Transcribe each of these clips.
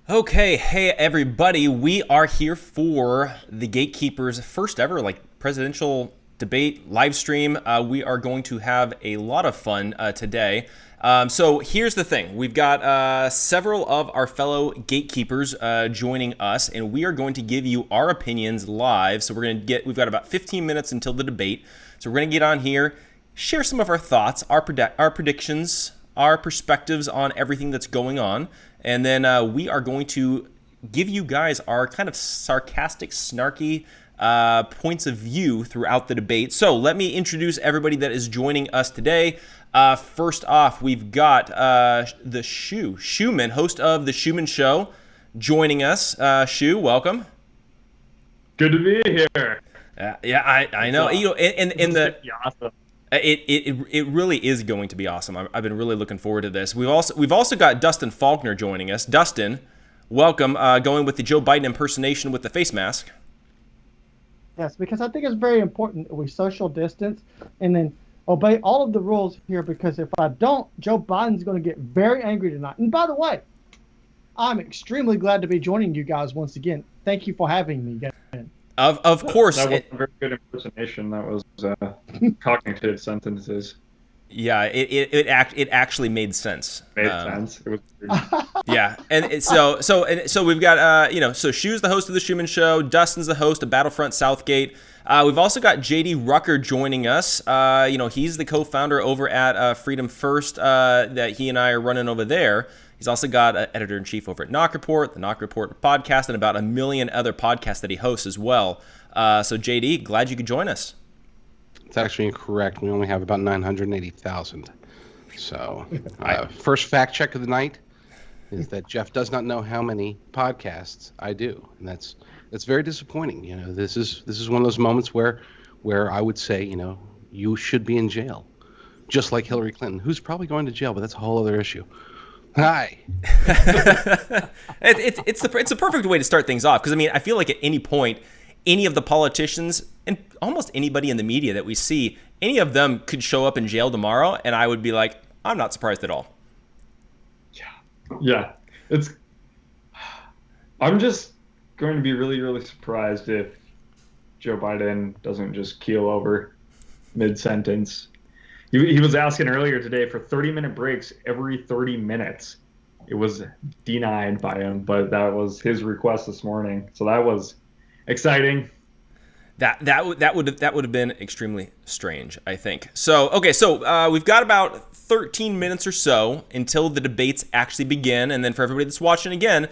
Okay, hey everybody, we are here for the Gatekeepers' first ever presidential debate live stream. We are going to have a lot of fun today. So here's the thing: we've got several of our fellow gatekeepers joining us, and we are going to give you our opinions live. So we've got about 15 minutes until the debate. So we're gonna get on here, share some of our thoughts, our predictions, our perspectives on everything that's going on. And then we are going to give you guys our kind of sarcastic, snarky points of view throughout the debate. So let me introduce everybody that is joining us today. First off, we've got the Schumann, host of the Schumann Show, joining us. Shu, welcome. Good to be here. Yeah, I know. You know, and the awesome. It really is going to be awesome. I've been really looking forward to this. We've also got Dustin Faulkner joining us. Dustin, welcome. Going with the Joe Biden impersonation with the face mask. Yes, because I think it's very important that we social distance and then obey all of the rules here, because if I don't, Joe Biden's going to get very angry tonight. And by the way, I'm extremely glad to be joining you guys once again. Thank you for having me again. Of course. That wasn't a very good impersonation. That was cognitive sentences. Yeah, it actually made sense. Made sense. It was yeah, and so we've got so Shu's the host of the Schumann Show. Dustin's the host of Battlefront, SouthGate. We've also got JD Rucker joining us. He's the co-founder over at Freedom First that he and I are running over there. He's also got editor-in-chief over at NOQ Report, the NOQ Report Podcast, and about a million other podcasts that he hosts as well. So JD, glad you could join us. It's actually incorrect. We only have about 980,000. So first fact check of the night is that Jeff does not know how many podcasts I do, and that's very disappointing. You know, this is one of those moments where I would say, you should be in jail, just like Hillary Clinton, who's probably going to jail, but that's a whole other issue. Hi. It's the perfect way to start things off, because I feel like at any point, any of the politicians and almost anybody in the media that we see, any of them could show up in jail tomorrow, and I would be like, I'm not surprised at all. Yeah. I'm just going to be really, really surprised if Joe Biden doesn't just keel over mid-sentence. He was asking earlier today for 30-minute breaks every 30 minutes. It was denied by him, but that was his request this morning. So that was exciting. That would have been extremely strange, I think. So we've got about 13 minutes or so until the debates actually begin, and then for everybody that's watching again,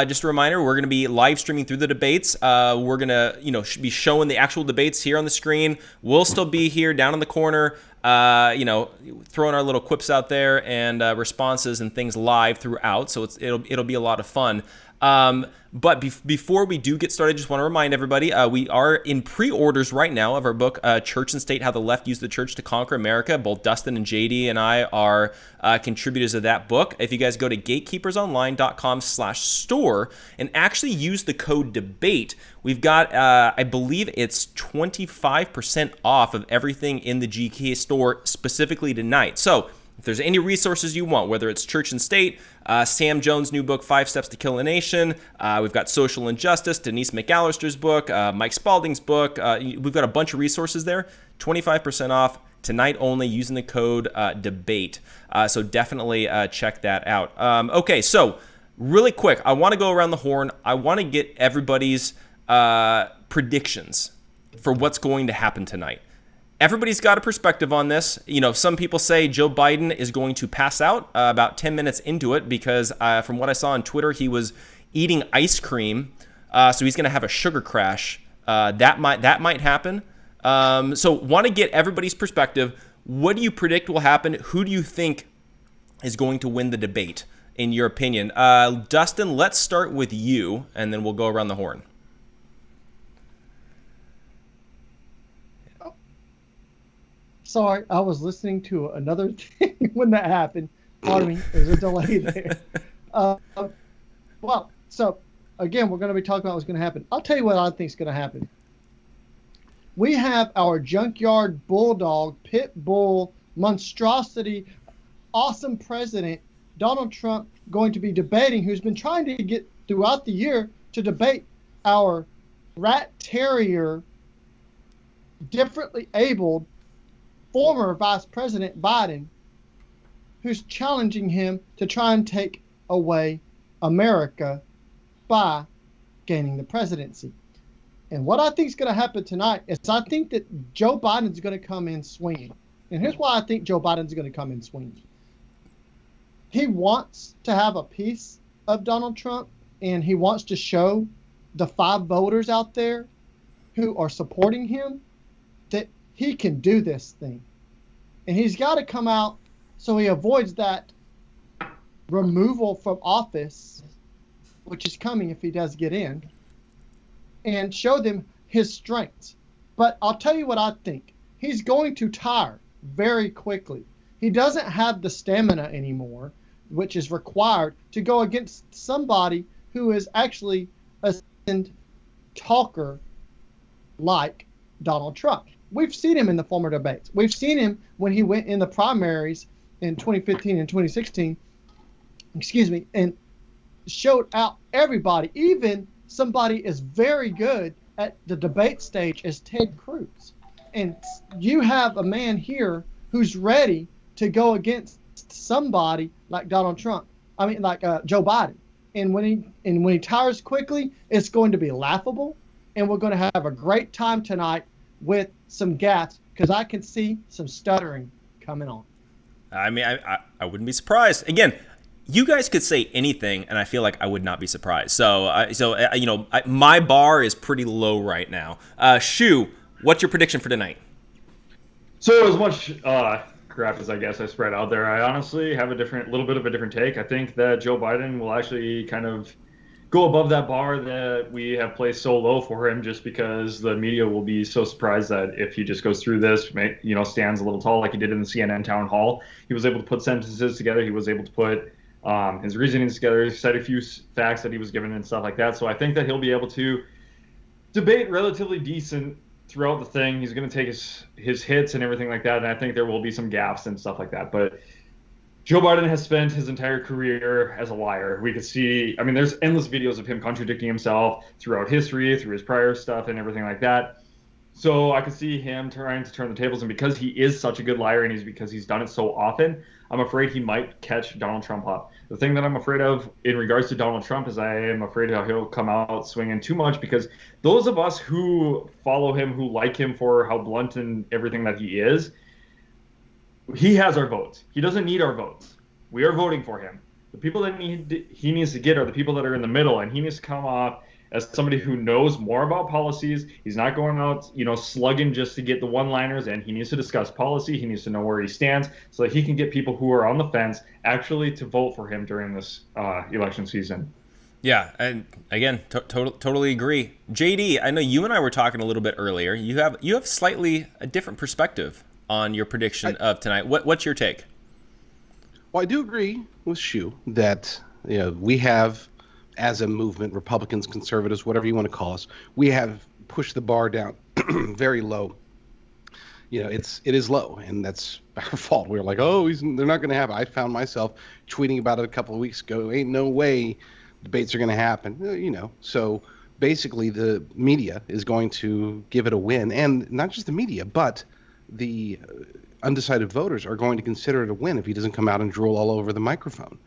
just a reminder: we're going to be live streaming through the debates. We're going to be showing the actual debates here on the screen. We'll still be here down in the corner, throwing our little quips out there and responses and things live throughout. So it'll be a lot of fun. But before we do get started, I just want to remind everybody, we are in pre-orders right now of our book, Church and State, How the Left Used the Church to Conquer America. Both Dustin and JD and I are contributors of that book. If you guys go to gatekeepersonline.com/store and actually use the code DEBATE, we've got, I believe it's 25% off of everything in the GK store specifically tonight. So if there's any resources you want, whether it's Church and State, Sam Jones' new book, 5 Steps to Kill a Nation, we've got Social Injustice, Denise McAllister's book, Mike Spalding's book, we've got a bunch of resources there, 25% off tonight only using the code DEBATE. So definitely check that out. Okay, so really quick, I want to go around the horn. I want to get everybody's predictions for what's going to happen tonight. Everybody's got a perspective on this. Some people say Joe Biden is going to pass out about 10 minutes into it because from what I saw on Twitter, he was eating ice cream. So he's going to have a sugar crash. That might happen. So want to get everybody's perspective. What do you predict will happen? Who do you think is going to win the debate, in your opinion? Dustin, let's start with you, and then we'll go around the horn. Sorry, I was listening to another thing when that happened. Pardon me, there's a delay there. So again, we're going to be talking about what's going to happen. I'll tell you what I think is going to happen. We have our junkyard bulldog, pit bull, monstrosity, awesome president, Donald Trump, going to be debating, who's been trying to get throughout the year to debate our rat terrier, differently abled former Vice President Biden, who's challenging him to try and take away America by gaining the presidency. And what I think is going to happen tonight is I think that Joe Biden's going to come in swinging. And here's why I think Joe Biden's going to come in swinging. He wants to have a piece of Donald Trump, and he wants to show the 5 voters out there who are supporting him that he can do this thing. And he's got to come out so he avoids that removal from office, which is coming if he does get in, and show them his strengths. But I'll tell you what I think. He's going to tire very quickly. He doesn't have the stamina anymore, which is required to go against somebody who is actually a talker like Donald Trump. We've seen him in the former debates. We've seen him when he went in the primaries in 2015 and 2016, and showed out everybody, even somebody as very good at the debate stage as Ted Cruz. And you have a man here who's ready to go against somebody like Donald Trump. Like Joe Biden. And when he tires quickly, it's going to be laughable, and we're going to have a great time tonight with some gaffes, because I can see some stuttering coming on. I mean, I wouldn't be surprised. Again, you guys could say anything, and I feel like I would not be surprised. So my bar is pretty low right now. Shu, what's your prediction for tonight? So as much crap as I guess I spread out there, I honestly have a little bit of a different take. I think that Joe Biden will actually kind of go above that bar that we have placed so low for him, just because the media will be so surprised that if he just goes through this, stands a little tall like he did in the CNN town hall. He was able to put sentences together. He was able to put his reasonings together, cite a few facts that he was given and stuff like that. So I think that he'll be able to debate relatively decent throughout the thing. He's going to take his hits and everything like that, and I think there will be some gaffes and stuff like that. But Joe Biden has spent his entire career as a liar. We could see, there's endless videos of him contradicting himself throughout history, through his prior stuff and everything like that. So I could see him trying to turn the tables, and because he is such a good liar and because he's done it so often, I'm afraid he might catch Donald Trump up. The thing that I'm afraid of in regards to Donald Trump is I am afraid how he'll come out swinging too much, because those of us who follow him, who like him for how blunt and everything that he is, he has our votes. He doesn't need our votes. We are voting for him. The people that he needs to get are the people that are in the middle, and he needs to come off as somebody who knows more about policies. He's not going out, slugging just to get the one-liners, and he needs to discuss policy. He needs to know where he stands so that he can get people who are on the fence actually to vote for him during this election season. Yeah, and again, totally agree. JD, I know you and I were talking a little bit earlier. You have slightly a different perspective on your prediction of tonight. What's your take? Well, I do agree with Shu that we have, as a movement, Republicans, conservatives, whatever you want to call us, we have pushed the bar down very low. It is low, and that's our fault. We were like, they're not going to have it. I found myself tweeting about it a couple of weeks ago. Ain't no way debates are going to happen. So basically the media is going to give it a win, and not just the media, but the undecided voters are going to consider it a win if he doesn't come out and drool all over the microphone,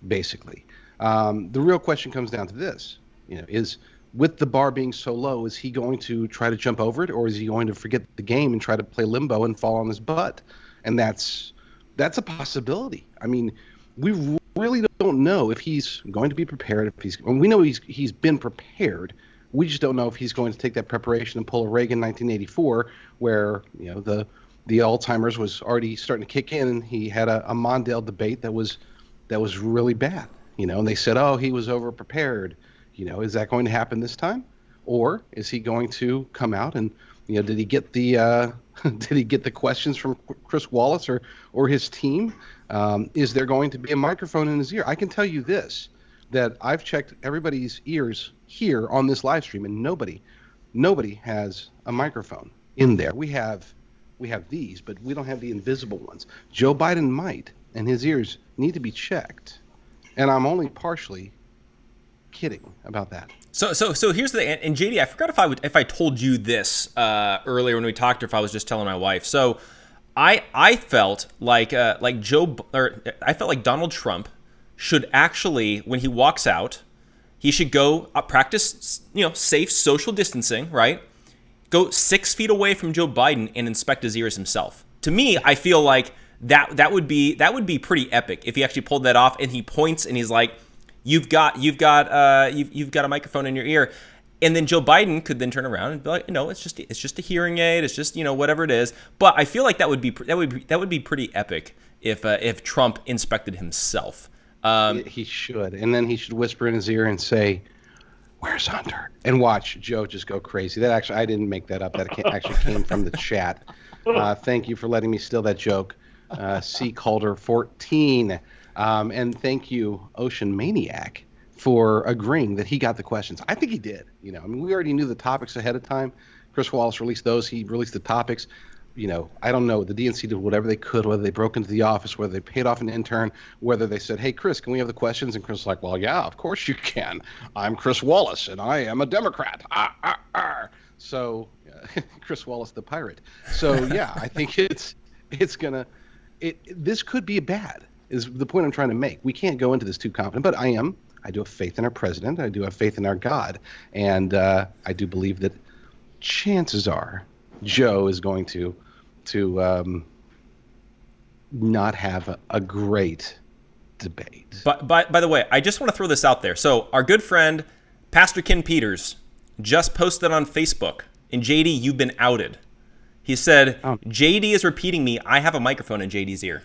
basically. The real question comes down to this, is with the bar being so low, is he going to try to jump over it, or is he going to forget the game and try to play limbo and fall on his butt? And that's a possibility. We really don't know if he's going to be prepared. We know he's been prepared. We just don't know if he's going to take that preparation and pull a Reagan 1984, where the Alzheimer's was already starting to kick in, and he had a Mondale debate that was really bad. And they said, he was over-prepared. Is that going to happen this time? Or is he going to come out and, did he get the questions from Chris Wallace or his team? Is there going to be a microphone in his ear? I can tell you this, that I've checked everybody's ears here on this live stream, and nobody has a microphone in there. We have these, but we don't have the invisible ones. Joe Biden might, and his ears need to be checked. And I'm only partially kidding about that. So here's the, and JD, I forgot if I told you this earlier when we talked, or if I was just telling my wife. So I felt like Donald Trump should actually, when he walks out, he should go practice, safe social distancing, right? Go 6 feet away from Joe Biden and inspect his ears himself. To me, I feel like that would be pretty epic if he actually pulled that off, and he points and he's like, You've got a microphone in your ear, and then Joe Biden could then turn around and be like, it's just a hearing aid, it's just whatever it is. But I feel like that would be pretty epic if Trump inspected himself. He should, and then he should whisper in his ear and say, "Where's Hunter?" and watch Joe just go crazy. That actually, I didn't make that up. That actually came from the chat. Thank you for letting me steal that joke. C. Calder 14. And thank you, Ocean Maniac, for agreeing that he got the questions. I think he did. We already knew the topics ahead of time. Chris Wallace released those. He released the topics. I don't know. The DNC did whatever they could, whether they broke into the office, whether they paid off an intern, whether they said, "Hey, Chris, can we have the questions?" And Chris was like, "Well, yeah, of course you can. I'm Chris Wallace, and I am a Democrat." So, Chris Wallace, the pirate. So, yeah, I think this could be bad. Is the point I'm trying to make. We can't go into this too confident, but I do have faith in our president. I do have faith in our God. And I do believe that chances are Joe is going to not have a great debate. But by the way, I just want to throw this out there. So our good friend, Pastor Ken Peters, just posted on Facebook, and JD, you've been outed. He said, JD is repeating me, I have a microphone in JD's ear.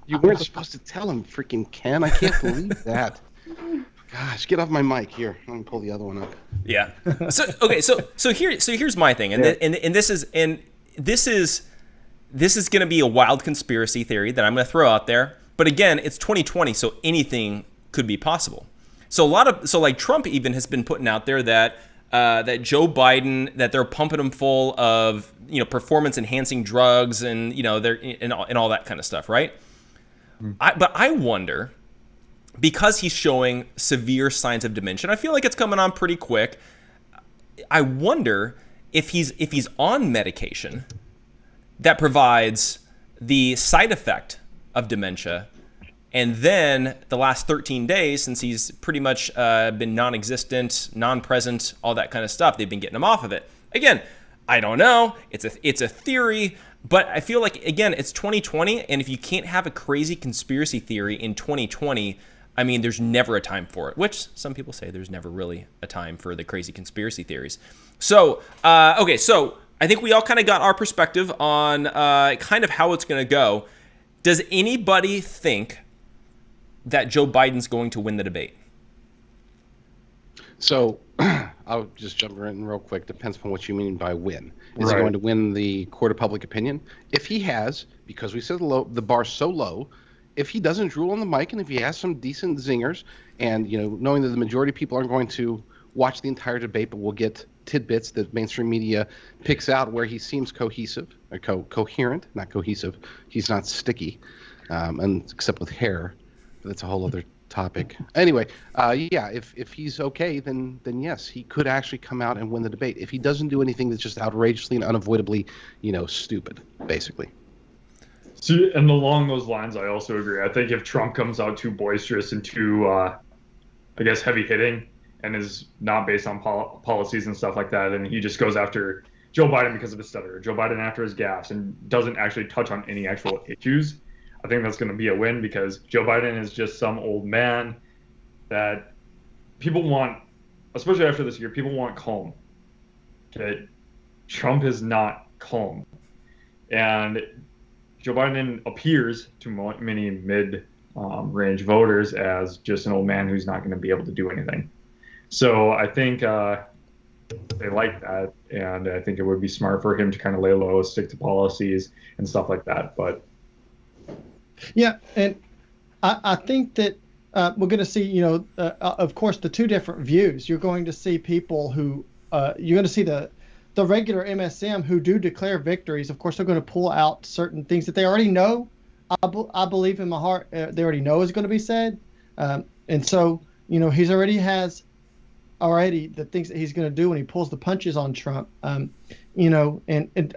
You weren't supposed to tell him, freaking Ken. I can't believe that. Gosh, get off my mic here. Let me pull the other one up. Yeah. So here's my thing, and this is going to be a wild conspiracy theory that I'm going to throw out there. But again, it's 2020, so anything could be possible. So like Trump even has been putting out there that Joe Biden, that they're pumping him full of performance enhancing drugs and they're and all that kind of stuff, right? But I wonder, because he's showing severe signs of dementia, and I feel like it's coming on pretty quick. I wonder if he's on medication that provides the side effect of dementia, and then the last 13 days, since he's pretty much been non-existent, non-present, all that kind of stuff, they've been getting him off of it. Again, I don't know. It's a theory, but I feel like, again, it's 2020, and if you can't have a crazy conspiracy theory in 2020, I mean, there's never a time for it, which some people say there's never really a time for the crazy conspiracy theories. So, okay, so I think we all kind of got our perspective on kind of how it's going to go. Does anybody think that Joe Biden's going to win the debate? So I'll just jump in real quick. Depends on what you mean by win. Is Right. he going to win the court of public opinion? If he has, because we set the bar so low, if he doesn't drool on the mic and if he has some decent zingers, and knowing that the majority of people aren't going to watch the entire debate, but we'll get tidbits that mainstream media picks out where he seems cohesive or coherent, not cohesive. He's not sticky, and except with hair. But that's a whole other topic. Anyway, yeah, if he's okay, then yes, he could actually come out and win the debate. If he doesn't do anything that's just outrageously and unavoidably, stupid, basically. See, and along those lines, I also agree. I think if Trump comes out too boisterous and too, heavy hitting, and is not based on policies and stuff like that, and he just goes after Joe Biden because of his stutter, Joe Biden after his gaffes, and doesn't actually touch on any actual issues, I think that's going to be a win, because Joe Biden is just some old man that people want, especially after this year, people want calm. Okay? Trump is not calm. And Joe Biden appears to many mid-range voters as just an old man who's not going to be able to do anything. So I think they like that, and I think it would be smart for him to kind of lay low, stick to policies and stuff like that. But yeah, and I think that we're going to see, of course, the two different views. You're going to see people who you're going to see the regular MSM who do declare victories. Of course, they're going to pull out certain things that they already know. I believe in my heart they already know is going to be said. And so, he's already has the things that he's going to do when he pulls the punches on Trump. And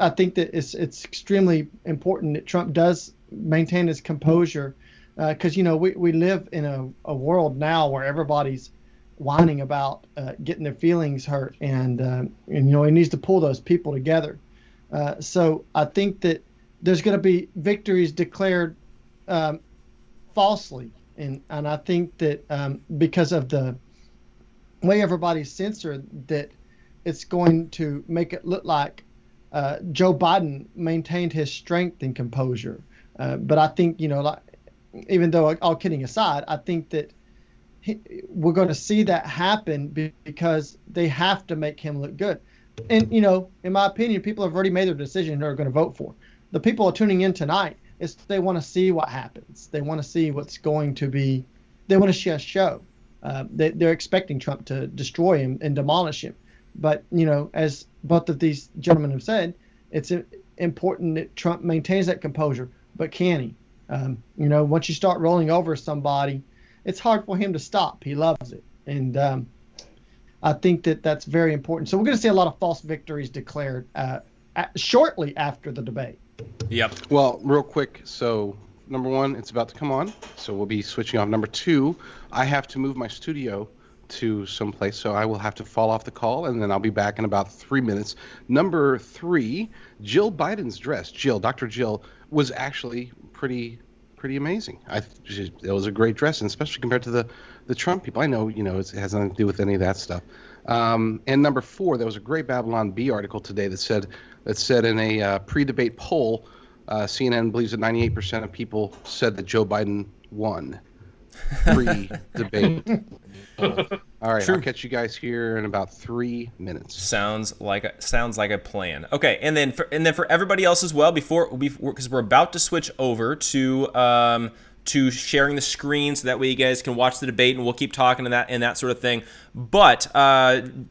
I think that it's extremely important that Trump does maintain his composure, because we live in a world now where everybody's whining about getting their feelings hurt, and he needs to pull those people together. So I think that there's going to be victories declared falsely, and I think that because of the way everybody's censored, that it's going to make it look like Joe Biden maintained his strength and composure. But I think, even though all kidding aside, I think that we're going to see that happen because they have to make him look good. And, in my opinion, people have already made their decision and are going to vote for. The people are tuning in tonight. They want to see what happens. They want to see what's going to be. They want to see a show. They're expecting Trump to destroy him and demolish him. But, as both of these gentlemen have said, it's important that Trump maintains that composure. But can he? Once you start rolling over somebody, it's hard for him to stop. He loves it. And I think that that's very important. So we're going to see a lot of false victories declared shortly after the debate. Yep. Well, real quick. So, number one, it's about to come on. So we'll be switching off. Number two, I have to move my studio to someplace, so I will have to fall off the call, and then I'll be back in about 3 minutes. Number three, Jill Biden's dress. Dr. Jill was actually pretty amazing. It was a great dress, and especially compared to the Trump people. I know, it has nothing to do with any of that stuff. And number four, there was a great Babylon Bee article today that said in a pre-debate poll, CNN believes that 98% of people said that Joe Biden won pre-debate. All right, True. I'll catch you guys here in about 3 minutes. Sounds like a plan. Okay, and then for everybody else as well, because we're about to switch over to sharing the screen, so that way you guys can watch the debate, and we'll keep talking and that sort of thing. But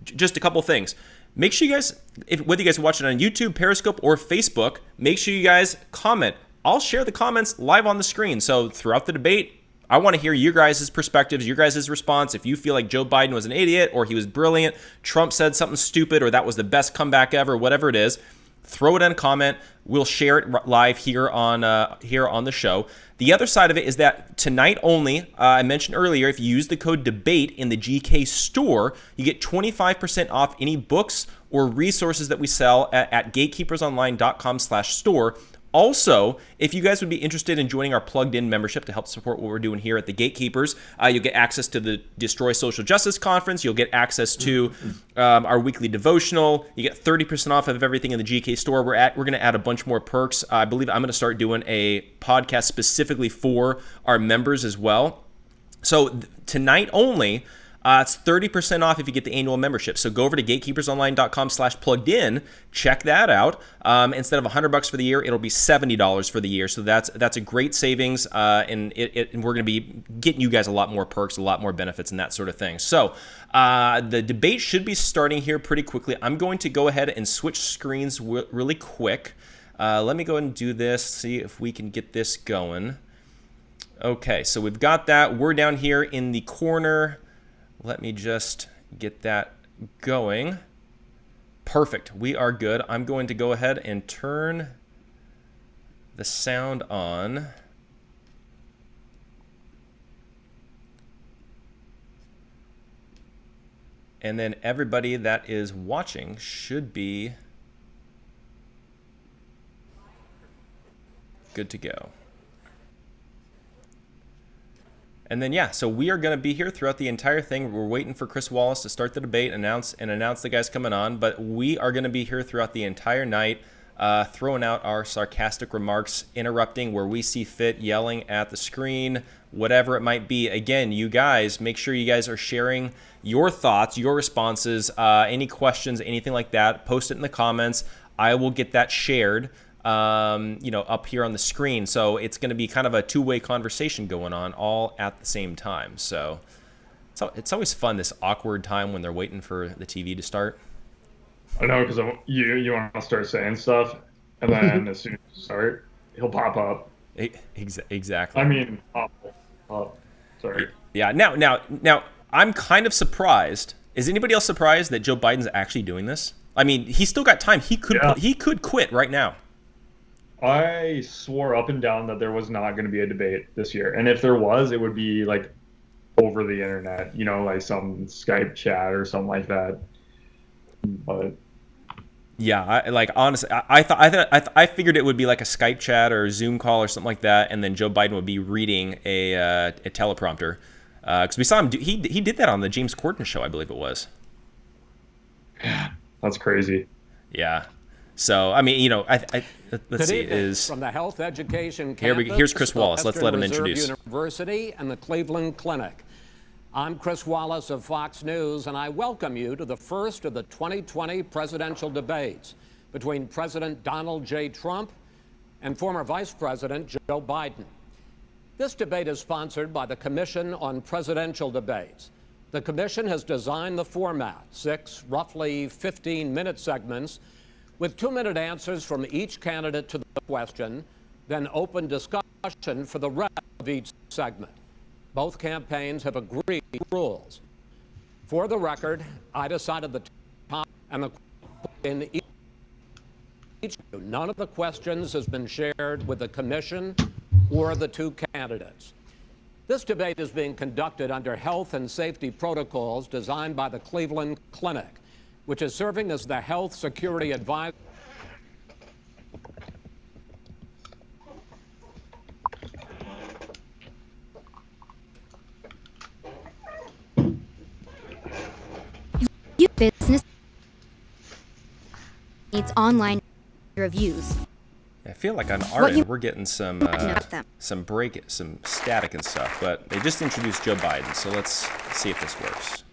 just a couple things. Make sure you guys, whether you guys watch it on YouTube, Periscope, or Facebook, make sure you guys comment. I'll share the comments live on the screen. So throughout the debate, I want to hear your guys' perspectives, your guys' response. If you feel like Joe Biden was an idiot, or he was brilliant, Trump said something stupid, or that was the best comeback ever, whatever it is, throw it in a comment. We'll share it live here on the show. The other side of it is that tonight only, I mentioned earlier, if you use the code DEBATE in the GK store, you get 25% off any books or resources that we sell at gatekeepersonline.com/store. Also, if you guys would be interested in joining our plugged-in membership to help support what we're doing here at the Gatekeepers, you'll get access to the Destroy Social Justice Conference. You'll get access to our weekly devotional. You get 30% off of everything in the GK store. We're going to add a bunch more perks. I believe I'm going to start doing a podcast specifically for our members as well. So tonight only, it's 30% off if you get the annual membership. So go over to gatekeepersonline.com/plugged-in. Check that out. Instead of $100 for the year, it'll be $70 for the year. So that's a great savings, and we're going to be getting you guys a lot more perks, a lot more benefits, and that sort of thing. So the debate should be starting here pretty quickly. I'm going to go ahead and switch screens really quick. Let me go ahead and do this, see if we can get this going. Okay, so we've got that. We're down here in the corner. Let me just get that going. Perfect. We are good. I'm going to go ahead and turn the sound on. And then everybody that is watching should be good to go. And then, so we are going to be here throughout the entire thing. We're waiting for Chris Wallace to start the debate, announce the guys coming on. But we are going to be here throughout the entire night, throwing out our sarcastic remarks, interrupting where we see fit, yelling at the screen, whatever it might be. Again, you guys, make sure you guys are sharing your thoughts, your responses, any questions, anything like that. Post it in the comments. I will get that shared. Up here on the screen. So it's going to be kind of a two-way conversation going on all at the same time. So it's always fun, this awkward time when they're waiting for the TV to start. I know, because you want to start saying stuff, and then as soon as you start, he'll pop up. Exactly. I mean, pop. Sorry. Yeah. Now, I'm kind of surprised. Is anybody else surprised that Joe Biden's actually doing this? I mean, he's still got time. He could quit right now. I swore up and down that there was not going to be a debate this year, and if there was, it would be like over the internet, you know, like some Skype chat or something like that. But yeah, honestly, I figured it would be like a Skype chat or a Zoom call or something like that, and then Joe Biden would be reading a teleprompter. Because we saw him he did that on the James Corden show, I believe it was. That's crazy. Yeah. So, I mean, you know, let's see, from the Health Education Campus, here's Chris Wallace. Let's let him introduce. University and the Cleveland Clinic. I'm Chris Wallace of Fox News, and I welcome you to the first of the 2020 presidential debates between President Donald J. Trump and former Vice President Joe Biden. This debate is sponsored by the Commission on Presidential Debates. The commission has designed the format, 6 roughly 15-minute segments with 2-minute answers from each candidate to the question, then open discussion for the rest of each segment. Both campaigns have agreed rules. For the record, I decided the top and the in each. None of the questions has been shared with the commission or the 2 candidates. This debate is being conducted under health and safety protocols designed by the Cleveland Clinic, which is serving as the health security advisor. Business needs online reviews. I feel like on our end we're getting some static and stuff, but they just introduced Joe Biden, so let's see if this works.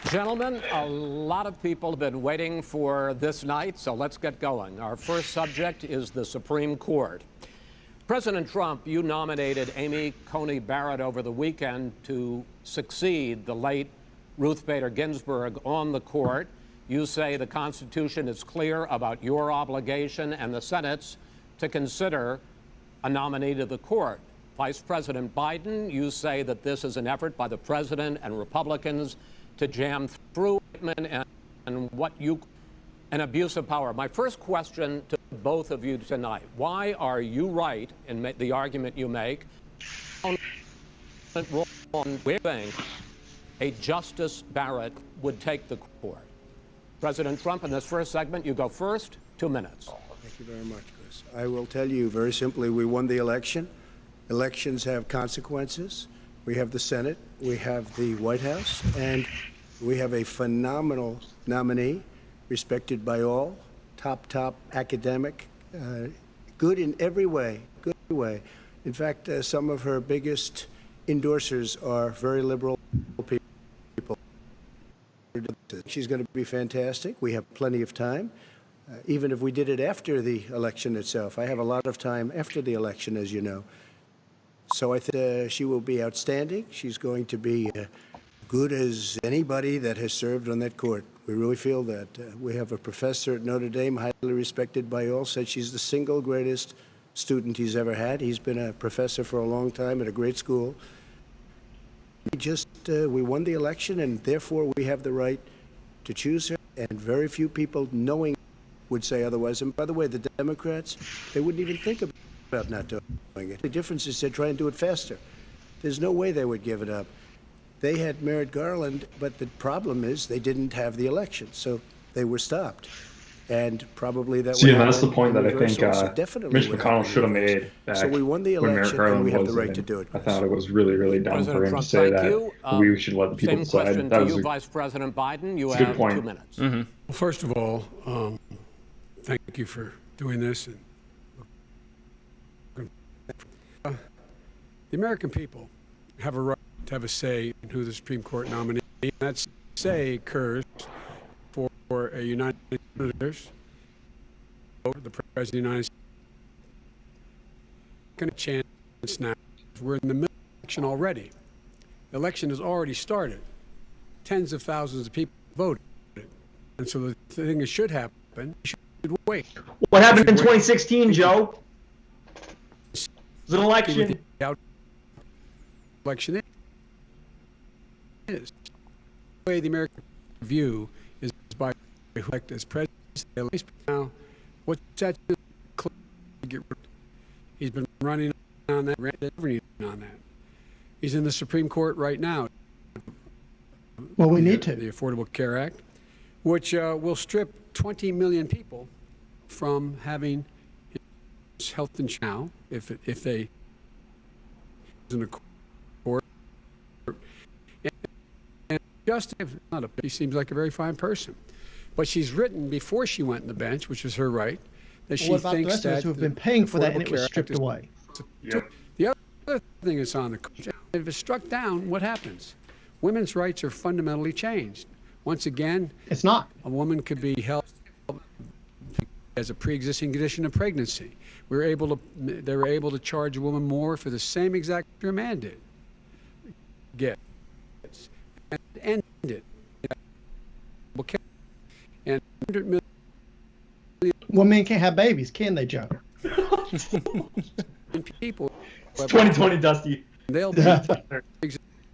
Gentlemen, a lot of people have been waiting for this night, so let's get going. Our first subject is the Supreme Court. President Trump, you nominated Amy Coney Barrett over the weekend to succeed the late Ruth Bader Ginsburg on the court. You say the Constitution is clear about your obligation and the Senate's to consider a nominee to the court. Vice President Biden, you say that this is an effort by the president and Republicans to jam through and what you an abuse of power. My first question to both of you tonight: why are you right in the argument you make? We think a Justice Barrett would take the court. President Trump, in this first segment, you go first. 2 minutes. Thank you very much, Chris. I will tell you very simply, we won the election. Elections have consequences. We have the Senate, we have the White House, and we have a phenomenal nominee, respected by all, top academic, good in every way, good way. In fact, some of her biggest endorsers are very liberal people. She's going to be fantastic. We have plenty of time, even if we did it after the election itself. I have a lot of time after the election, as you know. So I think she will be outstanding. She's going to be good as anybody that has served on that court. We really feel that. We have a professor at Notre Dame, highly respected by all, said she's the single greatest student he's ever had. He's been a professor for a long time at a great school. We won the election, and therefore we have the right to choose her, and very few people knowing would say otherwise. And by the way, the Democrats, they wouldn't even think about not doing it. The difference is they try and do it faster. There's no way they would give it up. They had Merrick Garland, but the problem is they didn't have the election, so they were stopped. And probably that. See, that's the point that I think Mitch McConnell should have made back so we won the election, and we have the right to do it. I thought it was really, really dumb President for him Trump, to say thank that. you. We should let the people Same decide. question That to was you, Vice President Biden. You a good have point. 2 minutes. Mm-hmm. Well, first of all, thank you for doing this. The American people have a right to have a say in who the Supreme Court nominee. And that say occurs for a United States, the President of the United States. Second chance now. We're in the middle of the election already. The election has already started. Tens of thousands of people voted. And so the thing that should happen, you should wait. What happened in 2016, Joe? It was an election. Election is. The way the American view is by who elect as president. Now, what's that? He's been running on that. He's in the Supreme Court right now. Well, we need to. The Affordable Care Act, which will strip 20 million people from having health insurance now, if they in a court. And she seems like a very fine person, but she's written before she went on the bench, which is her right, that she what about thinks the rest of that us who have been paying for that and it was Affordable Care stripped Act away? Yep. The other thing that's on the if it's struck down, what happens? Women's rights are fundamentally changed. Once again, It's not. a woman could be held as a pre-existing condition of pregnancy. They were able to charge a woman more for the same exact a man did. And end it. And 100 million Women can't have babies, can they, Joe? people. It's 2020, Dusty. They'll be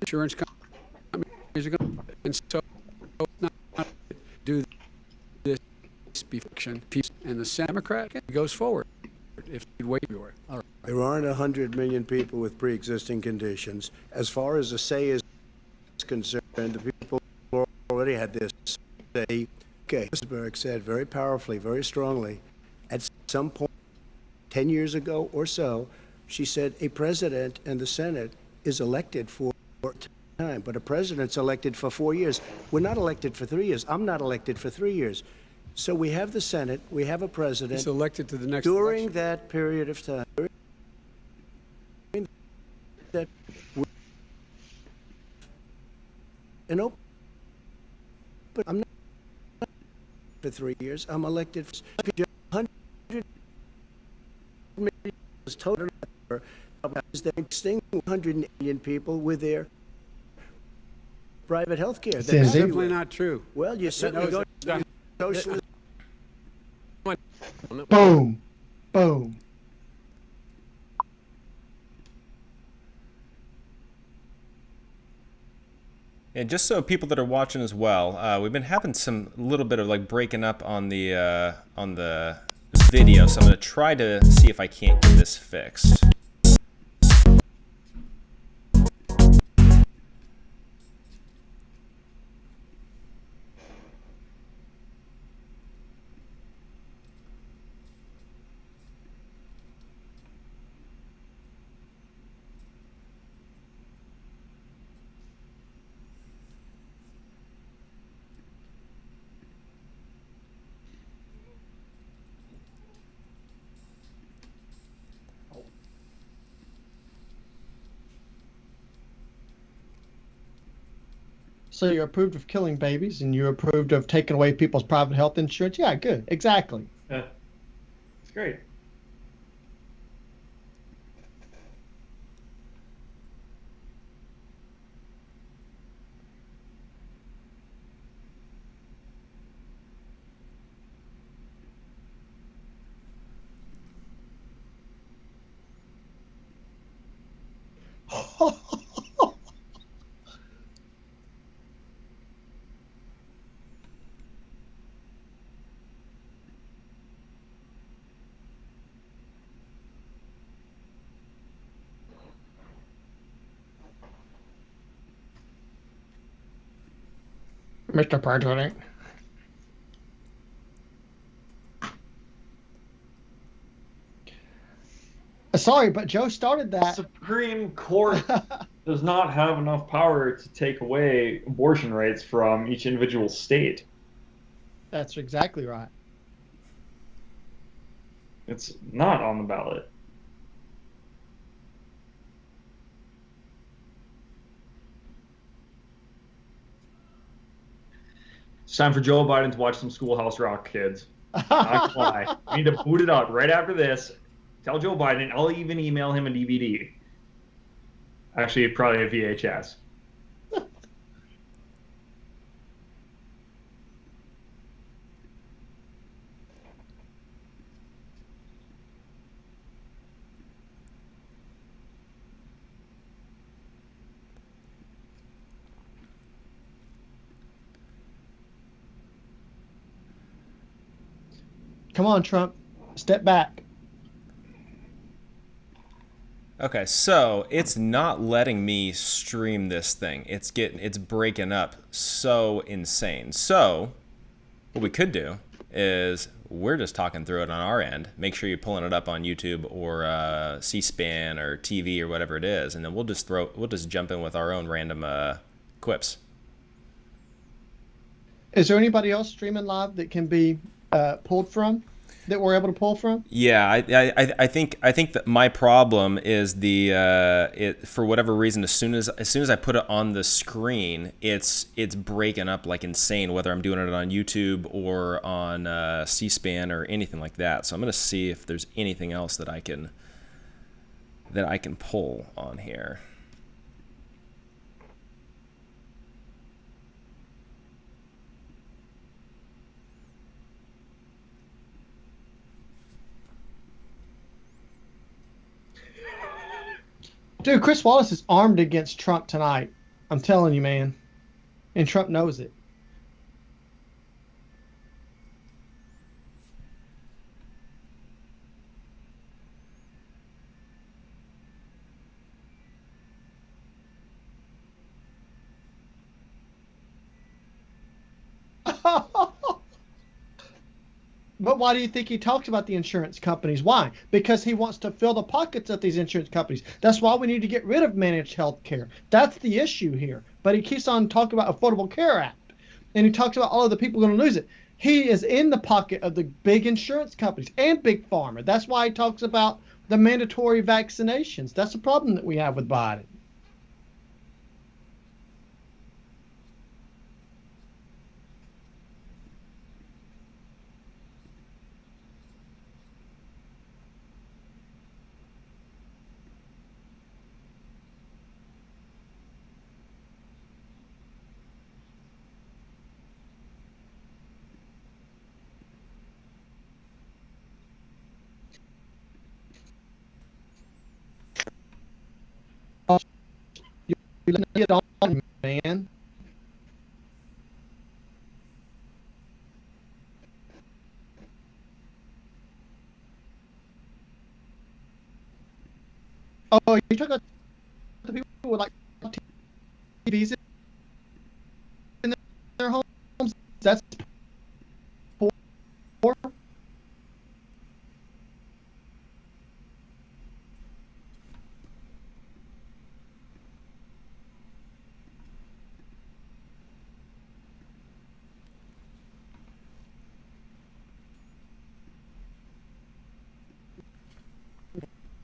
insurance companies are going to, and so not do this fiction. And the Democrat goes forward if you wait for it. All right. There aren't 100 million people with pre-existing conditions. As far as the say is concerned, the people who already had this say, okay, Gisberg said very powerfully, very strongly, at some point, 10 years ago or so, she said a president and the Senate is elected for time, but a president's elected for 4 years. We're not elected for 3 years. I'm not elected for 3 years. So we have the Senate, we have a president. He's elected to the next during election. that period of time. That an open, but I'm not for 3 years. I'm elected for 100 million total. Is that extinct 100 million people with their private health care? That's simply not true. Well, you certainly go to socialist. Boom. Boom. And just so people that are watching as well, we've been having some little bit of like breaking up on the video, so I'm going to try to see if I can't get this fixed. So you're approved of killing babies and you're approved of taking away people's private health insurance? Yeah, good. Exactly. Yeah. It's great. Mr. President. Sorry, but Joe started The that. Supreme Court does not have enough power to take away abortion rights from each individual state. That's exactly right. It's not on the ballot. It's time for Joe Biden to watch some Schoolhouse Rock, kids. Not gonna lie. We need to boot it up right after this. Tell Joe Biden. I'll even email him a DVD. Actually, probably a VHS. Come on, Trump. Step back. Okay, so it's not letting me stream this thing. It's breaking up so insane. So what we could do is we're just talking through it on our end. Make sure you're pulling it up on YouTube or C-SPAN or TV or whatever it is, and then we'll just jump in with our own random quips. Is there anybody else streaming live that can be pulled from? That we're able to pull from? Yeah, I think that my problem is it for whatever reason as soon as I put it on the screen, it's breaking up like insane, whether I'm doing it on YouTube or on C-SPAN or anything like that. So I'm gonna see if there's anything else that I can pull on here. Dude, Chris Wallace is armed against Trump tonight. I'm telling you, man. And Trump knows it. But why do you think he talks about the insurance companies? Why? Because he wants to fill the pockets of these insurance companies. That's why we need to get rid of managed health care. That's the issue here. But he keeps on talking about Affordable Care Act. And he talks about all of the people going to lose it. He is in the pocket of the big insurance companies and big pharma. That's why he talks about the mandatory vaccinations. That's the problem that we have with Biden. You get on, man. Oh, you talking about the people with like TVs in their homes? That's poor.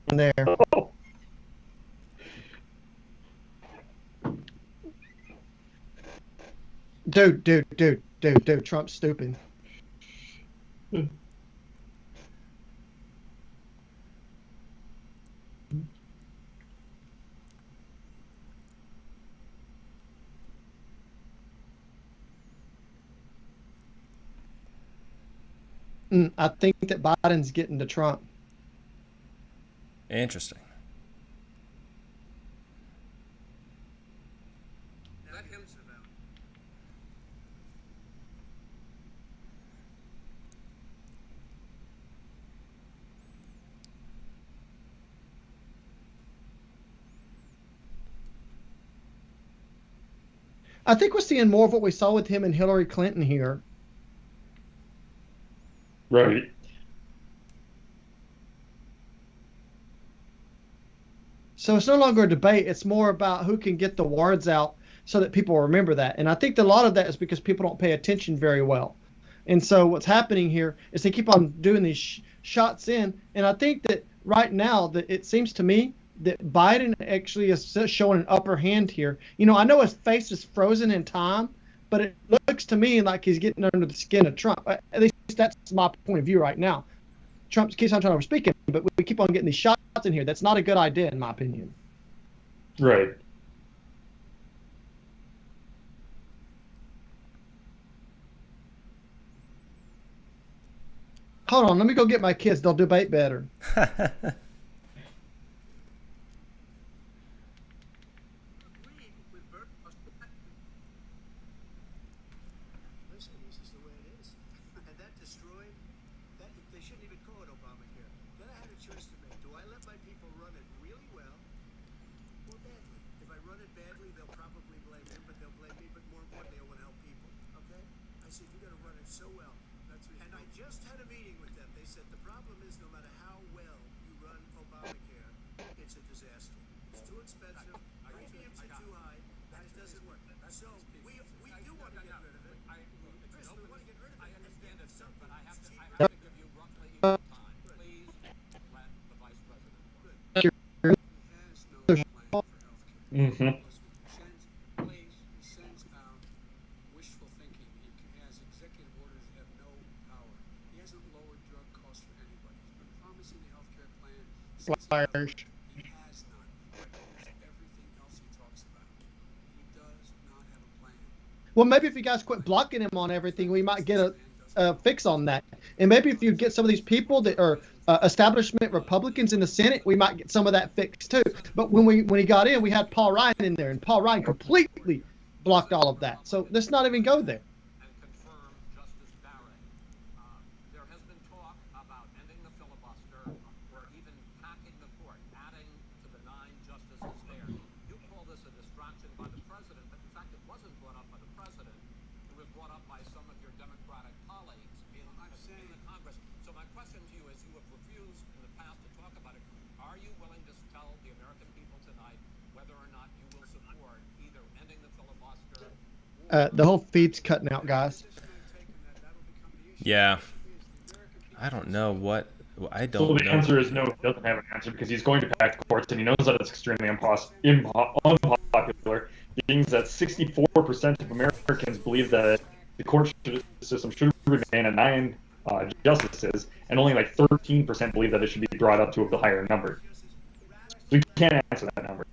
There. Dude, Trump's stupid. I think that Biden's getting to Trump. Interesting. Let him sit down. I think we're seeing more of what we saw with him and Hillary Clinton here. Right. So it's no longer a debate. It's more about who can get the words out so that people remember that. And I think that a lot of that is because people don't pay attention very well. And so what's happening here is they keep on doing these shots in. And I think that right now that it seems to me that Biden actually is showing an upper hand here. You know, I know his face is frozen in time, but it looks to me like he's getting under the skin of Trump. At least that's my point of view right now. Trump keeps on trying to overspeak him, but we keep on getting these shots in here. That's not a good idea, in my opinion. Right. Hold on, let me go get my kids. They'll debate better. they shouldn't even call it Obamacare. Then I had a choice to make. Do I let my people run it really well or badly? If I run it badly, they'll probably blame him, but they'll blame me. But more importantly, I want to help people. Okay? I said, you got to run it so well. And I just had a meeting with them. They said the problem is no matter how well you run Obamacare, it's a disaster. It's too expensive. Premiums are too high. And it doesn't work. So we do want to get rid of it. Chris, we want to get rid of it. I understand it, sir, but I have to give you roughly equal time. Please let the vice president work. Has no plan for healthcare. Mm-hmm. He sends out wishful thinking. He has executive orders that have no power. He hasn't lowered drug costs for anybody. He's been promising the healthcare plan. Liars. He has not. But here's everything else he talks about. He does not have a plan. Well, maybe if you guys quit blocking him on everything, we might get a fix on that. And maybe if you get some of these people that are establishment Republicans in the Senate, we might get some of that fixed too. But when he got in, we had Paul Ryan in there, and Paul Ryan completely blocked all of that. So let's not even go there. And confirm Justice Barrett. There has been talk about ending the filibuster or even packing the court, adding to the 9 justices there. You call this a distraction by the president, but in fact it wasn't brought up by the president. It was brought up by some of your Democratic colleagues in the Congress. So my question to you is, you have refused in the past to talk about it. Are you willing to tell the American people tonight whether or not you will support either ending the filibuster The whole feed's cutting out, guys. Yeah. I don't know what. I don't So the know. answer is no. He doesn't have an answer because he's going to pack the courts, and he knows that it's extremely unpopular. Being that 64% of Americans believe that the court system should remain at 9 justices, and only like 13% believe that it should be brought up to a higher number. So you can't answer that number.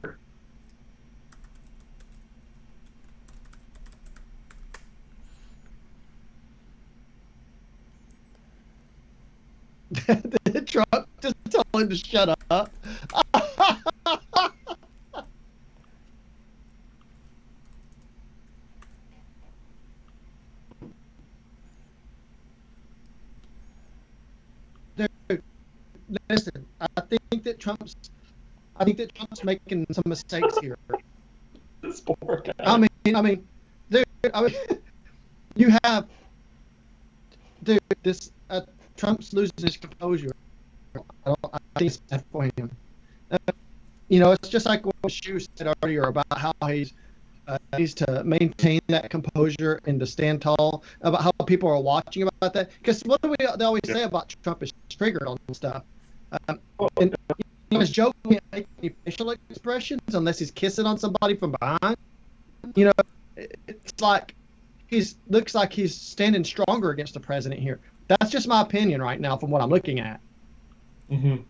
Trump just tell him to shut up. Dude, listen, I think that Trump's making some mistakes here. This poor guy. I mean, dude, you have, dude, this Trump's losing his composure. I think it's bad for him. It's just like what Shu said earlier about how he needs to maintain that composure and to stand tall, about how people are watching about that. Because what do they always say about Trump is triggered on stuff. And his joke can't make any facial expressions unless he's kissing on somebody from behind. It's like looks like he's standing stronger against the president here. That's just my opinion right now from what I'm looking at. Mm-hmm.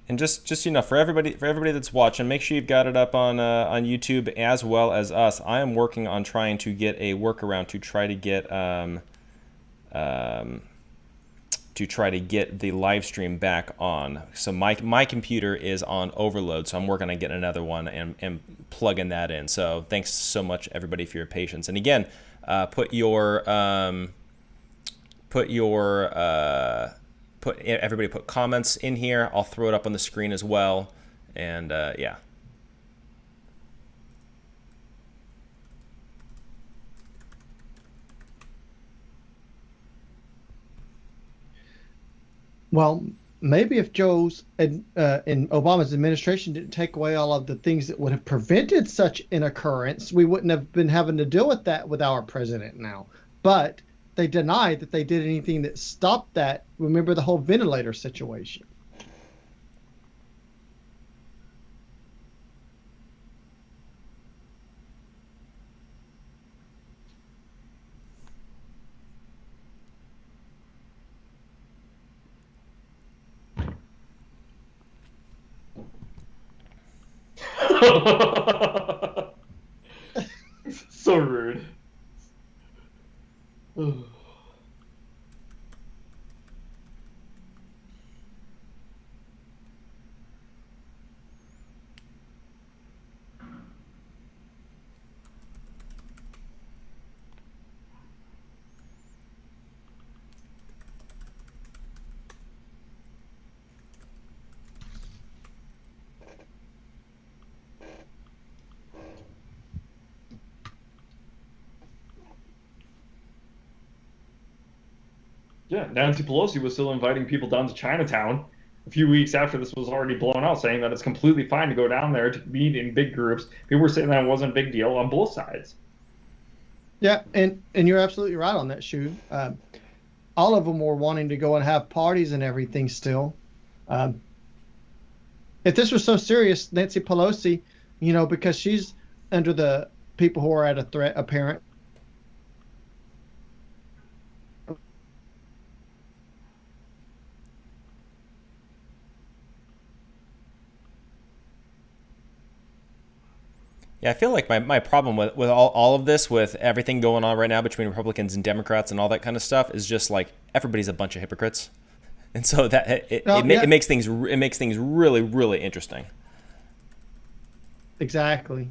And just for everybody that's watching, make sure you've got it up on YouTube as well as us. I am working on trying to get a workaround to try to get the live stream back on. So my computer is on overload, so I'm working on getting another one and plugging that in. So thanks so much everybody for your patience. And again, put comments in here. I'll throw it up on the screen as well. And yeah. Well, maybe if Joe's and Obama's administration didn't take away all of the things that would have prevented such an occurrence, we wouldn't have been having to deal with that with our president now. But they denied that they did anything that stopped that. Remember the whole ventilator situation. So rude. Yeah, Nancy Pelosi was still inviting people down to Chinatown a few weeks after this was already blown out, saying that it's completely fine to go down there to meet in big groups. People were saying that it wasn't a big deal on both sides. Yeah, and you're absolutely right on that, Shu. All of them were wanting to go and have parties and everything still. If this was so serious, Nancy Pelosi, because she's under the people who are at a threat apparent. Yeah, I feel like my problem with all of this, with everything going on right now between Republicans and Democrats and all that kind of stuff, is just like everybody's a bunch of hypocrites, and so that it makes things really, really interesting. Exactly.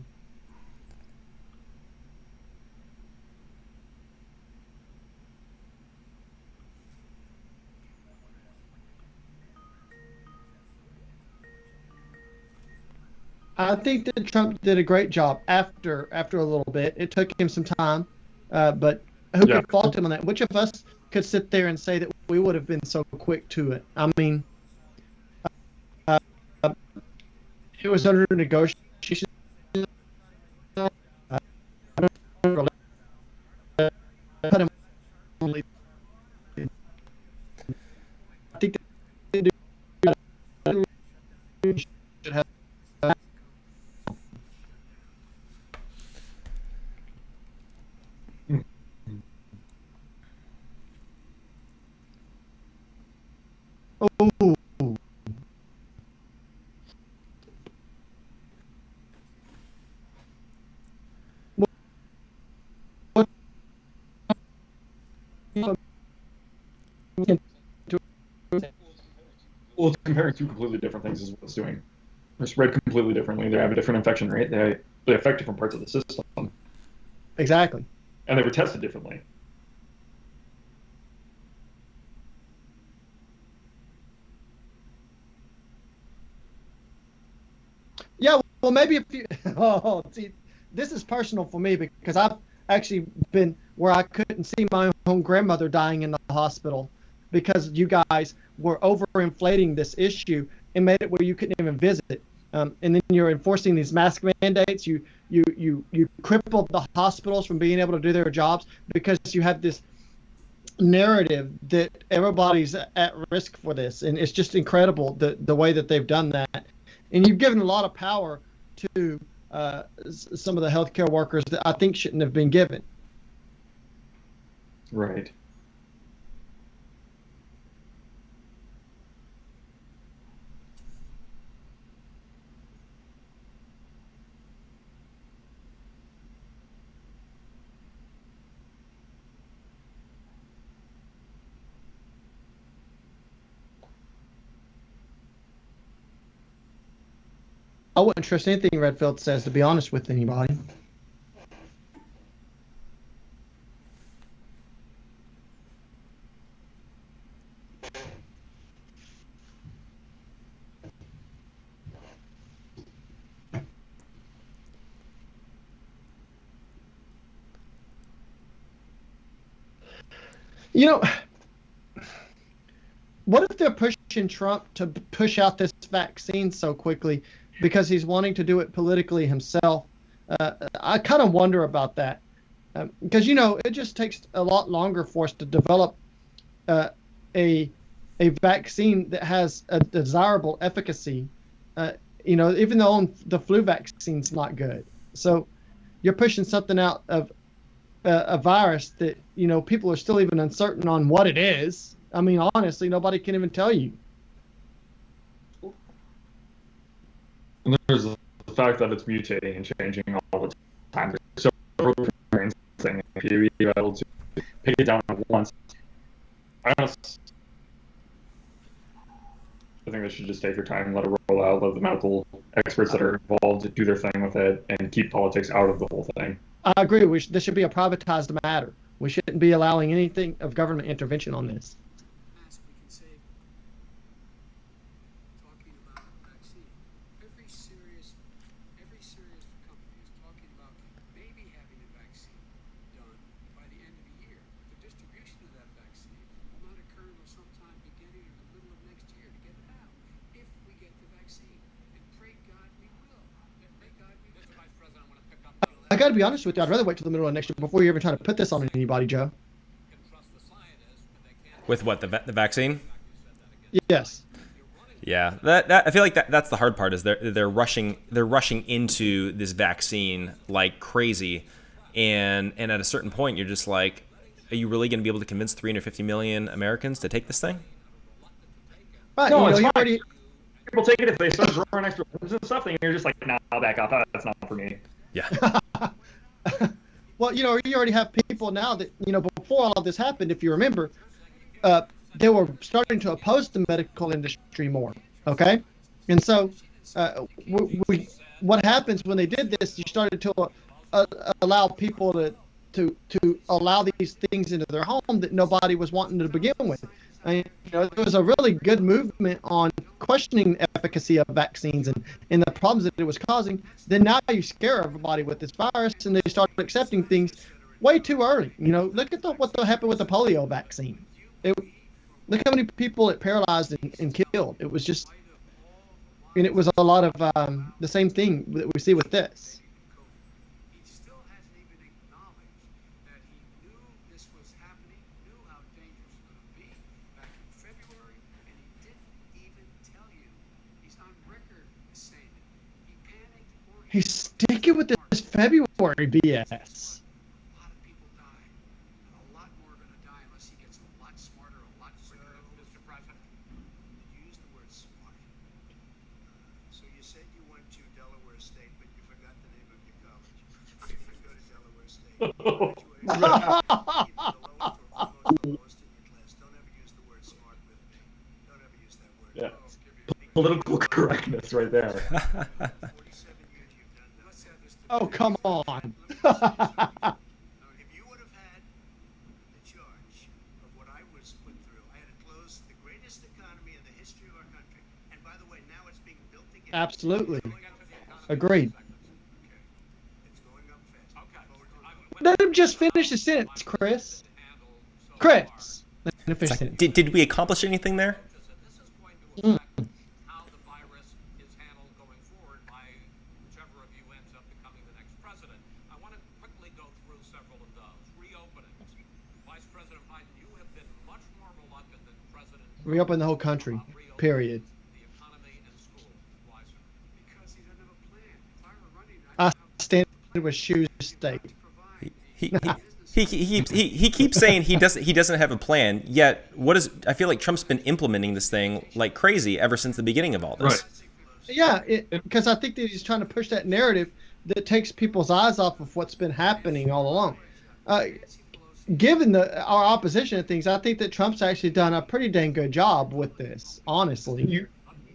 I think that Trump did a great job after a little bit. It took him some time, but who could fault him on that? Which of us could sit there and say that we would have been so quick to it? I mean, it was under negotiation. I think that should have. Oh. Well, it's comparing two completely different things is what it's doing. They're spread completely differently. They have a different infection rate. They affect different parts of the system. Exactly. And they were tested differently. Yeah, well, maybe if you. Oh, see, this is personal for me because I've actually been where I couldn't see my own grandmother dying in the hospital because you guys were overinflating this issue and made it where you couldn't even visit. And then you're enforcing these mask mandates. You crippled the hospitals from being able to do their jobs because you have this narrative that everybody's at risk for this, and it's just incredible the way that they've done that. And you've given a lot of power to some of the healthcare workers that I think shouldn't have been given. Right. I wouldn't trust anything Redfield says, to be honest with anybody. What if they're pushing Trump to push out this vaccine so quickly because he's wanting to do it politically himself? I kind of wonder about that because, it just takes a lot longer for us to develop a vaccine that has a desirable efficacy, even though the flu vaccine's not good. So you're pushing something out of a virus that, people are still even uncertain on what it is. I mean, honestly, nobody can even tell you. And there's the fact that it's mutating and changing all the time. There's so variants thing. If you're able to pick it down at once, I think they should just take their time and let it roll out. Let the medical experts that are involved do their thing with it and keep politics out of the whole thing. I agree. This should be a privatized matter. We shouldn't be allowing anything of government intervention on this. to be honest with you, I'd rather wait till the middle of next year before you ever try to put this on anybody, Joe. With what, the vaccine? Yes. Yeah, that I feel like that's the hard part is they're rushing into this vaccine like crazy, and at a certain point you're just like, are you really going to be able to convince 350 million Americans to take this thing? Right. No, you it's know, fine. already, People take it if they start drawing extra limbs and stuff, and you're just like, nah, I'll back off. That's not for me. Yeah. well, you know, you already have people now that, you know, before all of this happened, if you remember, they were starting to oppose the medical industry more. Okay, and so what happens when they did this? You started to allow people to allow these things into their home that nobody was wanting to begin with. I mean, you know, there was a really good movement on questioning the efficacy of vaccines and the problems that it was causing. Then now you scare everybody with this virus, and they start accepting things way too early. You know, look at what happened with the polio vaccine. Look how many people it paralyzed and killed. It was just, and it was a lot of the same thing that we see with this. He still hasn't even acknowledged that he knew this was happening, knew how dangerous it was going to be back in February, and he didn't even tell you. He's on record as saying it. He panicked. He's sticking with this February BS. Yeah. Political correctness right there. Oh, come on. If you would have had the charge of what I was put through, I had to close the greatest economy in the history of our country. And by the way, now it's being built again. Absolutely. Agreed. It's going up fast. Let him just finish the sentence, Chris. Chris. Let him finish the sentence. Did we accomplish anything there? Mm. How the virus is handled going forward by whichever of you ends up becoming the next president. I want to quickly go through several of those. Reopenings. Vice President Biden, you have been much more reluctant than President Trump. Reopen the whole country. Period. The economy and schools. Why, sir? Because he doesn't have a plan. If I were running, I stand with Shoes State. He keeps saying he doesn't have a plan. Yet I feel like Trump's been implementing this thing like crazy ever since the beginning of all this. Right. Yeah, because I think that he's trying to push that narrative that takes people's eyes off of what's been happening all along. Given our opposition to things, I think that Trump's actually done a pretty dang good job with this, honestly.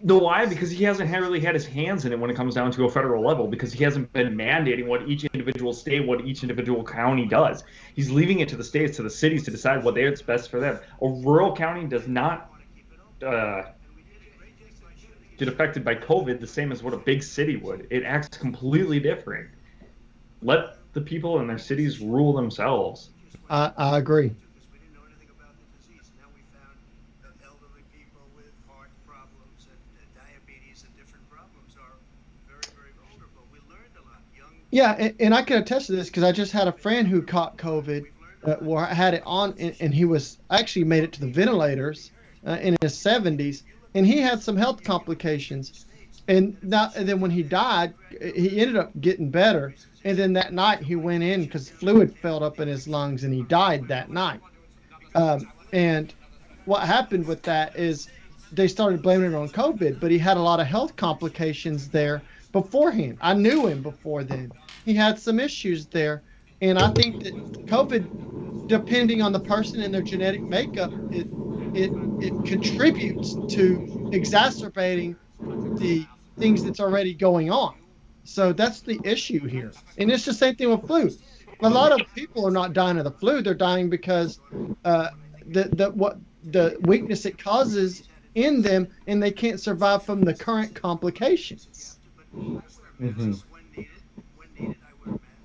Why? Because he hasn't really had his hands in it when it comes down to a federal level, because he hasn't been mandating what each individual state, what each individual county does. He's leaving it to the states, to the cities to decide what's best for them. A rural county does not get affected by COVID the same as what a big city would. It acts completely different. Let the people in their cities rule themselves. I agree. because we didn't know anything about the disease. Now we found that elderly people with heart problems and diabetes and different problems are very, very vulnerable. We learned a lot. Yeah, and I can attest to this because I just had a friend who caught COVID, or had it on, and he was actually made it to the ventilators in his 70s, and he had some health complications. And then when he died, he ended up getting better. And then that night he went in because fluid filled up in his lungs, and he died that night. And what happened with that is they started blaming it on COVID, but he had a lot of health complications there beforehand. I knew him before then. He had some issues there. And I think that COVID, depending on the person and their genetic makeup, it contributes to exacerbating the things that's already going on. So that's the issue here. And it's the same thing with flu. A lot of people are not dying of the flu. They're dying because the weakness it causes in them, and they can't survive from the current complications. Mm-hmm.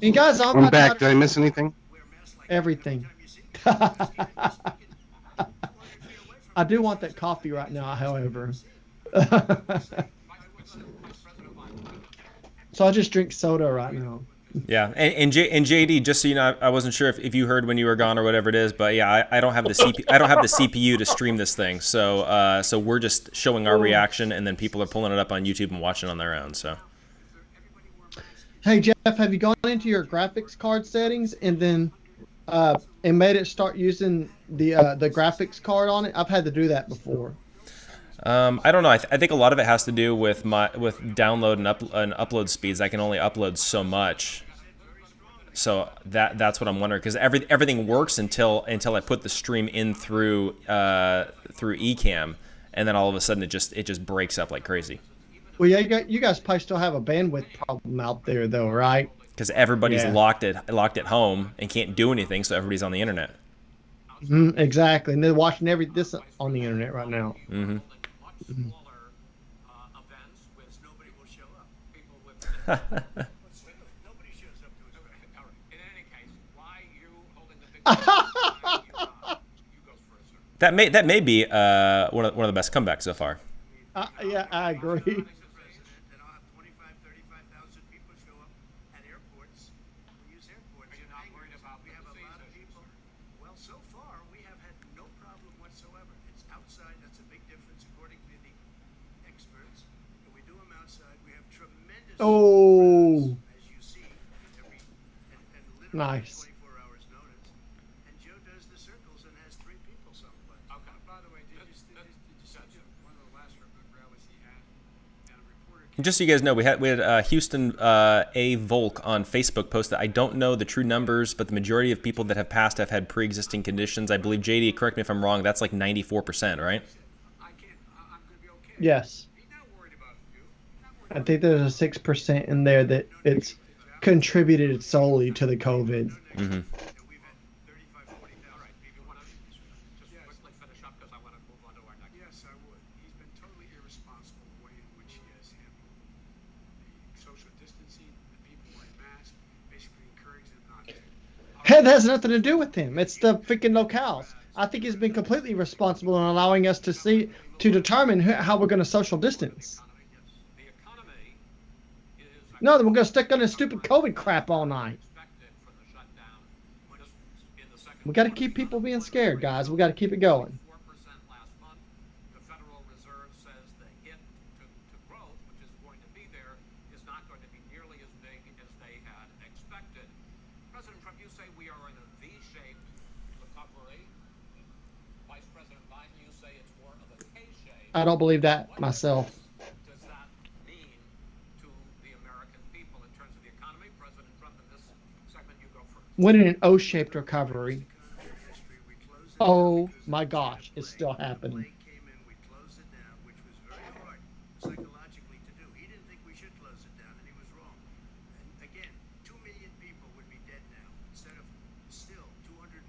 And guys, I'm back. Did I miss anything? Everything. I do want that coffee right now, however. So I just drink soda right now. Yeah, and JD, just so you know, I wasn't sure if you heard when you were gone or whatever it is, but yeah, I don't have the CPU to stream this thing, so we're just showing our reaction, and then people are pulling it up on YouTube and watching it on their own. So, Hey Jeff, have you gone into your graphics card settings and then and made it start using the graphics card on it? I've had to do that before. I don't know. I think a lot of it has to do with download and upload speeds. I can only upload so much, so that's what I'm wondering, because everything works until I put the stream in through Ecamm, and then all of a sudden it just breaks up like crazy. Well, yeah, you guys probably still have a bandwidth problem out there, though, right? Because everybody's locked at home and can't do anything, so everybody's on the internet. Exactly, and they're watching this on the internet right now. Mm-hmm. Events with nobody will show up. People with nobody shows up to it. In any case, why you holding the big you go first, sir. That may be one of the best comebacks so far. Yeah, I agree. Oh, nice. And Joe does the circles and has 3 people someplace. Okay. By the way, did you see one of the last rallies he had? And a reporter Just so you guys know, we had Houston A. Volk on Facebook post that I don't know the true numbers, but the majority of people that have passed have had pre-existing conditions. I believe, JD, correct me if I'm wrong, that's like 94%, right? I'm going to be okay. Yes. He's not worried about you. I think there's a 6% in there that it's contributed solely to the COVID. Mm-hmm. We've had 35, 40. All right, maybe one of these. Just quickly finish up because I want to move on to our next. Yes, I would. He's been totally irresponsible the way in which he has handled the social distancing, the people wearing masks, basically encouraging them not to. Hey, that has nothing to do with him. It's the freaking locales. I think he's been completely responsible in allowing us to determine how we're going to social distance. No, then we're going to stick on this stupid COVID crap all night. We got to keep people being scared, guys. We got to keep it going. The Federal Reserve says the hit to growth, which is going to be there, is not going to be nearly as big as they had expected. President Trump, you say we are in a V-shaped recovery. Vice President Biden, you say it's more of a K-shape. I don't believe that myself. Does that mean to the American people in terms of the economy? President Trump, in this segment, you go first. When in an O-shaped recovery. Oh my gosh, it's still happening. Came in, we closed it down, which was very hard psychologically to do. He didn't think we should close it down, and he was wrong. And again, 2 million people would be dead now. Instead of still 204,000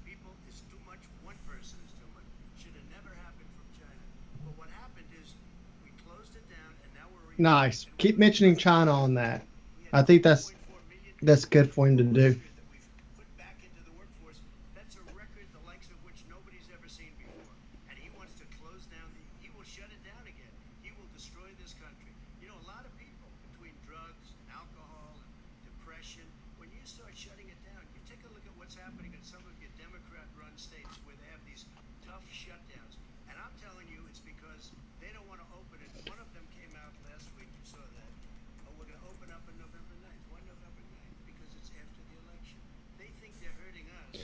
people is too much. One person is too much. Should have never happened from China. But what happened is we closed it down, and now we're Nice. Keep mentioning China on that. I think that's good for him to do. that we've put back into the workforce. That's a record the likes of which nobody's ever seen before. And he wants to close down he will shut it down again. He will destroy this country. You know, a lot of people, between drugs and alcohol and depression, when you start shutting it down, you take a look at what's happening in some of your Democrat-run states where they have these tough shutdowns. And I'm telling you, it's because they don't want to open it. One of them came out last week, you saw that. Oh, we're going to open up on November 9th. Why November 9th? Because it's after the election. They think they're hurting us.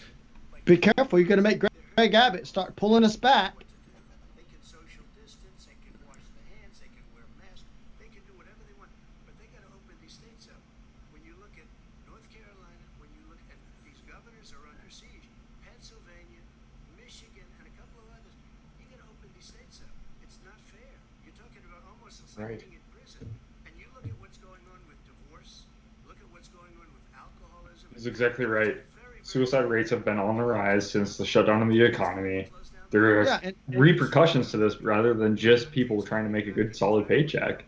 Be careful. You're going to make Greg Abbott start pulling us back. They can social distance, they can wash their hands, they can wear masks, they can do whatever they want, but they got to open these states up. When you look at North Carolina, when you look at these governors are under siege, Pennsylvania, Michigan, and a couple of others, you got to open these states up. It's not fair. You're talking about almost like being in prison. And you look at what's going on with divorce, look at what's going on with alcoholism. That's exactly right. Suicide rates have been on the rise since the shutdown of the economy. There are and repercussions to this rather than just people trying to make a good, solid paycheck.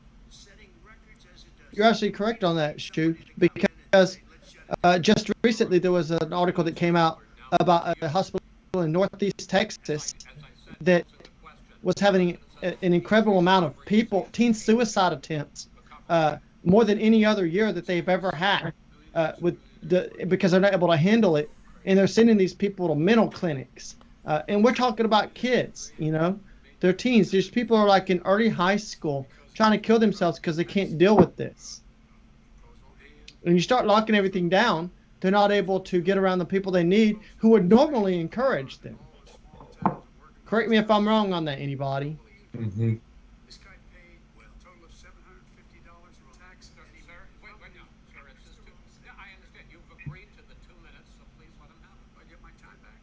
you're actually correct on that, Stu, because just recently there was an article that came out about a hospital in Northeast Texas that was having an incredible amount of teen suicide attempts more than any other year that they've ever had, because they're not able to handle it, and they're sending these people to mental clinics. And we're talking about kids, they're teens. There's people who are like in early high school trying to kill themselves because they can't deal with this. When you start locking everything down, they're not able to get around the people they need who would normally encourage them. Correct me if I'm wrong on that, anybody. Mm-hmm. This guy paid a total of $750 in tax. Wait, no, sir. It's just I understand. You've agreed to the 2 minutes, so please let him have it. I get my time back.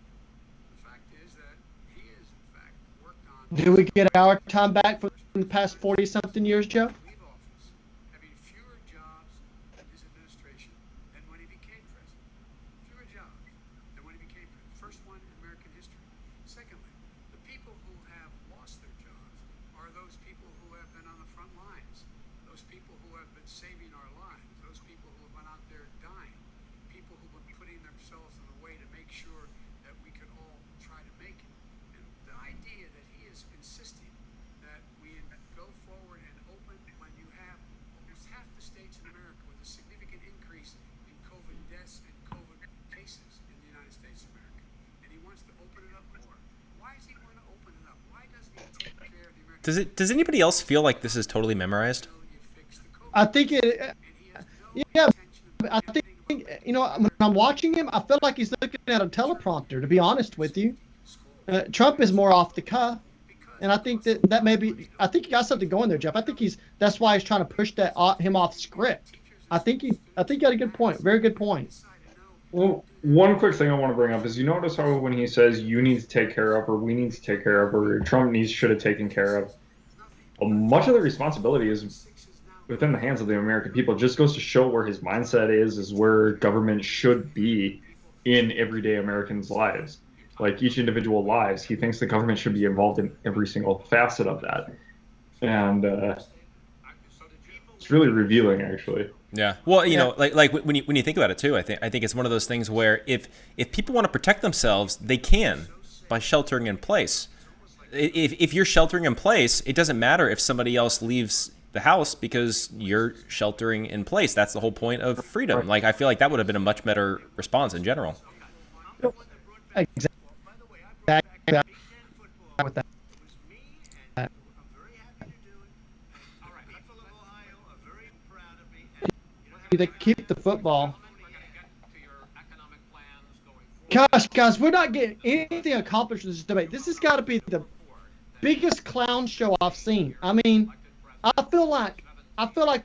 The fact is that he is, in fact, worked on. Do we get our time back from the past 40-something years, Joe? Leave office, having fewer jobs in his administration than when he became president. Fewer jobs than when he became president. First one in American history. Secondly, the people who have lost their jobs are those people who have been on the front lines, those people who have been saving our lives, those people who have been out there dying, people who have been putting themselves in the way to make sure that we could all try to make it. And the idea that he is insisting that we go forward and open when you have almost half the states in America with a significant increase in COVID deaths and COVID cases in the United States of America, and he wants to open it up more. Why does he want to open it up? Why doesn't he take care of the American? Does anybody else feel like this is totally memorized? I think it. Yeah, I think when I'm watching him, I feel like he's looking at a teleprompter. To be honest with you, Trump is more off the cuff, and I think that maybe I think he got something going there, Jeff. I think that's why he's trying to push him off script. I think he got a good point, very good point. Well, one quick thing I want to bring up is you notice how when he says you need to take care of, or we need to take care of, or Trump should have taken care of, much of the responsibility is within the hands of the American people. It just goes to show where his mindset is where government should be in everyday Americans' lives. Like each individual lives, he thinks the government should be involved in every single facet of that. And it's really revealing, actually. Yeah. Well, like when you think about it too, I think it's one of those things where if people want to protect themselves, they can by sheltering in place. If you're sheltering in place, it doesn't matter if somebody else leaves the house because you're sheltering in place. That's the whole point of freedom. Like I feel like that would have been a much better response in general. Exactly. With that. They keep the football. Gosh, guys, we're not getting anything accomplished in this debate. This has got to be the biggest clown show I've seen. I mean, I feel like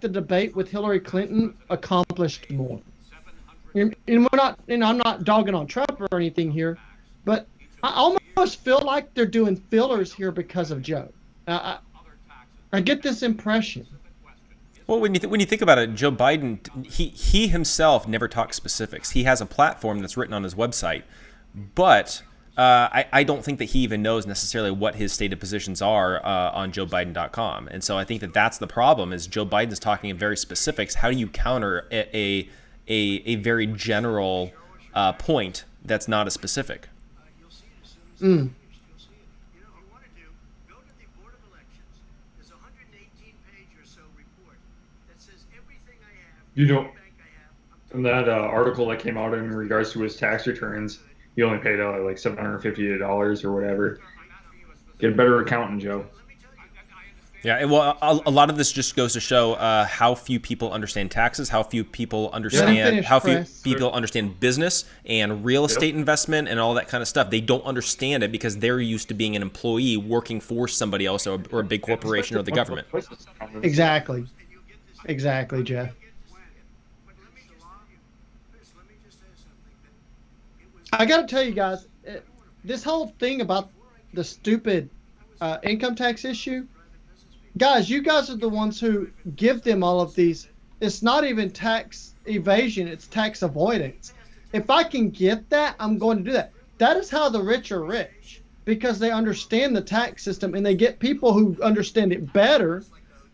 the debate with Hillary Clinton accomplished more. And we're not, I'm not dogging on Trump or anything here, but I almost feel like they're doing fillers here because of Joe. I get this impression. Well, when you think about it, Joe Biden, he himself never talks specifics. He has a platform that's written on his website, but I don't think that he even knows necessarily what his stated positions are on JoeBiden.com. And so I think that's the problem is Joe Biden is talking in very specifics. How do you counter a very general point that's not as specific? Mm. In that article that came out in regards to his tax returns, he only paid like $750 or whatever. Get a better accountant, Joe. Yeah, well, a lot of this just goes to show how few people understand taxes, how few people understand understand business and real estate investment and all that kind of stuff. They don't understand it because they're used to being an employee working for somebody else or a big corporation or the government. Exactly, Jeff. I got to tell you guys, this whole thing about the stupid income tax issue, guys, you guys are the ones who give them all of these. It's not even tax evasion, it's tax avoidance. If I can get that, I'm going to do that. That is how the rich are rich, because they understand the tax system and they get people who understand it better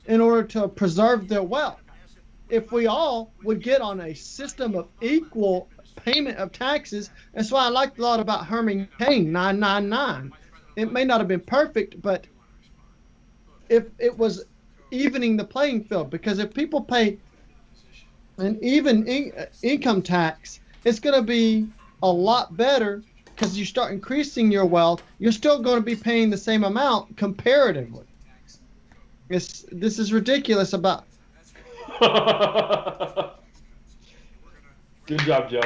in order to preserve their wealth. If we all would get on a system of equal payment of taxes, that's why I liked a lot about Herman Cain 999. It may not have been perfect, but if it was evening the playing field, because if people pay And even income tax, it's going to be a lot better because you start increasing your wealth. You're still going to be paying the same amount comparatively. This is ridiculous about. Good job, Joe.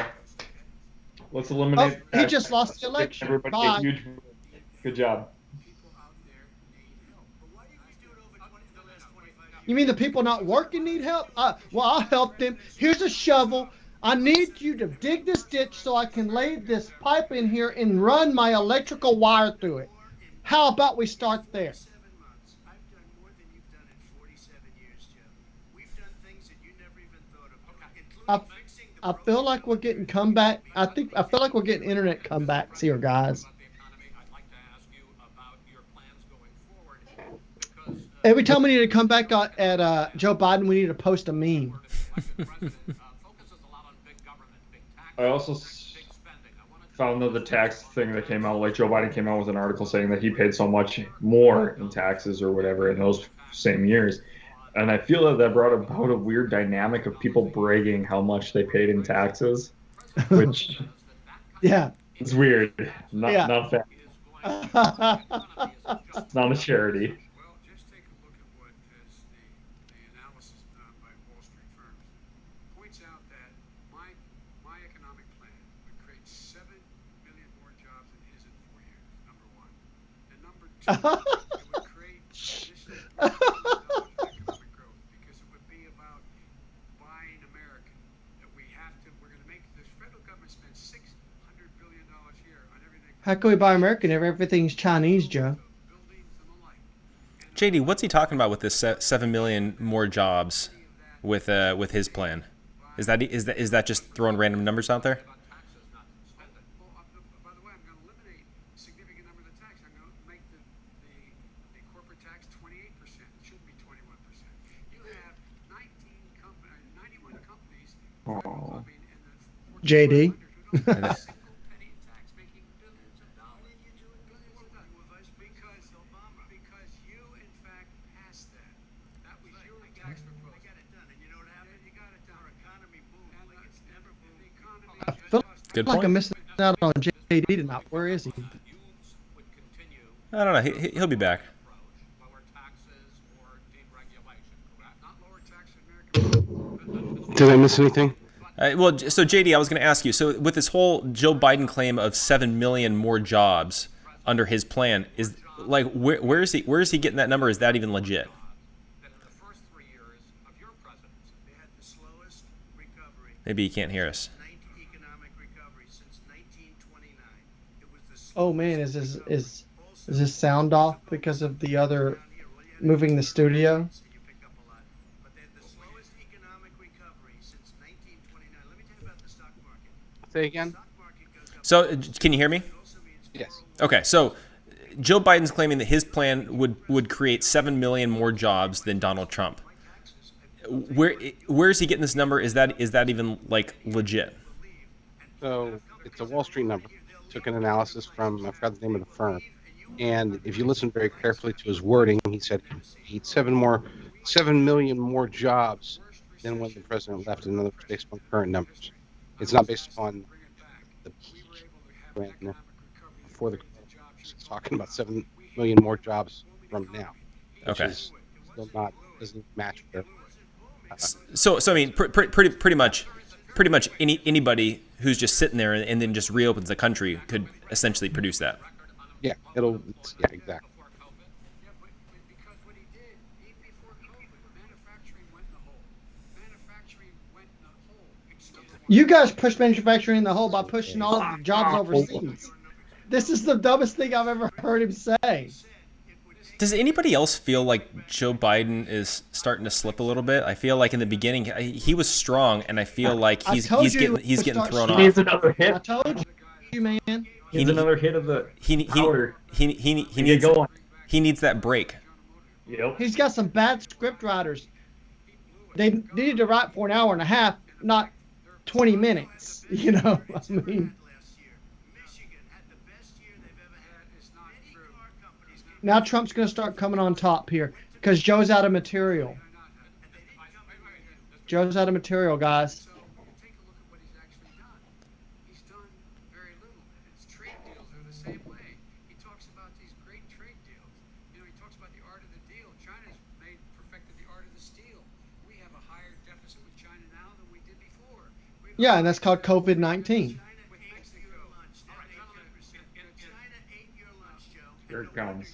Let's eliminate. Oh, he just lost the election. Everybody, Bye. huge. Good job. You mean the people not working need help? Well, I'll help them. Here's a shovel. I need you to dig this ditch so I can lay this pipe in here and run my electrical wire through it. How about we start there? I feel like we're getting comeback. I feel like we're getting internet comebacks here, guys. Every time we need to come back at Joe Biden, we need to post a meme. I also found that the tax thing that came out, like Joe Biden came out with an article saying that he paid so much more in taxes or whatever in those same years. And I feel that brought about a weird dynamic of people bragging how much they paid in taxes, which yeah, it's weird. Not fair. It's not a charity. Well, just take a look at what is the analysis done by Wall Street firms. Points out that my economic plan would create 7 million more jobs than his in 4 years, number one. And number two, it would create additional economic growth because it would be about buying American. That we're going to make this federal government spend $600 billion a year on everything. How can we buy American if everything's Chinese, Joe? JD, what's he talking about with this 7 million more jobs with his plan? Is that just throwing random numbers out there? By the way, I'm going to eliminate a significant number of the tax. I'm going to make the corporate tax 28%. It shouldn't be 21%. You have 91 companies. Oh. JD. Because you, in fact, passed that. That was your tax proposal. I got it done. And you know what happened? You got it done. Our economy boomed like it's never boomed. The economy I feel Good like point. I'm missing out on JD tonight. Where is he? I don't know. He'll be back. Did I miss anything? Well, so JD, I was going to ask you. So with this whole Joe Biden claim of 7 million more jobs under his plan, is like where is he getting that number? Is that even legit? Maybe he can't hear us. Oh man, is this sound off because of the other moving the studio? Say again? So can you hear me? Yes. Okay, so Joe Biden's claiming that his plan would create 7 million more jobs than Donald Trump. Where is he getting this number? Is that even like legit? So it's a Wall Street number. Took an analysis from, I forgot the name of the firm. And if you listen very carefully to his wording, he said he'd 7 million more jobs than when the president left. In other words, based on current numbers. It's not based upon the peak when before the it's talking about 7 million more jobs from now. Okay. Is still not doesn't match the. So I mean, pretty much anybody who's just sitting there and then just reopens the country could essentially produce that. Yeah, exactly. Because what he did, even before COVID, manufacturing went in the hole. You guys push manufacturing in the hole by pushing all of the jobs overseas. This is the dumbest thing I've ever heard him say. Does anybody else feel like Joe Biden is starting to slip a little bit? I feel like in the beginning he was strong, and I feel like he's getting thrown off. He needs another hit. I told you, man. He needs another hit of the powder. He needs that break. Yep. He's got some bad script writers. They needed to write for an hour and a half, not 20 minutes. You know, I mean. Now Trump's going to start coming on top here because Joe's out of material. Joe's out of material, guys. So you take a look at what he's actually done. He's done very little. His trade deals are the same way. He talks about these great trade deals. You know, he talks about the art of the deal. China's perfected the art of the steal. We have a higher deficit with China now than we did before. Yeah, and that's called COVID-19. Here it comes.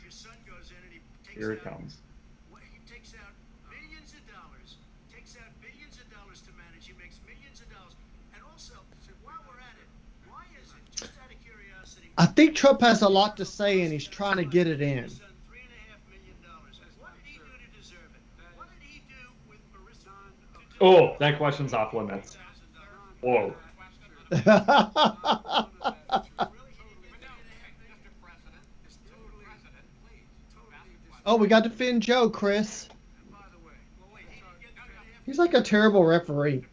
Here it comes. He takes out millions of dollars, to manage. He makes millions of dollars. And also, while we're at it, why is it, just out of curiosity, I think Trump has a lot to say, and he's trying to get it in. $3.5 million? What did he do to deserve it? What did he do with Marissa? Oh, that question's off limits. Whoa. Oh, we got to defend Joe, Chris. He's like a terrible referee.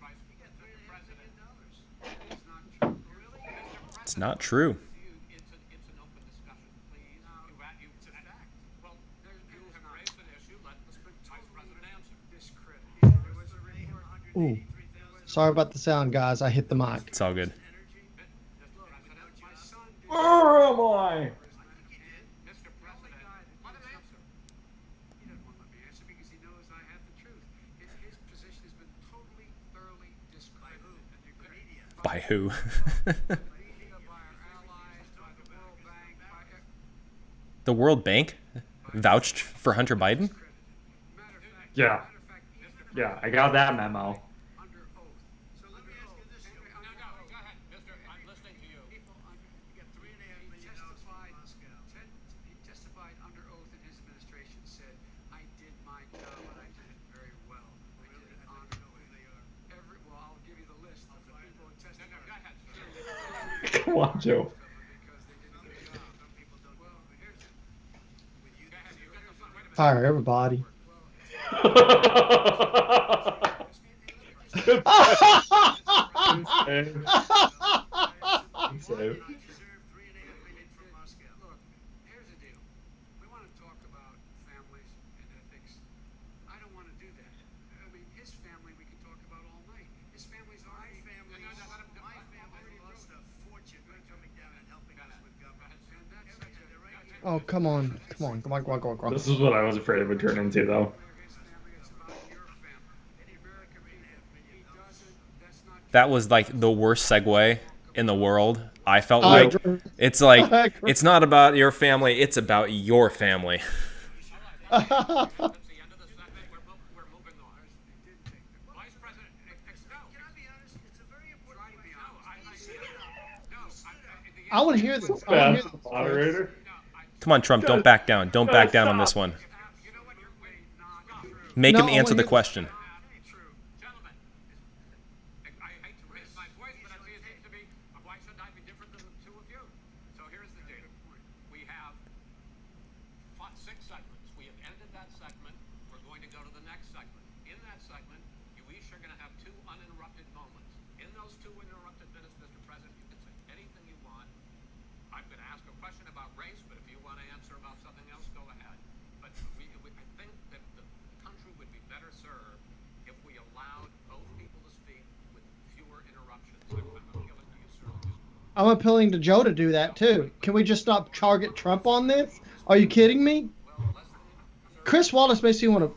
It's not true. Ooh. Sorry about the sound, guys. I hit the mic. It's all good. Where am I? By who? The World Bank vouched for Hunter Biden? Yeah. Yeah, I got that memo. Come on, Joe. Fire everybody. Oh, come on. Come on. Come on. Come on. Come on. Come on. This is what I was afraid it would turn into, though. That was like the worst segue in the world. I felt like it's like it's not about your family, it's about your family. I want to hear this. Moderator. Come on, Trump, don't back down. Don't back down on this one. Make him answer the question. I'm appealing to Joe to do that too. Can we just stop target Trump on this? Are you kidding me? Chris Wallace makes me want to.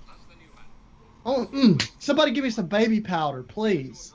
Oh, somebody give me some baby powder, please.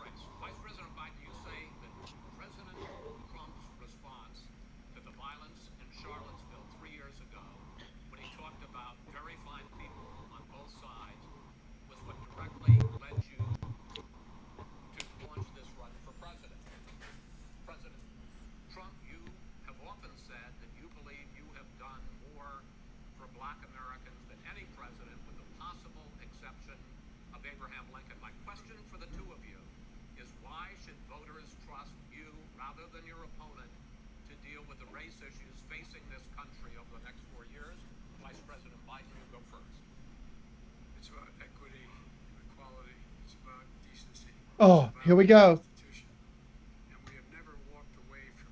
Oh, here we go. And we have never walked away from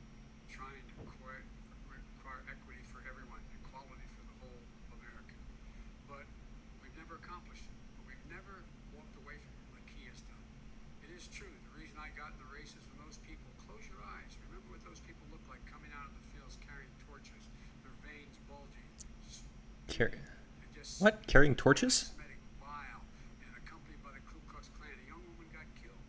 trying to require equity for everyone, equality for the whole of America. But we've never accomplished it. But we've never walked away from it like he has done. it is true. The reason I got in the race is when those people, close your eyes. Remember what those people look like coming out of the fields carrying torches, their veins bulging. What? Carrying torches? Vile, and accompanied by the Ku Klux Klan. A young woman got killed.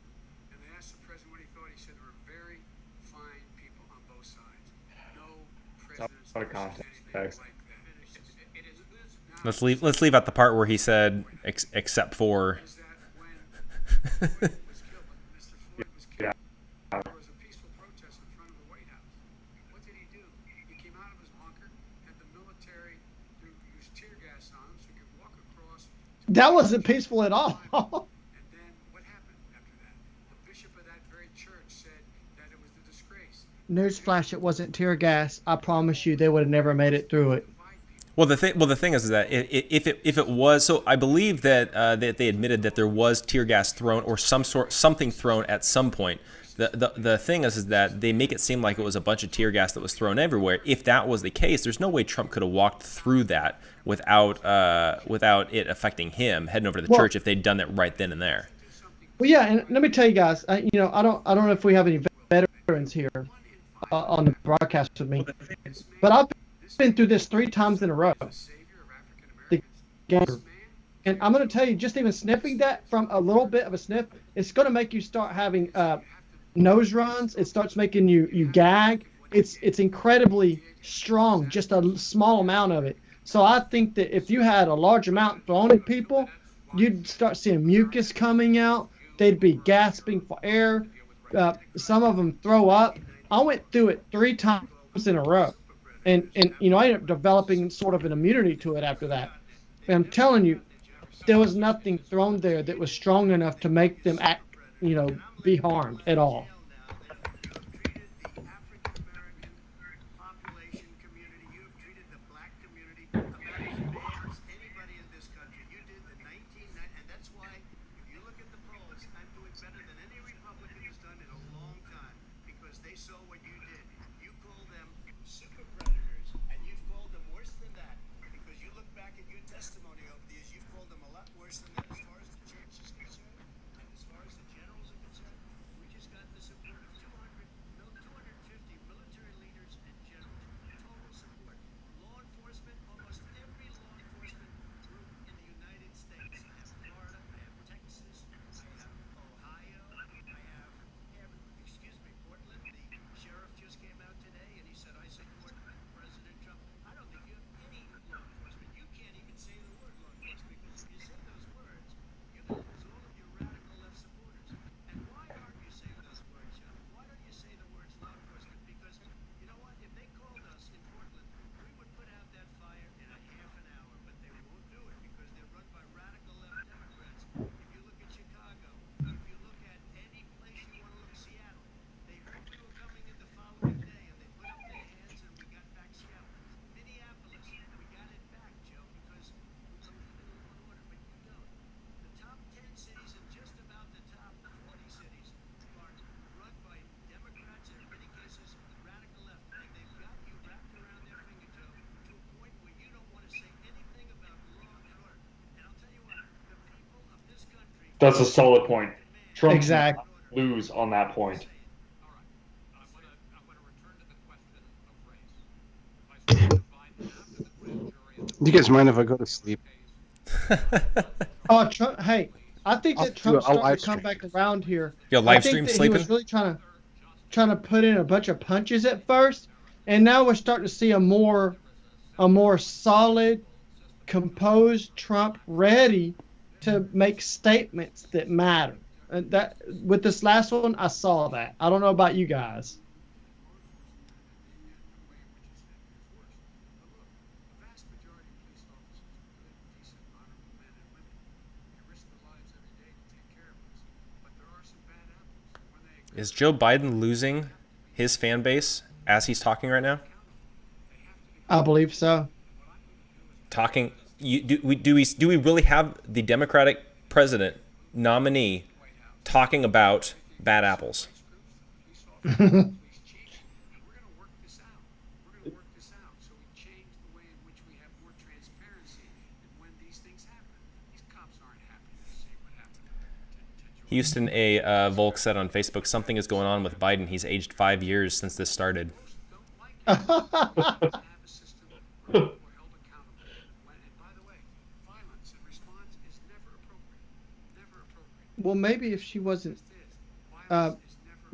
And they asked the president what he thought. He said there were very fine people on both sides. No presidents Out of context. like that. Let's leave out the part where he said except for. Is that when Floyd was killed, when Mr. Floyd was killed, there was a peaceful protest in front of the White House. What did he do? He came out of his bunker, had the military use tear gas on him so he could walk across. That wasn't peaceful at all. And then what happened after that? The bishop of that very church said that it was a disgrace. Newsflash, it wasn't tear gas. I promise you, they would have never made it through it. Well, the thing is that if it was, so I believe that that they admitted that there was tear gas thrown or something thrown at some point. The thing is that they make it seem like it was a bunch of tear gas that was thrown everywhere. If that was the case, there's no way Trump could have walked through that without it affecting him heading over to the church if they'd done it right then and there. Well, yeah, and let me tell you guys, I don't know if we have any veterans here on the broadcast with me, but I've been through this 3 times in a row. The game. And I'm going to tell you, just even sniffing that from a little bit of a sniff, it's going to make you start having nose runs. It starts making you gag. It's incredibly strong, just a small amount of it. So I think that if you had a large amount thrown at people, you'd start seeing mucus coming out. They'd be gasping for air. Some of them throw up. I went through it 3 times in a row. And I ended up developing sort of an immunity to it after that. And I'm telling you, there was nothing thrown there that was strong enough to make them be harmed at all. That's a solid point. Trump Exactly. lose on that point. Do you guys mind if I go to sleep? Oh, Trump! Hey, I think that Trump's I'll starting to live come back around here. Yo, I live think stream that sleeping? He was really trying to put in a bunch of punches at first, and now we're starting to see a more solid, composed Trump, ready to make statements that matter. And that with this last one, I saw that. I don't know about you guys. Is Joe Biden losing his fan base as he's talking right now? I believe so. Do we really have the Democratic president nominee talking about bad apples? Houston, a Volk said on Facebook, something is going on with Biden. He's aged 5 years since this started. Well, maybe if she wasn't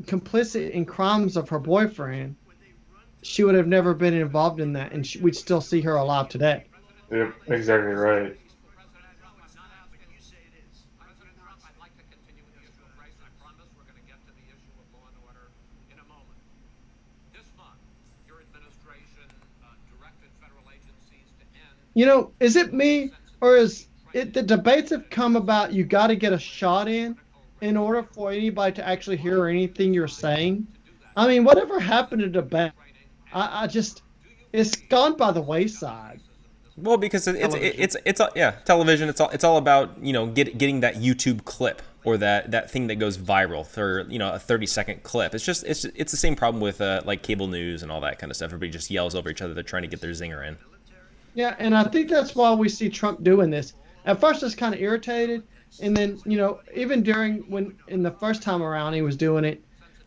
complicit in crimes of her boyfriend, she would have never been involved in that, and we'd still see her alive today. Yep, exactly right. You know, is it me, or is it the debates have come about you got to get a shot in order for anybody to actually hear anything you're saying? I mean, whatever happened to debate? I just, it's gone by the wayside. Well, because it's television. It's all about, you know, getting that YouTube clip or that thing that goes viral for, you know, a 30-second clip. It's the same problem with like cable news and all that kind of stuff. Everybody just yells over each other. They're trying to get their zinger in. Yeah, and I think that's why we see Trump doing this. At first, I was kind of irritated, and then, you know, even in the first time around he was doing it,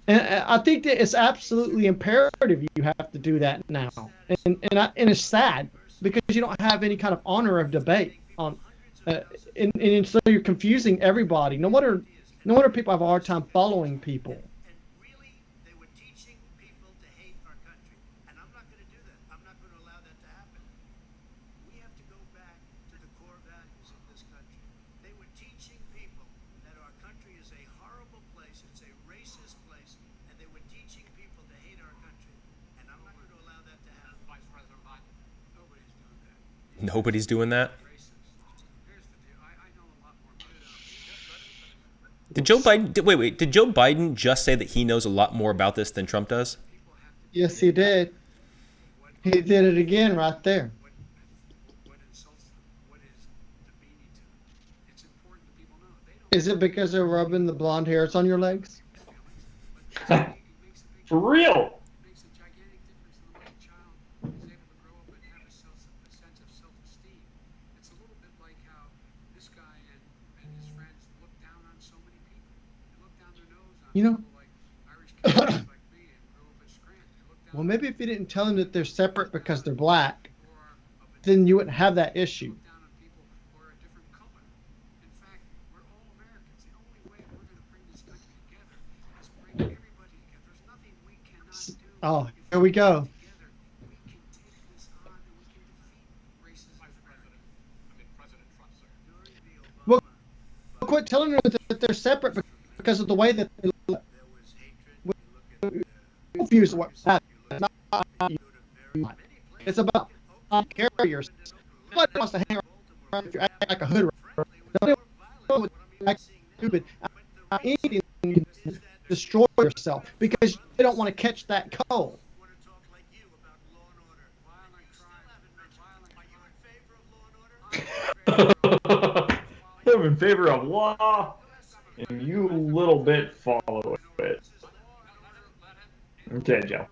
and I think that it's absolutely imperative you have to do that now, and it's sad because you don't have any kind of honor of debate on, and so you're confusing everybody. No wonder people have a hard time following people. Nobody's doing that. Did Joe Biden just say that he knows a lot more about this than Trump does? Yes, he did. He did it again right there. Is it because they're rubbing the blonde hairs on your legs? For real. You know, well, maybe if you didn't tell them that they're separate because they're black, then you wouldn't have that issue. Oh, here we go. Well, quit telling them that they're separate because of the way that they look. Confuse what it's about carriers. Nobody wants to hang around if you act like a hood. Don't act stupid. Anything you can destroy yourself because they don't want to catch that cold. I'm in favor of law, and you little bit follow it. Okay, Joe.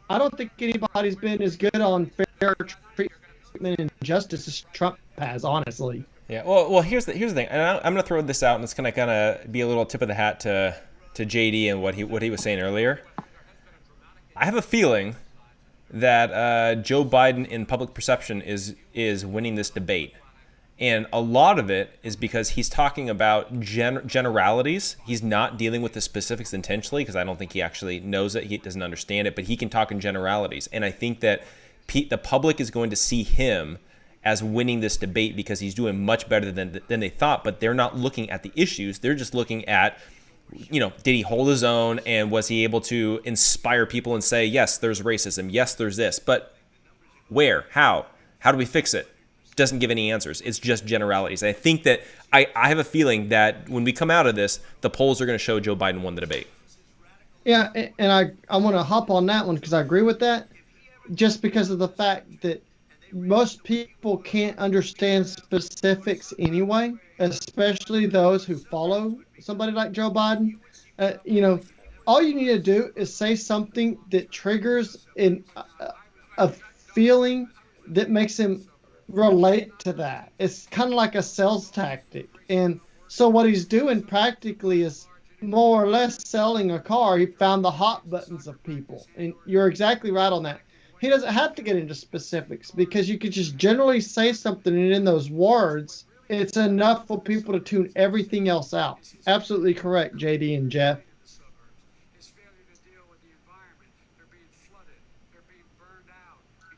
I don't think anybody's been as good on fair treatment and justice as Trump has, honestly. Yeah. Well, here's the thing, and I'm going to throw this out, and it's going to kind of be a little tip of the hat to JD and what he was saying earlier. I have a feeling that Joe Biden in public perception is winning this debate. And a lot of it is because he's talking about generalities. He's not dealing with the specifics intentionally because I don't think he actually knows it. He doesn't understand it, but he can talk in generalities. And I think that the public is going to see him as winning this debate because he's doing much better than they thought, but they're not looking at the issues. They're just looking at, you know, did he hold his own and was he able to inspire people and say, yes, there's racism, yes, there's this, but where, how do we fix it? Doesn't give any answers. It's just generalities. And I think that I have a feeling that when we come out of this, the polls are going to show Joe Biden won the debate. Yeah, and I want to hop on that one because I agree with that, just because of the fact that most people can't understand specifics anyway, especially those who follow somebody like Joe Biden. You know, all you need to do is say something that triggers a feeling that makes him relate to that. It's kind of like a sales tactic. And so what he's doing practically is more or less selling a car. He found the hot buttons of people. And you're exactly right on that. He doesn't have to get into specifics because you could just generally say something, and in those words, it's enough for people to tune everything else out. Absolutely correct, JD and Jeff.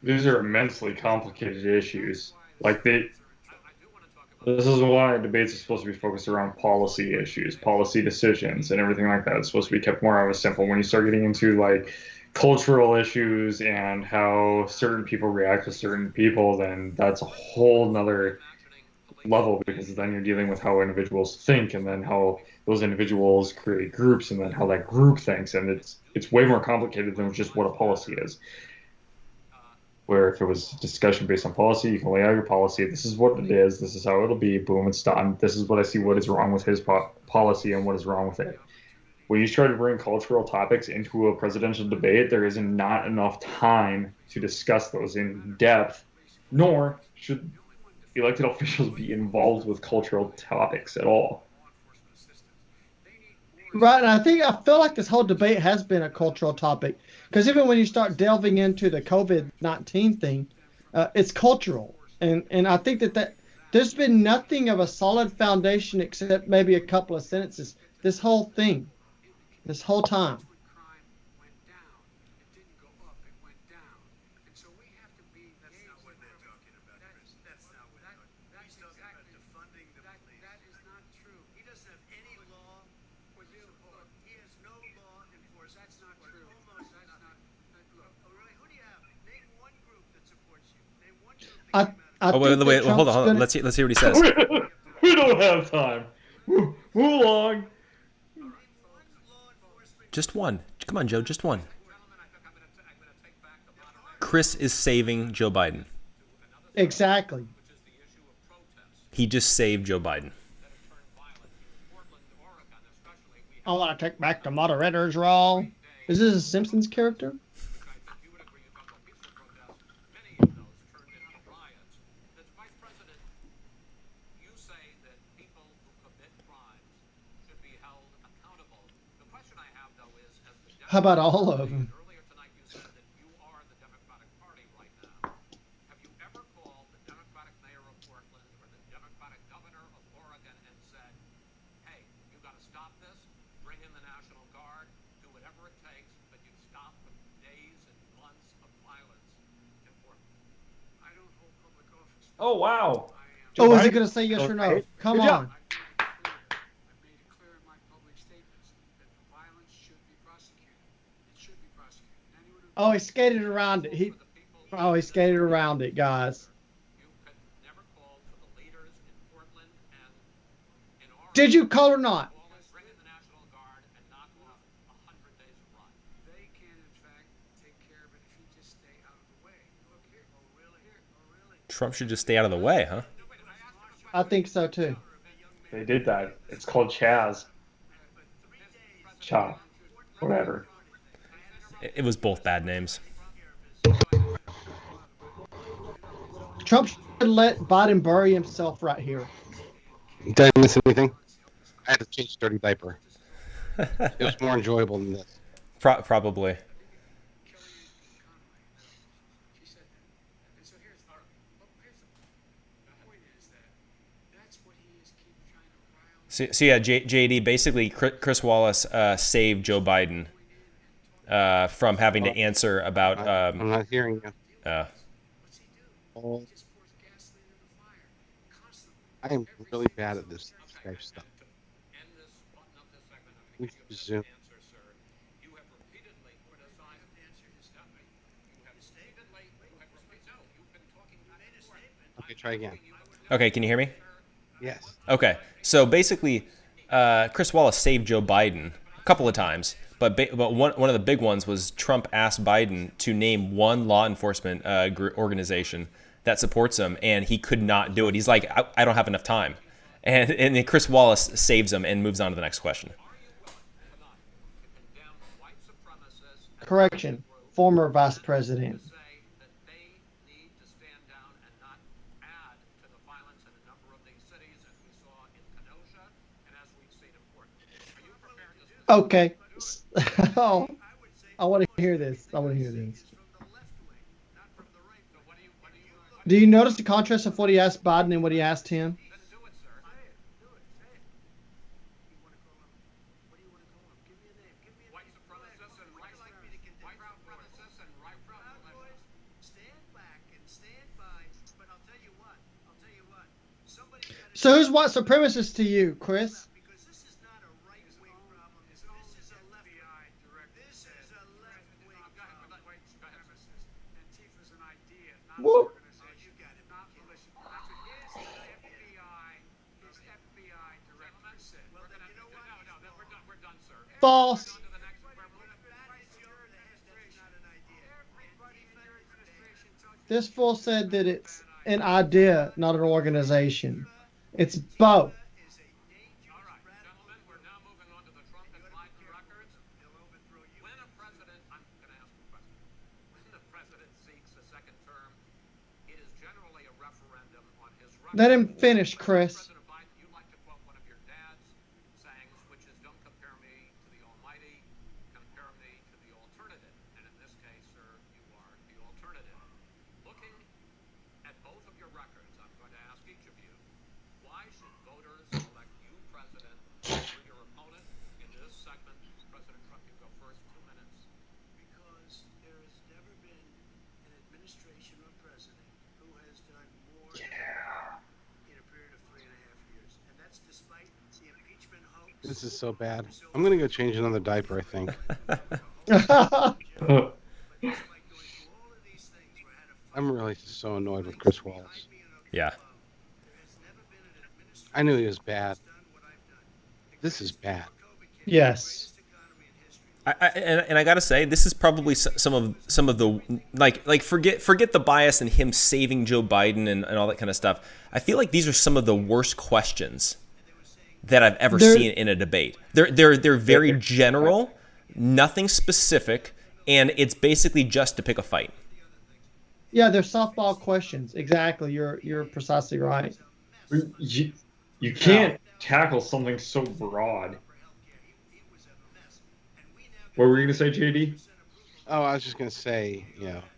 These are immensely complicated issues. This is why debates are supposed to be focused around policy issues, policy decisions, and everything like that. It's supposed to be kept more simple. When you start getting into cultural issues and how certain people react to certain people, then that's a whole nother level, because then you're dealing with how individuals think, and then how those individuals create groups, and then how that group thinks, and it's way more complicated than just what a policy is. Where if it was discussion based on policy, you can lay out your policy. This is what it is. This is how it'll be. Boom, it's done. This is what I see what is wrong with his policy and what is wrong with it. When you try to bring cultural topics into a presidential debate, there is not enough time to discuss those in depth, nor should elected officials be involved with cultural topics at all. Right, and I feel like this whole debate has been a cultural topic, because even when you start delving into the COVID-19 thing, it's cultural, and I think that there's been nothing of a solid foundation except maybe a couple of sentences. This whole thing, this whole time. Wait, hold on. Let's hear what he says. We don't have time. Move along. Just one. Come on, Joe. Just one. Chris is saving Joe Biden. Exactly. He just saved Joe Biden. I want to take back the moderator's role. Is this a Simpsons character? How about all of them? Earlier tonight, you said that you are the Democratic Party right now. Have you ever called the Democratic mayor of Portland or the Democratic governor of Oregon and said, hey, you got to stop this, bring in the National Guard, do whatever it takes, but you stop the days and months of violence in Portland? I don't hold public office. Oh, wow. Oh, is he going to say yes or no? Come on. Oh, he skated around it. He skated around it, guys. Did you call or not? Trump should just stay out of the way, huh? I think so, too. They did that. It's called Chaz. Cha. Whatever. It was both bad names. Trump should let Biden bury himself right here. Did I miss anything? I had to change a dirty diaper. It was more enjoyable than this. Probably. So yeah, JD, basically Chris Wallace saved Joe Biden from having to answer about... I'm not hearing you. I am really bad at this Skype stuff. We should Zoom. Okay, try again. Okay, can you hear me? Yes. Okay, so basically, Chris Wallace saved Joe Biden a couple of times, but one of the big ones was Trump asked Biden to name one law enforcement organization that supports him, and he could not do it. He's like, I don't have enough time. And then Chris Wallace saves him and moves on to the next question. Correction, former vice president. say that they need to stand down and not add to the violence in a number of these cities, as we saw in Kenosha and as we've seen in Portland. Are you prepared to do that? Okay. Oh, I want to hear this. I want to hear this. Do you notice the contrast of what he asked Biden and what he asked him? Then do it, sir. White supremacists and white supremacists and right Stand back and stand by. But I'll tell you what. Somebody got to, So who's white supremacist to you, Chris? because this is not a right-wing problem. This is a left-wing. This is a left-wing problem. Antifa's an idea, not Whoa. an organization. You got it. Not militia. That's what his FBI director said. Well, then you know what? No, we're done, sir. False. To the next That is your administration, not an idea. Everybody in your administration tells you This fool said that it's an idea, not an organization. It's both. is a dangerous All right, gentlemen, we're now moving on to the Trump and Biden records. He'll overthrow you. When a president, I'm going to ask you a question. When the president seeks a second term, it is generally a referendum on his record. Let him finish, Chris. President Biden, you like to quote one of your dad's sayings, which is, "Don't compare me to the Almighty, compare me to the alternative." And in this case, sir, you are the alternative. Looking at both of your records, I'm going to ask each of you, why should voters elect you president over your opponent? In this segment, President Trump, you go first, 2 minutes. Because there has never been an administration or president who has done more in a period of 3.5 years. And that's despite the impeachment hoax. This is so bad. I'm gonna go change another diaper, I think. Despite going through all of these things, we had a fight. I'm really just so annoyed with Chris Wallace. Yeah. There has never been an administration I knew he was bad. that's done what I've done. This is bad. Yes. Economy in history. And I gotta say, this is probably some of the like forget the bias and him saving Joe Biden and all that kind of stuff. I feel like these are some of the worst questions that I've ever They're- seen in a debate. They're very general, nothing specific, and it's basically just to pick a fight. Yeah, they're softball questions. Exactly. You're precisely right. You can't tackle something so broad. What were you going to say, JD? Oh, I was just gonna say,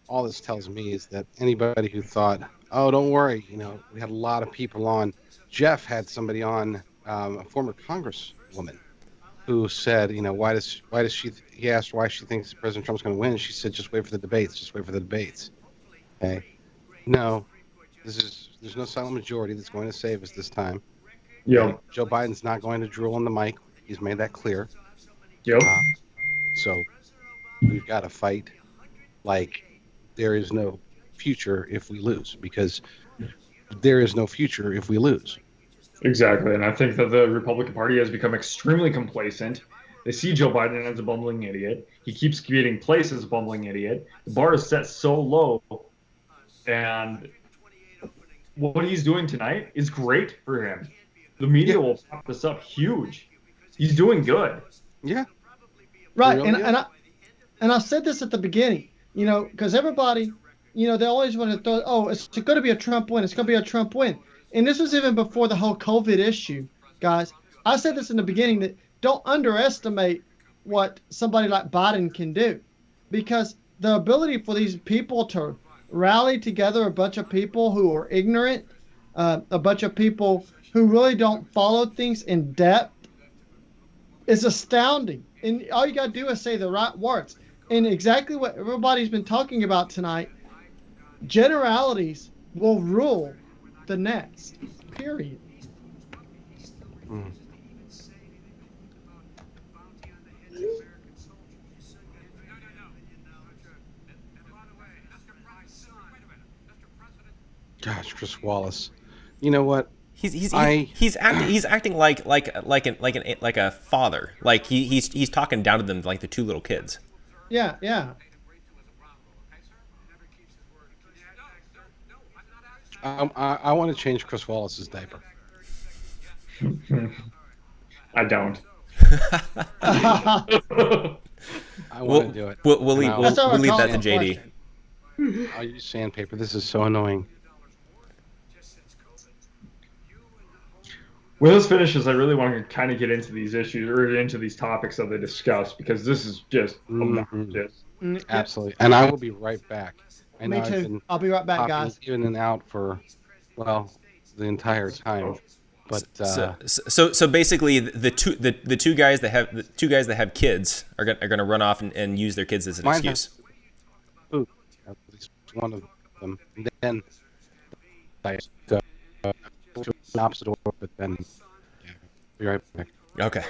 all this tells me is that anybody who thought, oh, don't worry, we had a lot of people on. Jeff had somebody on, a former congresswoman, who said, why does she? He asked why she thinks President Trump's going to win. She said, just wait for the debates. Just wait for the debates. Okay. No, there's no silent majority that's going to save us this time. Yep. Joe Biden's not going to drool on the mic. He's made that clear. Yep. So we've got to fight like there is no future if we lose, because there is no future if we lose. Exactly. And I think that the Republican Party has become extremely complacent. They see Joe Biden as a bumbling idiot. He keeps getting placed as a bumbling idiot. The bar is set so low. And what he's doing tonight is great for him. The media will pop this up huge. He's doing good. Yeah. Right, Really? and I said this at the beginning, because everybody, they always want to throw, oh, it's going to be a Trump win. It's going to be a Trump win. And this was even before the whole COVID issue, guys. I said this in the beginning, that don't underestimate what somebody like Biden can do, because the ability for these people to rally together a bunch of people who are ignorant, a bunch of people who really don't follow things in depth, is astounding. And all you got to do is say the right words. And exactly what everybody's been talking about tonight, generalities will rule the next, period. Mm. Gosh, Chris Wallace. You know what? He's acting like a father. Like he's talking down to them like the two little kids. Yeah, yeah. I want to change Chris Wallace's diaper. I don't. I want to do it. We'll leave I'll- we'll leave that to JD. Question. I'll use sandpaper. This is so annoying. With those finishes, I really want to kind of get into these issues or into these topics that they discuss because this is just obnoxious. Absolutely. And I will be right back. I know Me I've too. been I'll be right back, popping guys. in and out for, well, the entire time. But So basically, the two guys that have kids are gonna run off and use their kids as an Mine excuse. Ooh, at least one of them. And then I go to the opposite order, but then yeah, be right back. Okay.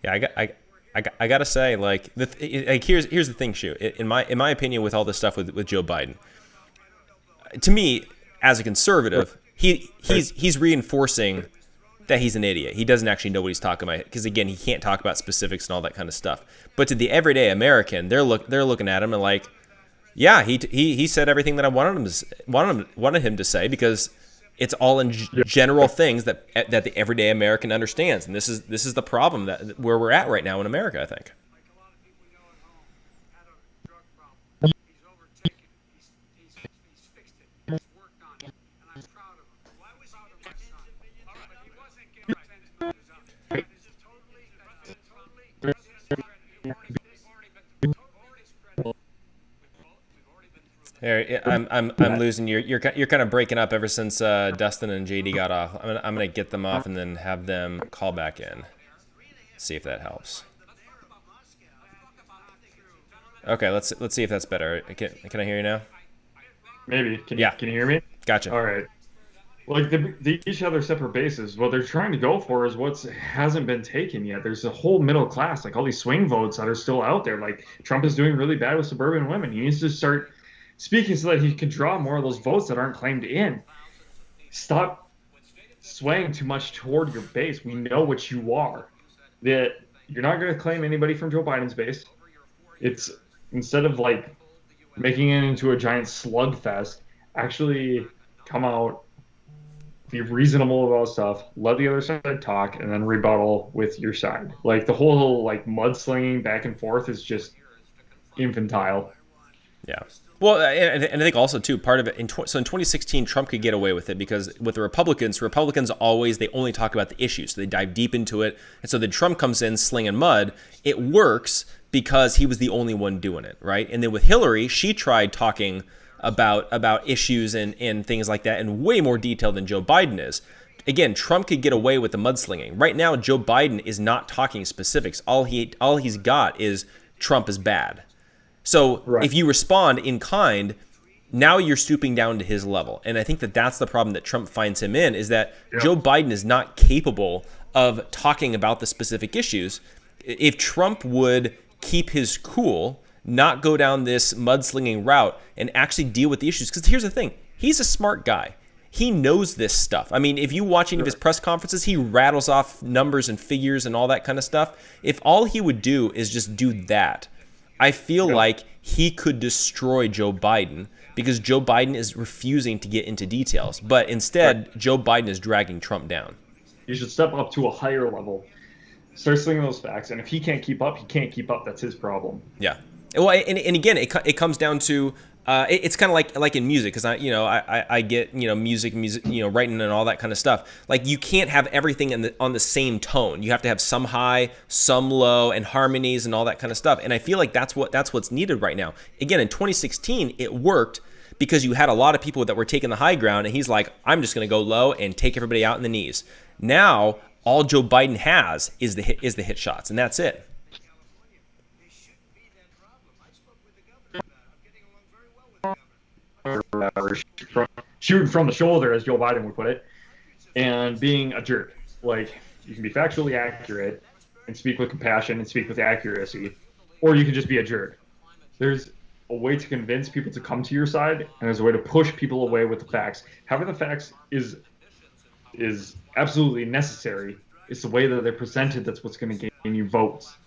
Yeah, I gotta say, like, here's the thing, Shu. In my opinion, with all this stuff with Joe Biden, to me, as a conservative, he's reinforcing that he's an idiot. He doesn't actually know what he's talking about because, again, he can't talk about specifics and all that kind of stuff. But to the everyday American, they're looking at him and like, yeah, he said everything that I wanted him to say because it's all in general things that the everyday American understands, and this is the problem that where we're at right now in America, I think. Here, I'm losing you. You're kind of breaking up ever since Dustin and JD got off. I'm gonna get them off and then have them call back in. See if that helps. Okay, let's see if that's better. Can I hear you now? Maybe. Can Yeah. you hear me? Gotcha. All right. Like they each have their separate bases. What they're trying to go for is what hasn't been taken yet. There's a whole middle class, like all these swing votes that are still out there. Like Trump is doing really bad with suburban women. He needs to start speaking so that he can draw more of those votes that aren't claimed in. Stop swaying too much toward your base. We know what you are. That you're not going to claim anybody from Joe Biden's base. It's instead of like making it into a giant slugfest, actually come out, be reasonable about stuff, let the other side talk, and then rebuttal with your side. Like the whole like mudslinging back and forth is just infantile. Yeah. Well, and I think also too part of it. So in 2016, Trump could get away with it because with the Republicans always they only talk about the issues, so they dive deep into it. And so then Trump comes in slinging mud. It works because he was the only one doing it, right? And then with Hillary, she tried talking about issues and things like that in way more detail than Joe Biden is. Again, Trump could get away with the mudslinging. Right now, Joe Biden is not talking specifics. All he's got is Trump is bad. So if you respond in kind, now you're stooping down to his level. And I think that's the problem that Trump finds him in, is that Joe Biden is not capable of talking about the specific issues. If Trump would keep his cool, not go down this mudslinging route, and actually deal with the issues. Because here's the thing. He's a smart guy. He knows this stuff. I mean, if you watch any of his press conferences, he rattles off numbers and figures and all that kind of stuff. If all he would do is just do that, I feel like he could destroy Joe Biden because Joe Biden is refusing to get into details. But instead, Joe Biden is dragging Trump down. You should step up to a higher level, start slinging those facts, and if he can't keep up, he can't keep up. That's his problem. Yeah. Well, and again, it comes down to it's kind of like in music, because I get music writing and all that kind of stuff. Like you can't have everything on the same tone. You have to have some high, some low, and harmonies and all that kind of stuff. And I feel like that's what's needed right now. Again, in 2016, it worked because you had a lot of people that were taking the high ground, and he's like, I'm just going to go low and take everybody out in the knees. Now, all Joe Biden has is the hit shots, and that's it. Shooting from the shoulder, as Joe Biden would put it, and being a jerk. Like, you can be factually accurate and speak with compassion and speak with accuracy, or you can just be a jerk. There's a way to convince people to come to your side, and there's a way to push people away with the facts. Having the facts is absolutely necessary. It's the way that they're presented that's what's going to gain you votes.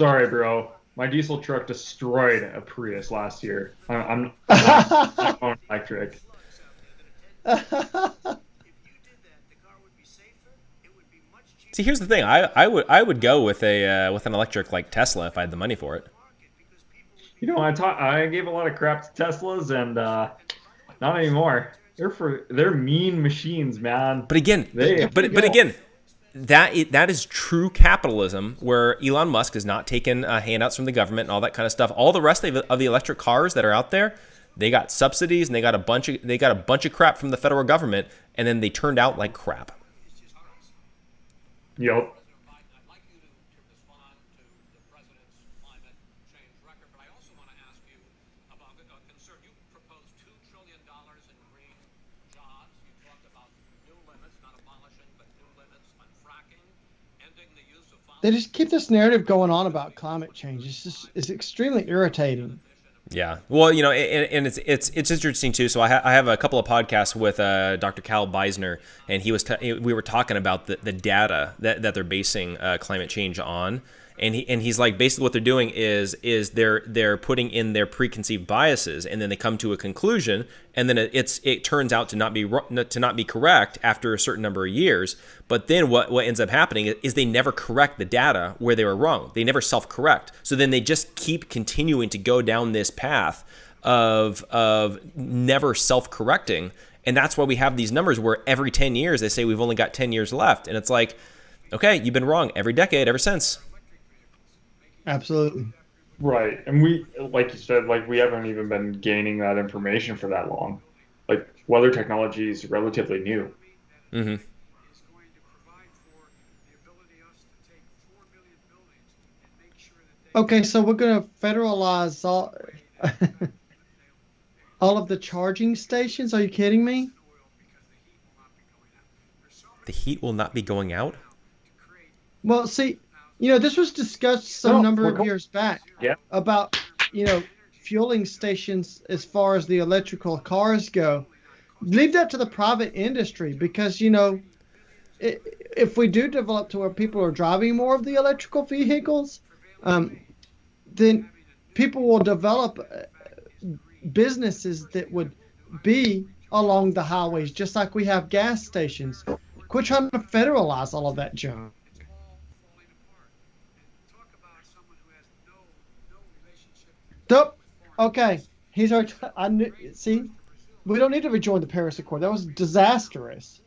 Sorry, bro. My diesel truck destroyed a Prius last year. I'm not going electric. See, here's the thing. I would go with an electric like Tesla if I had the money for it. You know, I gave a lot of crap to Teslas, and not anymore. They're mean machines, man. But again, that is true capitalism, where Elon Musk is not taking handouts from the government and all that kind of stuff. All the rest of the electric cars that are out there, they got subsidies and they got a bunch of crap from the federal government, and then they turned out like crap. Yep. I'd like you to respond to the president's climate change record, but I also want to ask you about a concern. You proposed $2 trillion in green jobs. You talked about new limits, not abolishing, but new limits on fracking, ending the use of fossil. They just keep this narrative going on about climate change. It's extremely irritating. Yeah, well, you know, and it's interesting too. So I have a couple of podcasts with Dr. Cal Beisner, and we were talking about the data that they're basing climate change on, and he's like, basically what they're doing is they're putting in their preconceived biases, and then they come to a conclusion, and then it turns out to not be correct after a certain number of years. But then what ends up happening is they never correct the data where they were wrong. They never self-correct. So then they just keep continuing to go down this path of never self-correcting. And that's why we have these numbers where every 10 years they say we've only got 10 years left. And it's like, okay, you've been wrong every decade ever since. Absolutely. Right. And we, like you said, like we haven't even been gaining that information for that long. Like weather technology is relatively new. Mm-hmm. Okay, so we're going to federalize all of the charging stations. Are you kidding me? The heat will not be going out? Well, see, this was discussed some number of years back about, fueling stations as far as the electrical cars go. Leave that to the private industry because, if we do develop to where people are driving more of the electrical vehicles, then people will develop businesses that would be along the highways, just like we have gas stations. Quit trying to federalize all of that junk. Nope. Okay. He's our. See, we don't need to rejoin the Paris Accord. That was disastrous.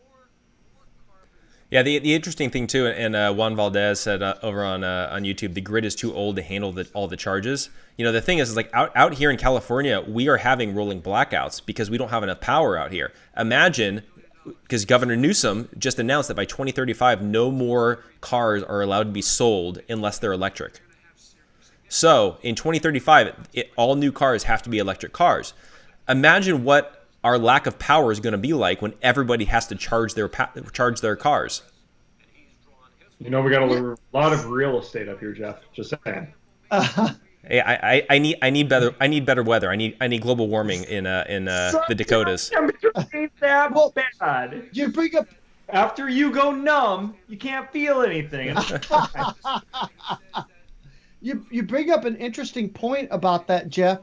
Yeah, the interesting thing too, and Juan Valdez said over on YouTube, the grid is too old to handle all the charges. The thing is like out here in California, we are having rolling blackouts because we don't have enough power out here. Imagine, because Governor Newsom just announced that by 2035, no more cars are allowed to be sold unless they're electric. So in 2035, all new cars have to be electric cars. Imagine what our lack of power is going to be like when everybody has to charge their cars. We got a lot of real estate up here, Jeff. Just saying. Hey, I need better weather. I need global warming in the Dakotas. Ain't that bad. You bring up after you go numb, you can't feel anything. You bring up an interesting point about that, Jeff.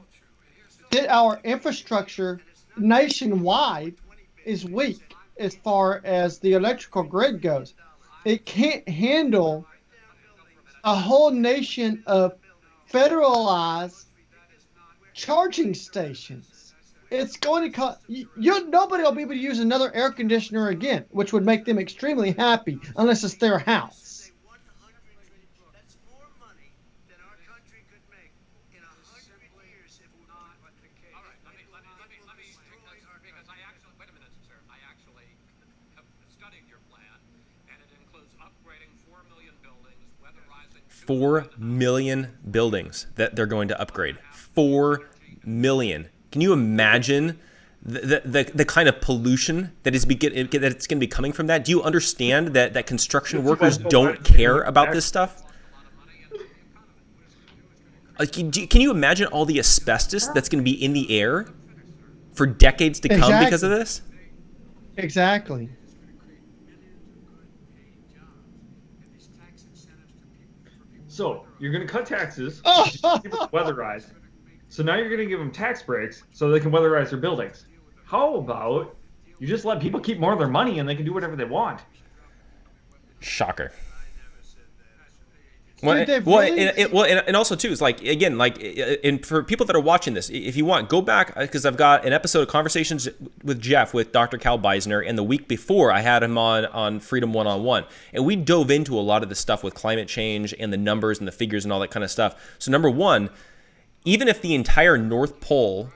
That our infrastructure nationwide is weak as far as the electrical grid goes. It can't handle a whole nation of federalized charging stations. It's going to cost nobody will be able to use another air conditioner again, which would make them extremely happy unless it's their house. $4 million buildings that they're going to upgrade. 4 million. Can you imagine the kind of pollution that it's going to be coming from that? Do you understand that construction workers don't care about this stuff? Can you imagine all the asbestos that's going to be in the air for decades to come because of this? Exactly. So you're going to cut taxes, weatherize. So now you're going to give them tax breaks so they can weatherize their buildings. How about you just let people keep more of their money and they can do whatever they want? Shocker. Dude, And also too, it's like, again, like, and for people that are watching this, if you want, go back, because I've got an episode of Conversations with Jeff with Dr. Cal Beisner, and the week before I had him on Freedom One-on-One, and we dove into a lot of the stuff with climate change and the numbers and the figures and all that kind of stuff. So number one, even if the entire North Pole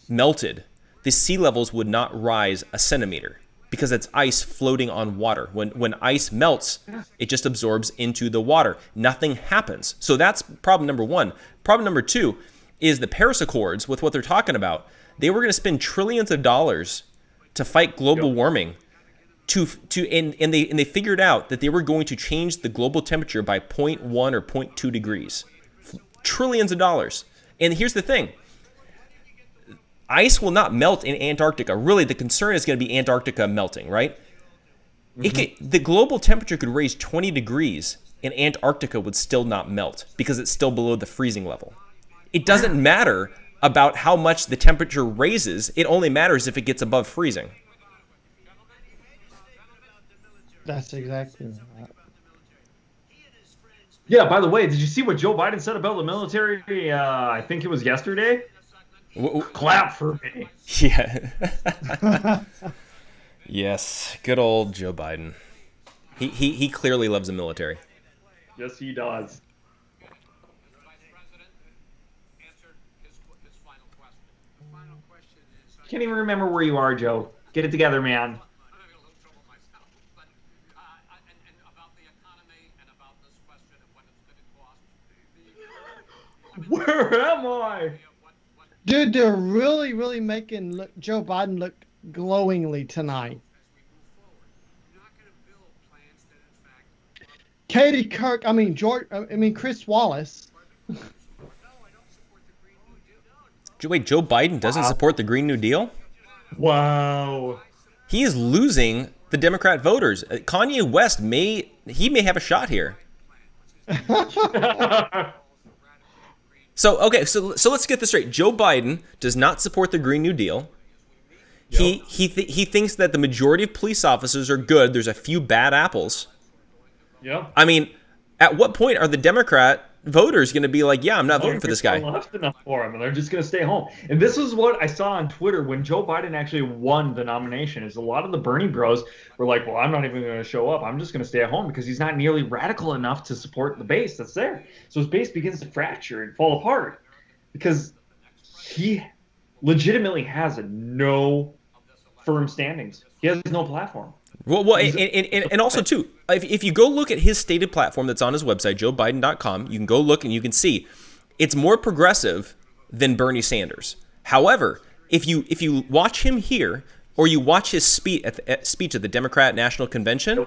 melted, the sea levels would not rise a centimeter, because it's ice floating on water. When ice melts, it just absorbs into the water. Nothing happens. So that's problem number one. Problem number two is the Paris Accords, with what they're talking about. They were going to spend trillions of dollars to fight global warming. And they figured out that they were going to change the global temperature by 0.1 or 0.2 degrees. Trillions of dollars. And here's the thing. Ice will not melt in Antarctica. Really, the concern is going to be Antarctica melting, right? The global temperature could raise 20 degrees and Antarctica would still not melt because it's still below the freezing level. It doesn't matter about how much the temperature raises. It only matters if it gets above freezing. That's exactly right. Yeah, by the way, did you see what Joe Biden said about the military? I think it was yesterday. Clap for me. Yeah. Yes, good old Joe Biden. He clearly loves the military. Yes, he does. Can't even remember where you are, Joe. Get it together, man. Where am I? Dude, they're really, really making Joe Biden look glowingly tonight. Katie Kirk, Chris Wallace. Wait, Joe Biden doesn't support the Green New Deal? Wow. He is losing the Democrat voters. Kanye West may have a shot here. So let's get this straight. Joe Biden does not support the Green New Deal. Yep. He thinks that the majority of police officers are good. There's a few bad apples. Yeah. I mean, at what point are the Democrat voters going to be like, yeah, I'm not voting for this guy? Left enough for him, and they're just going to stay home. And this is what I saw on Twitter when Joe Biden actually won the nomination. Is a lot of the Bernie bros were like, well, I'm not even going to show up. I'm just going to stay at home because he's not nearly radical enough to support the base that's there. So his base begins to fracture and fall apart because he legitimately has no firm standings. He has no platform. Well, and also, too, if you go look at his stated platform that's on his website, joebiden.com, you can go look and you can see it's more progressive than Bernie Sanders. However, if you watch him here or you watch his speech at the Democrat National Convention,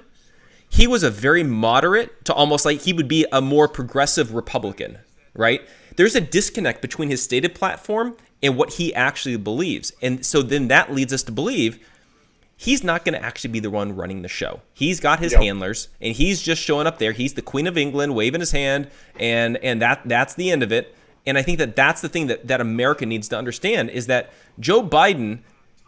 he was a very moderate to almost like he would be a more progressive Republican, right? There's a disconnect between his stated platform and what he actually believes. And so then that leads us to believe he's not going to actually be the one running the show. He's got his handlers, and he's just showing up there. He's the Queen of England, waving his hand, and that's the end of it. And I think that's the thing that America needs to understand is that Joe Biden,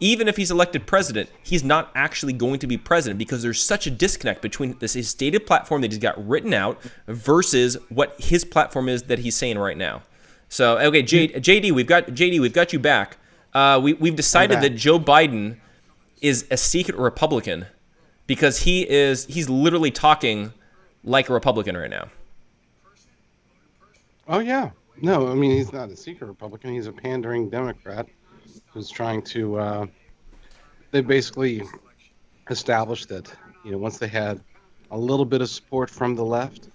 even if he's elected president, he's not actually going to be president because there's such a disconnect between his stated platform that he's got written out versus what his platform is that he's saying right now. So, okay, JD, we've got you back. We've decided that Joe Biden is a secret Republican because he's literally talking like a Republican right now. Oh yeah. No, I mean he's not a secret Republican, he's a pandering Democrat who's trying to they basically established that, once they had a little bit of support from the left,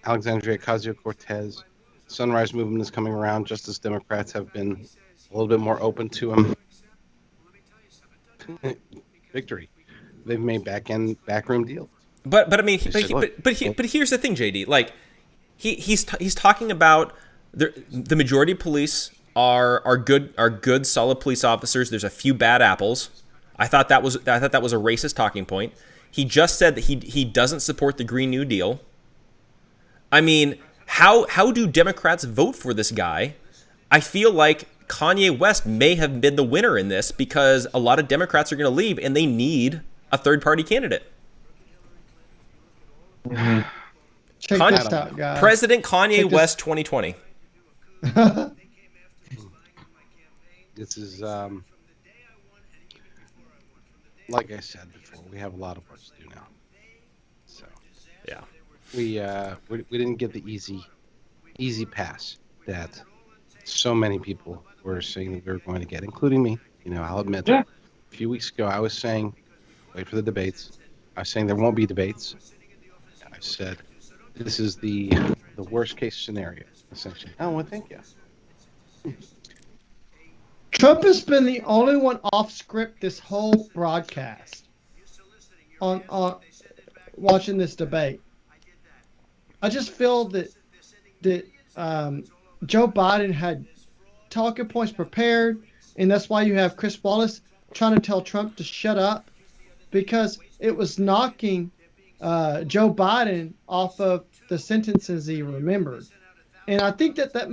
Alexandria Ocasio-Cortez, Sunrise Movement is coming around just as Democrats have been a little bit more open to him. Victory. They've made backroom deals. But I mean, but here's the thing, JD. Like, he's talking about the majority of police are good, solid police officers. There's a few bad apples. I thought that was a racist talking point. He just said that he doesn't support the Green New Deal. I mean, how do Democrats vote for this guy? I feel like Kanye West may have been the winner in this because a lot of Democrats are going to leave and they need a third-party candidate. Check this out, guys. President Kanye West 2020. This is, like I said before, we have a lot of work to do now. So, yeah, we didn't get the easy pass that so many people were saying that we were going to get, including me. I'll admit, a few weeks ago I was saying, wait for the debates. I was saying there won't be debates. I said this is the worst case scenario, essentially. Oh, well, thank you. Trump has been the only one off script this whole broadcast on watching this debate. I just feel that Joe Biden had talking points prepared, and that's why you have Chris Wallace trying to tell Trump to shut up, because it was knocking Joe Biden off of the sentences he remembered. And I think that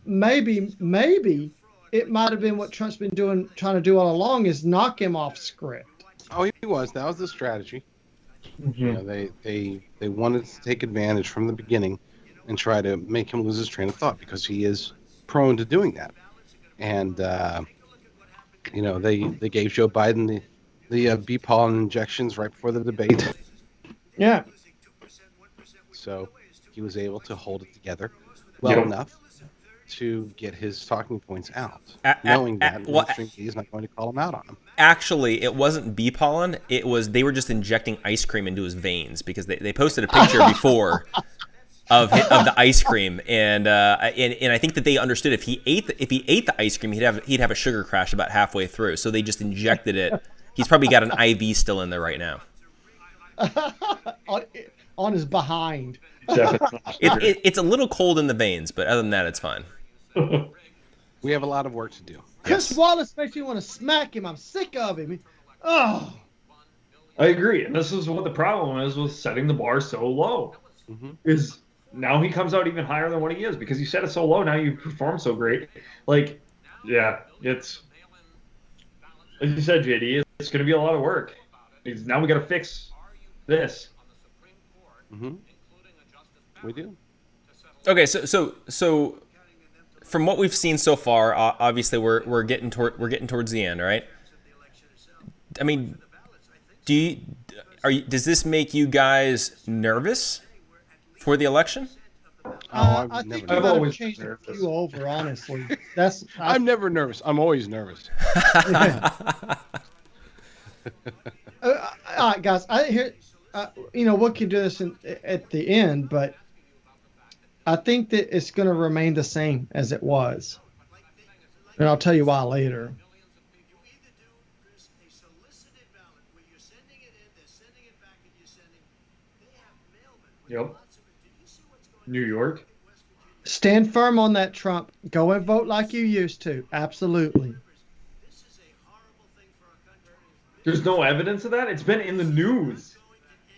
maybe it might have been what Trump's been trying to do all along, is knock him off script. Oh, he was. That was the strategy. They wanted to take advantage from the beginning and try to make him lose his train of thought, because he is prone to doing that. And they gave Joe Biden the bee pollen injections right before the debate. Yeah. So he was able to hold it together well enough to get his talking points out, knowing that he's not going to call him out on them. Actually, it wasn't bee pollen. They were just injecting ice cream into his veins, because they posted a picture before of the ice cream, and I think that they understood if he ate the ice cream, he'd have a sugar crash about halfway through. So they just injected it. He's probably got an IV still in there right now. on his behind. It's a little cold in the veins, but other than that, it's fine. We have a lot of work to do. Chris Wallace makes me want to smack him. I'm sick of him. Oh. I agree, and this is what the problem is with setting the bar so low. Is now he comes out even higher than what he is, because you set it so low. Now you perform so great. It's as you said, JD. It's going to be a lot of work. Now we got to fix this. We do. Okay, so from what we've seen so far, obviously we're getting towards the end, right? I mean, does this make you guys nervous for the election? I think you might have changed a few over, honestly. I'm never nervous. I'm always nervous. All right, guys. We can do this at the end, but I think that it's going to remain the same as it was, and I'll tell you why later. Yep. New York. Stand firm on that, Trump. Go and vote like you used to. Absolutely. There's no evidence of that? It's been in the news.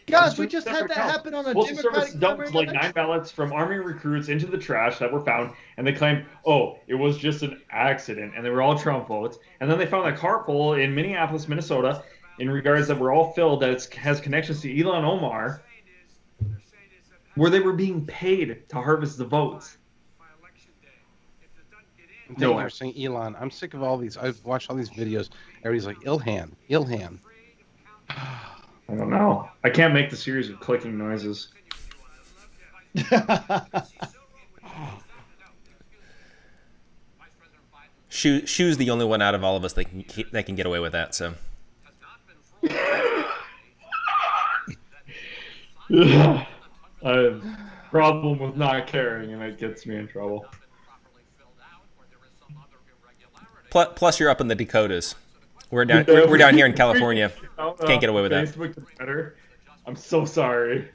Guys, we just had that happen on a Postal Service Democratic dumped primary 9 ballots from Army recruits into the trash that were found, and they claimed, it was just an accident, and they were all Trump votes. And then they found a cart full in Minneapolis, Minnesota, in regards that were all filled that has connections to Ilhan Omar, where they were being paid to harvest the votes. No, I'm saying Elon. I'm sick of all these. I've watched all these videos. Everybody's like, Ilhan. I don't know. I can't make the series of clicking noises. Shu's the only one out of all of us that can get away with that. So. I have a problem with not caring, and it gets me in trouble. Plus, you're up in the Dakotas. We're down here in California. Can't get away with that. Facebook is better. I'm so sorry.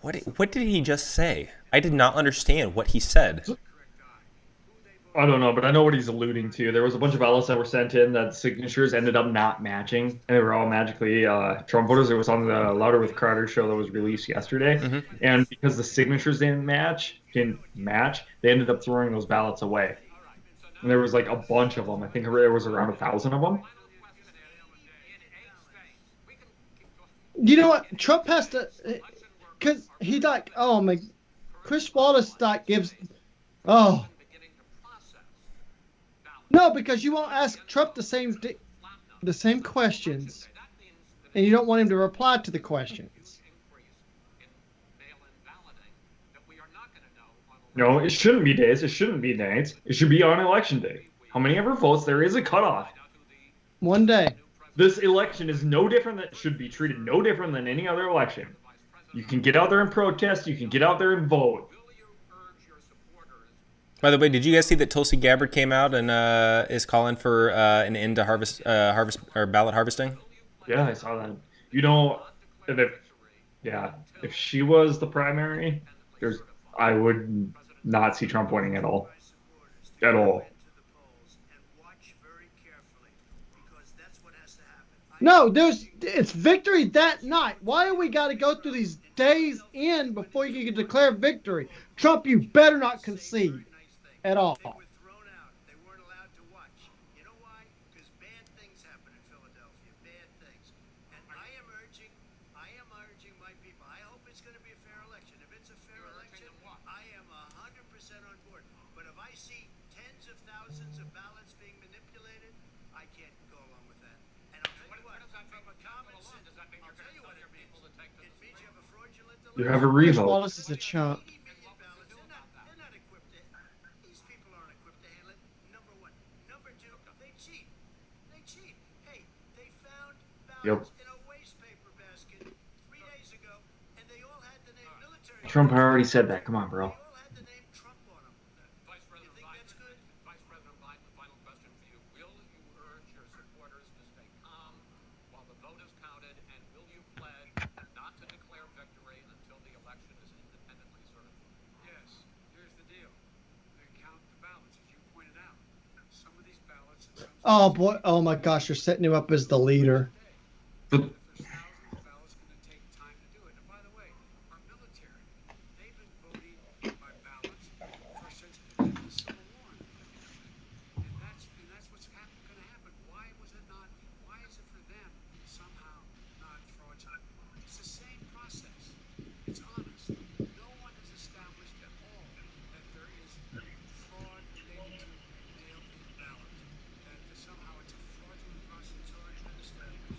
What did he just say? I did not understand what he said. I don't know, but I know what he's alluding to. There was a bunch of ballots that were sent in that signatures ended up not matching, and they were all magically Trump voters. It was on the Louder with Carter show that was released yesterday, and because the signatures didn't match, they ended up throwing those ballots away. And there was like a bunch of them. I think there was around 1,000 of them. You know what? Trump has to, because he like, oh my, Chris Wallace like gives, oh. No, because you won't ask Trump the same questions, and you don't want him to reply to the questions. No, it shouldn't be days. It shouldn't be nights. It should be on election day. How many ever votes? There is a cutoff. One day. This election is no different. That should be treated no different than any other election. You can get out there and protest. You can get out there and vote. By the way, did you guys see that Tulsi Gabbard came out and is calling for an end to harvest or ballot harvesting? Yeah, I saw that. You know, if she was the primary, I would not see Trump winning at all. At all. No, it's victory that night. Why do we got to go through these days in before you can declare victory? Trump, you better not concede at all. They were thrown out. They weren't allowed to watch. You know why? Because bad things happen in Philadelphia. Bad things. And I am urging my people. I hope it's going to be a fair election. If it's a fair election, I am 100% on board. But if I see tens of thousands of ballots being manipulated, I can't go along with that. And I'll tell you what, from a common sense, I'll tell you what it means. It means you have a fraudulent election. You have a Chris revote. Wallace is a chump. Yep. In a waste paper basket 3 days ago, and they all had the name military. Trump already said that. Come on, bro. They all had the name Trump on them. Vice President Biden, the final question for you. Will you urge your supporters to stay calm while the vote is counted, and will you pledge not to declare victory until the election is independently certified? Yes. Here's the deal. They count the ballots, as you pointed out. Some of these ballots. Oh boy! Oh my gosh! You're setting him up as the leader. But Thousands of ballots going to take time to do it. And by the way, our military, they've been voting by ballots since the Civil War. And that's what's going to happen. Why is it for them somehow not fraudulent? It's the same process. It's honest. No one has established at all that there is fraud related to mail-in ballots. That somehow it's a fraudulent process. It's already been established.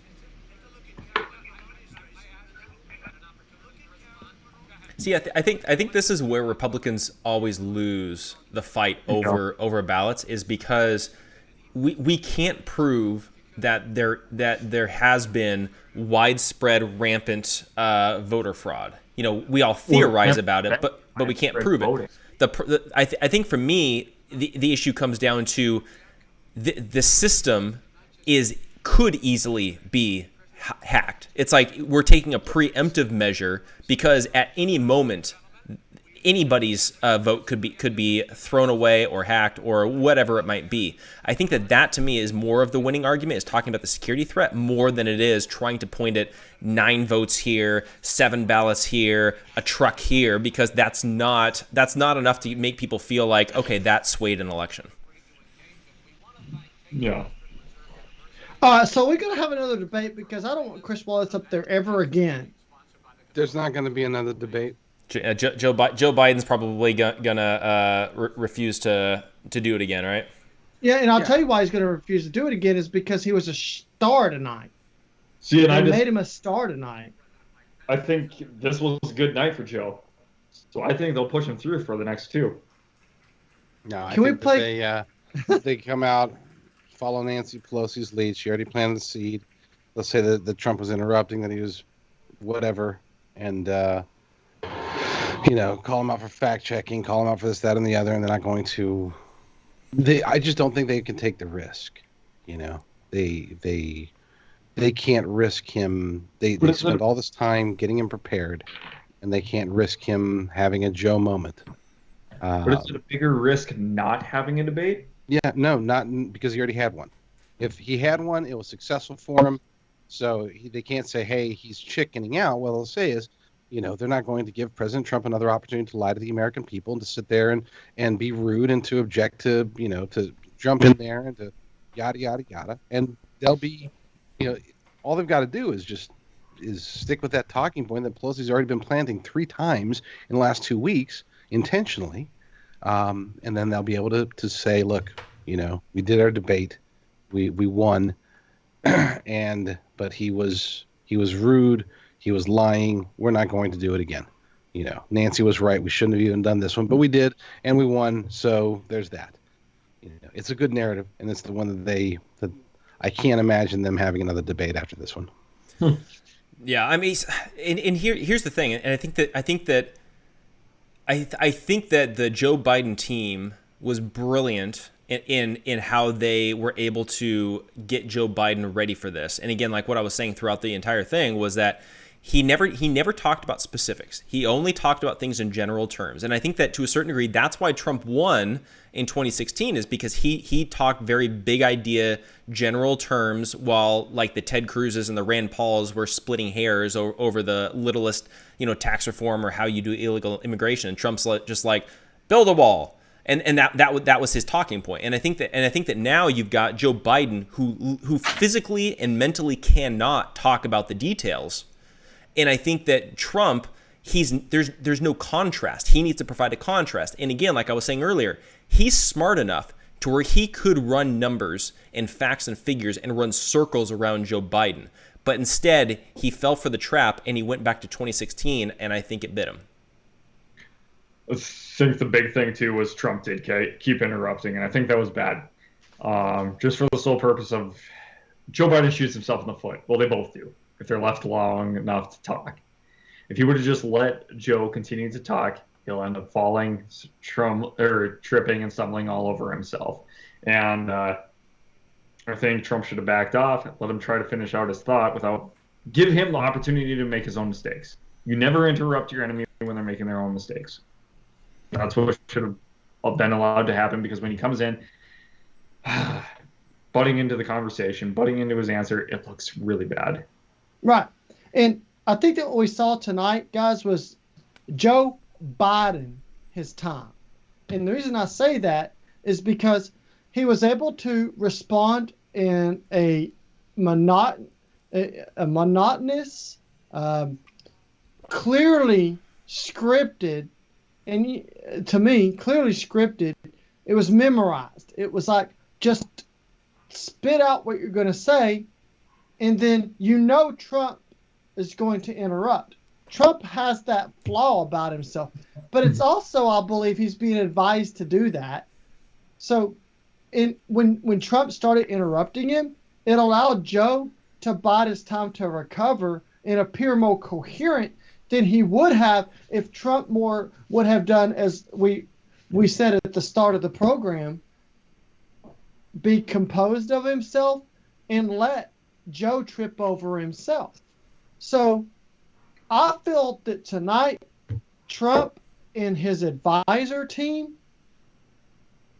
See, I think this is where Republicans always lose the fight over ballots, is because we can't prove that there has been widespread rampant voter fraud. You know, we all theorize about it, but we can't prove it. I think for me the issue comes down to the system could easily be hacked. It's like we're taking a preemptive measure because at any moment anybody's vote could be thrown away or hacked or whatever it might be. I think that to me is more of the winning argument, is talking about the security threat more than it is trying to point at 9 votes here, 7 ballots here, a truck here, because that's not enough to make people feel like, okay, that swayed an election. yeah. So we're going to have another debate because I don't want Chris Wallace up there ever again. There's not going to be another debate. Joe Biden's probably gonna refuse to do it again, right? Yeah, and I'll tell you why he's going to refuse to do it again is because he was a star tonight. See, and I made him a star tonight. I think this was a good night for Joe, so I think they'll push him through for the next 2. No, I Can we think play? that they come out, follow Nancy Pelosi's lead. She already planted the seed. Let's say that Trump was interrupting, that he was whatever, and call him out for fact checking, call him out for this, that, and the other, and they're not going to. I just don't think they can take the risk. They can't risk him. They spent all this time getting him prepared, and they can't risk him having a Joe moment. But is it a bigger risk not having a debate? Yeah, no, not because he already had one. If he had one, it was successful for him. So they can't say, hey, he's chickening out. What they'll say is, they're not going to give President Trump another opportunity to lie to the American people and to sit there and be rude and to object to, to jump in there and to yada, yada, yada. And they'll be, all they've got to do is stick with that talking point that Pelosi's already been planting 3 times in the last 2 weeks intentionally. And then they'll be able to say, look, we did our debate. We won. But he was rude. He was lying. We're not going to do it again. Nancy was right. We shouldn't have even done this one, but we did, and we won. So there's that. It's a good narrative, and it's the one that I can't imagine them having another debate after this one. Yeah, I mean, and here's the thing, and I think that the Joe Biden team was brilliant in how they were able to get Joe Biden ready for this. And again, like what I was saying throughout the entire thing was that he never talked about specifics. He only talked about things in general terms. And I think that to a certain degree, that's why Trump won in 2016, is because he talked very big idea, general terms, while like the Ted Cruzes and the Rand Pauls were splitting hairs over the littlest, tax reform or how you do illegal immigration. And Trump's just like, build a wall. And that was his talking point. And I think that now you've got Joe Biden who physically and mentally cannot talk about the details. And I think that Trump, there's no contrast. He needs to provide a contrast. And again, like I was saying earlier, he's smart enough to where he could run numbers and facts and figures and run circles around Joe Biden. But instead, he fell for the trap and he went back to 2016, and I think it bit him. I think the big thing, too, was Trump did keep interrupting, and I think that was bad. Just for the sole purpose of Joe Biden shoots himself in the foot. Well, they both do, if they're left long enough to talk. If he would have just let Joe continue to talk, he'll end up falling, tripping and stumbling all over himself. And I think Trump should have backed off, let him try to finish out his thought give him the opportunity to make his own mistakes. You never interrupt your enemy when they're making their own mistakes. That's what should have been allowed to happen, because when he comes in, butting into the conversation, butting into his answer, it looks really bad. Right. And I think that what we saw tonight, guys, was Joe Biden his time. And the reason I say that is because he was able to respond in a monotonous, clearly scripted, and to me, clearly scripted. It was memorized. It was like, just spit out what you're going to say, and then Trump is going to interrupt. Trump has that flaw about himself, but it's also, I believe, he's being advised to do that. So when Trump started interrupting him, it allowed Joe to bide his time to recover and appear more coherent than he would have if Trump would have done, as we said at the start of the program, be composed of himself and let Joe trip over himself. So I felt that tonight, Trump and his advisor team,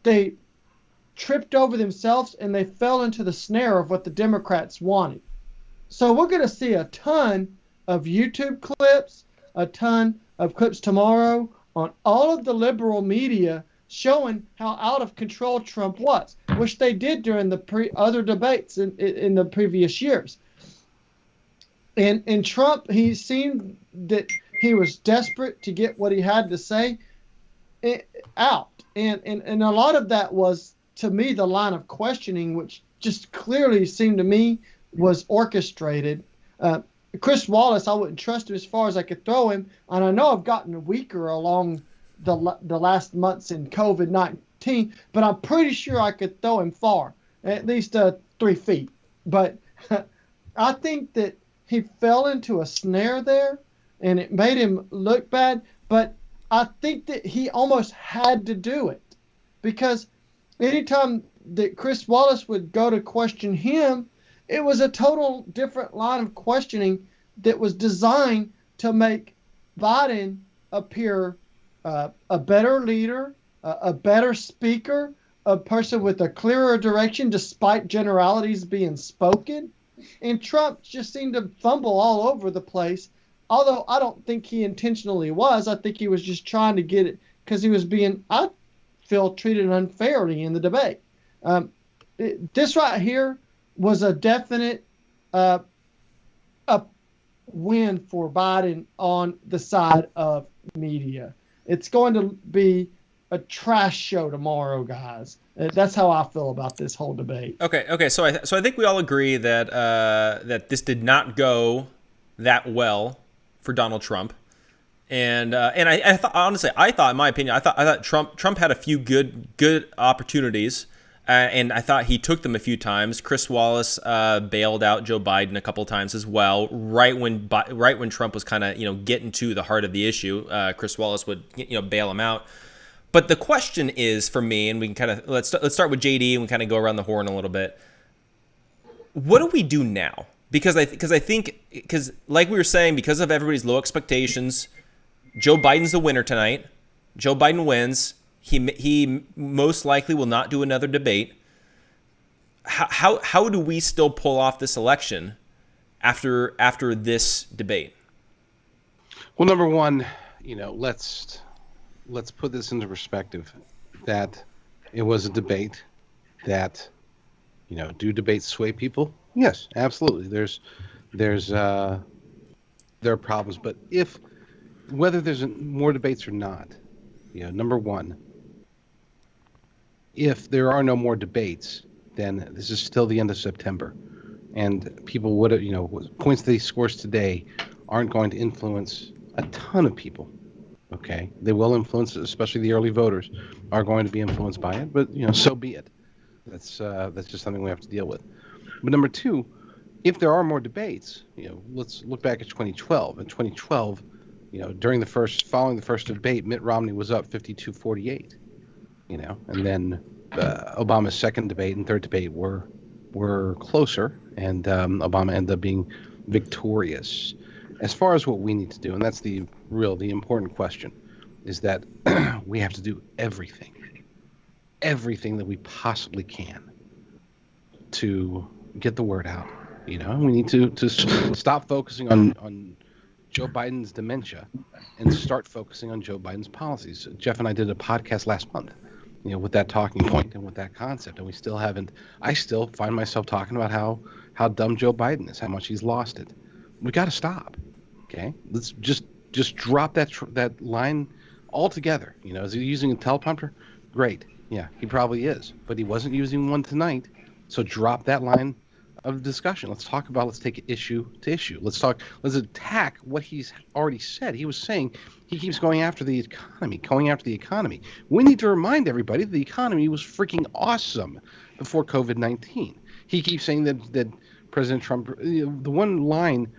they tripped over themselves and they fell into the snare of what the Democrats wanted. So we're going to see a ton of YouTube clips, a ton of clips tomorrow on all of the liberal media showing how out of control Trump was, which they did during the other debates in the previous years. And Trump, he seemed that he was desperate to get what he had to say out. And a lot of that was, to me, the line of questioning, which just clearly seemed to me was orchestrated. Chris Wallace, I wouldn't trust him as far as I could throw him. And I know I've gotten weaker along the last months in COVID-19, but I'm pretty sure I could throw him far, at least 3 feet. But I think that he fell into a snare there, and it made him look bad. But I think that he almost had to do it, because anytime that Chris Wallace would go to question him, it was a total different line of questioning that was designed to make Biden appear a better leader, a better speaker, a person with a clearer direction despite generalities being spoken. And Trump just seemed to fumble all over the place. Although I don't think he intentionally was. I think he was just trying to get it because he was being, I feel, treated unfairly in the debate. This right here was a definite a win for Biden on the side of media. It's going to be a trash show tomorrow, guys. That's how I feel about this whole debate. Okay. So I think we all agree that that this did not go that well for Donald Trump, and I thought, honestly, in my opinion, I thought Trump had a few good opportunities, and I thought he took them a few times. Chris Wallace bailed out Joe Biden a couple times as well. Right when Trump was kind of getting to the heart of the issue, Chris Wallace would bail him out. But the question is for me, and we can kind of let's start with JD and we kind of go around the horn a little bit. What do we do now? Because I think like we were saying, because of everybody's low expectations, Joe Biden's the winner tonight. Joe Biden wins. He most likely will not do another debate. How do we still pull off this election after this debate? Well, number one, let's put this into perspective, that it was a debate that, do debates sway people? Yes, absolutely. There are problems, but whether there's more debates or not, number one, if there are no more debates, then this is still the end of September, and people would have, points that he scores today aren't going to influence a ton of people. Okay, they will influence, especially the early voters are going to be influenced by it, but so be it. That's just something we have to deal with. But number two, if there are more debates, let's look back at 2012. In 2012, following the first debate, Mitt Romney was up 52-48. And then Obama's second debate and third debate were closer, and Obama ended up being victorious. As far as what we need to do, and that's the important question, is that we have to do everything that we possibly can to get the word out. We need to stop focusing on Joe Biden's dementia and start focusing on Joe Biden's policies. Jeff and I did a podcast last month, with that talking point and with that concept, and we still haven't. I still find myself talking about how dumb Joe Biden is, how much he's lost it. We got to stop. Okay, let's just drop that line altogether. Is he using a teleprompter? Great. Yeah, he probably is, but he wasn't using one tonight. So drop that line of discussion. Let's take it issue to issue. Let's attack what he's already said. He was saying he keeps going after the economy. We need to remind everybody that the economy was freaking awesome before COVID-19. He keeps saying that President Trump, the one line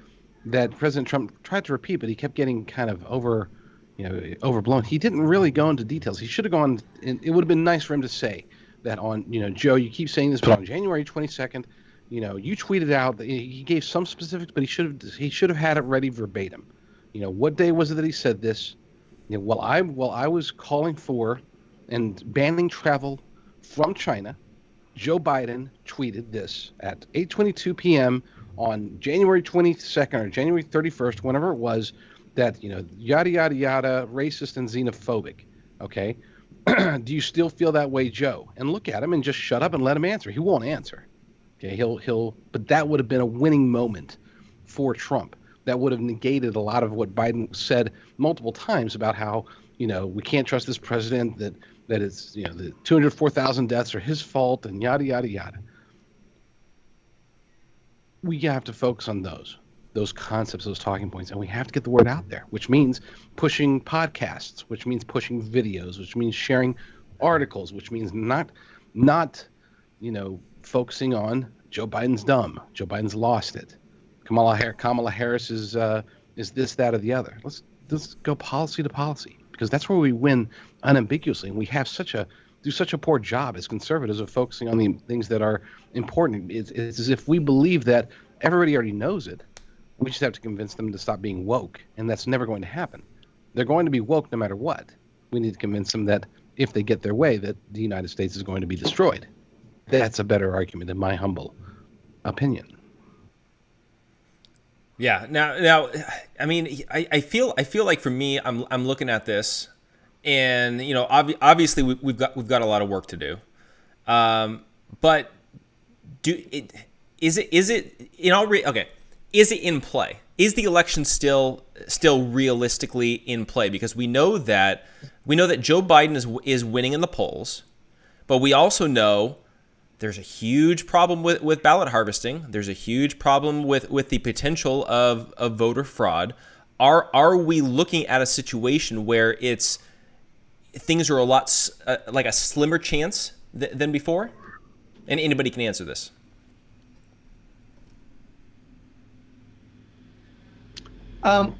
that President Trump tried to repeat, but he kept getting kind of overblown. He didn't really go into details. He should have gone, and it would have been nice for him to say that on, Joe, you keep saying this, but on January 22nd, you tweeted out that he gave some specifics, but he should have had it ready verbatim. What day was it that he said this? While I was calling for and banning travel from China, Joe Biden tweeted this at 8:22 p.m. on January 22nd or January 31st, whenever it was, that, yada, yada, yada, racist and xenophobic. Okay. Do you still feel that way, Joe? And look at him and just shut up and let him answer. He won't answer. Okay. But that would have been a winning moment for Trump. That would have negated a lot of what Biden said multiple times about how, we can't trust this president, that it's, the 204,000 deaths are his fault and yada, yada, yada. We have to focus on those concepts, those talking points, and we have to get the word out there, which means pushing podcasts, which means pushing videos, which means sharing articles, which means not focusing on Joe Biden's dumb, Joe Biden's lost it, Kamala Harris is this, that, or the other. Let's go policy to policy, because that's where we win unambiguously, and we have do such a poor job as conservatives of focusing on the things that are important. It's as if we believe that everybody already knows it, We just have to convince them to stop being woke, and that's never going to happen. They're going to be woke no matter what. We need to convince them that if they get their way, that the United States is going to be destroyed. That's a better argument, in my humble opinion. Yeah. Now, I mean, I feel like for me, I'm looking at this, and obviously we've got a lot of work to do, but is it in play? Is the election still realistically in play? Because we know that Joe Biden is winning in the polls, but we also know there's a huge problem with ballot harvesting. There's a huge problem with the potential of voter fraud. Are we looking at a situation where things are a lot like a slimmer chance than before? And anybody can answer this. I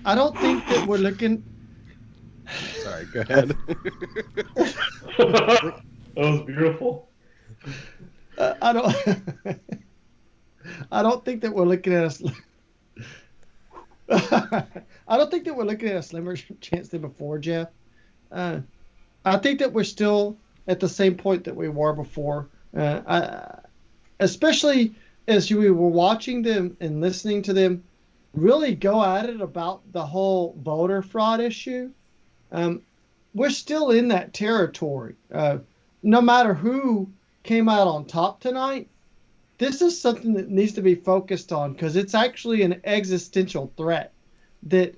don't think that we're looking. Sorry, go ahead. That was beautiful. I don't think that we're looking at I don't think that we're looking at a slimmer chance than before, Jeff. I think that we're still at the same point that we were before. Especially as we were watching them and listening to them really go at it about the whole voter fraud issue. We're still in that territory. No matter who came out on top tonight, this is something that needs to be focused on, because it's actually an existential threat that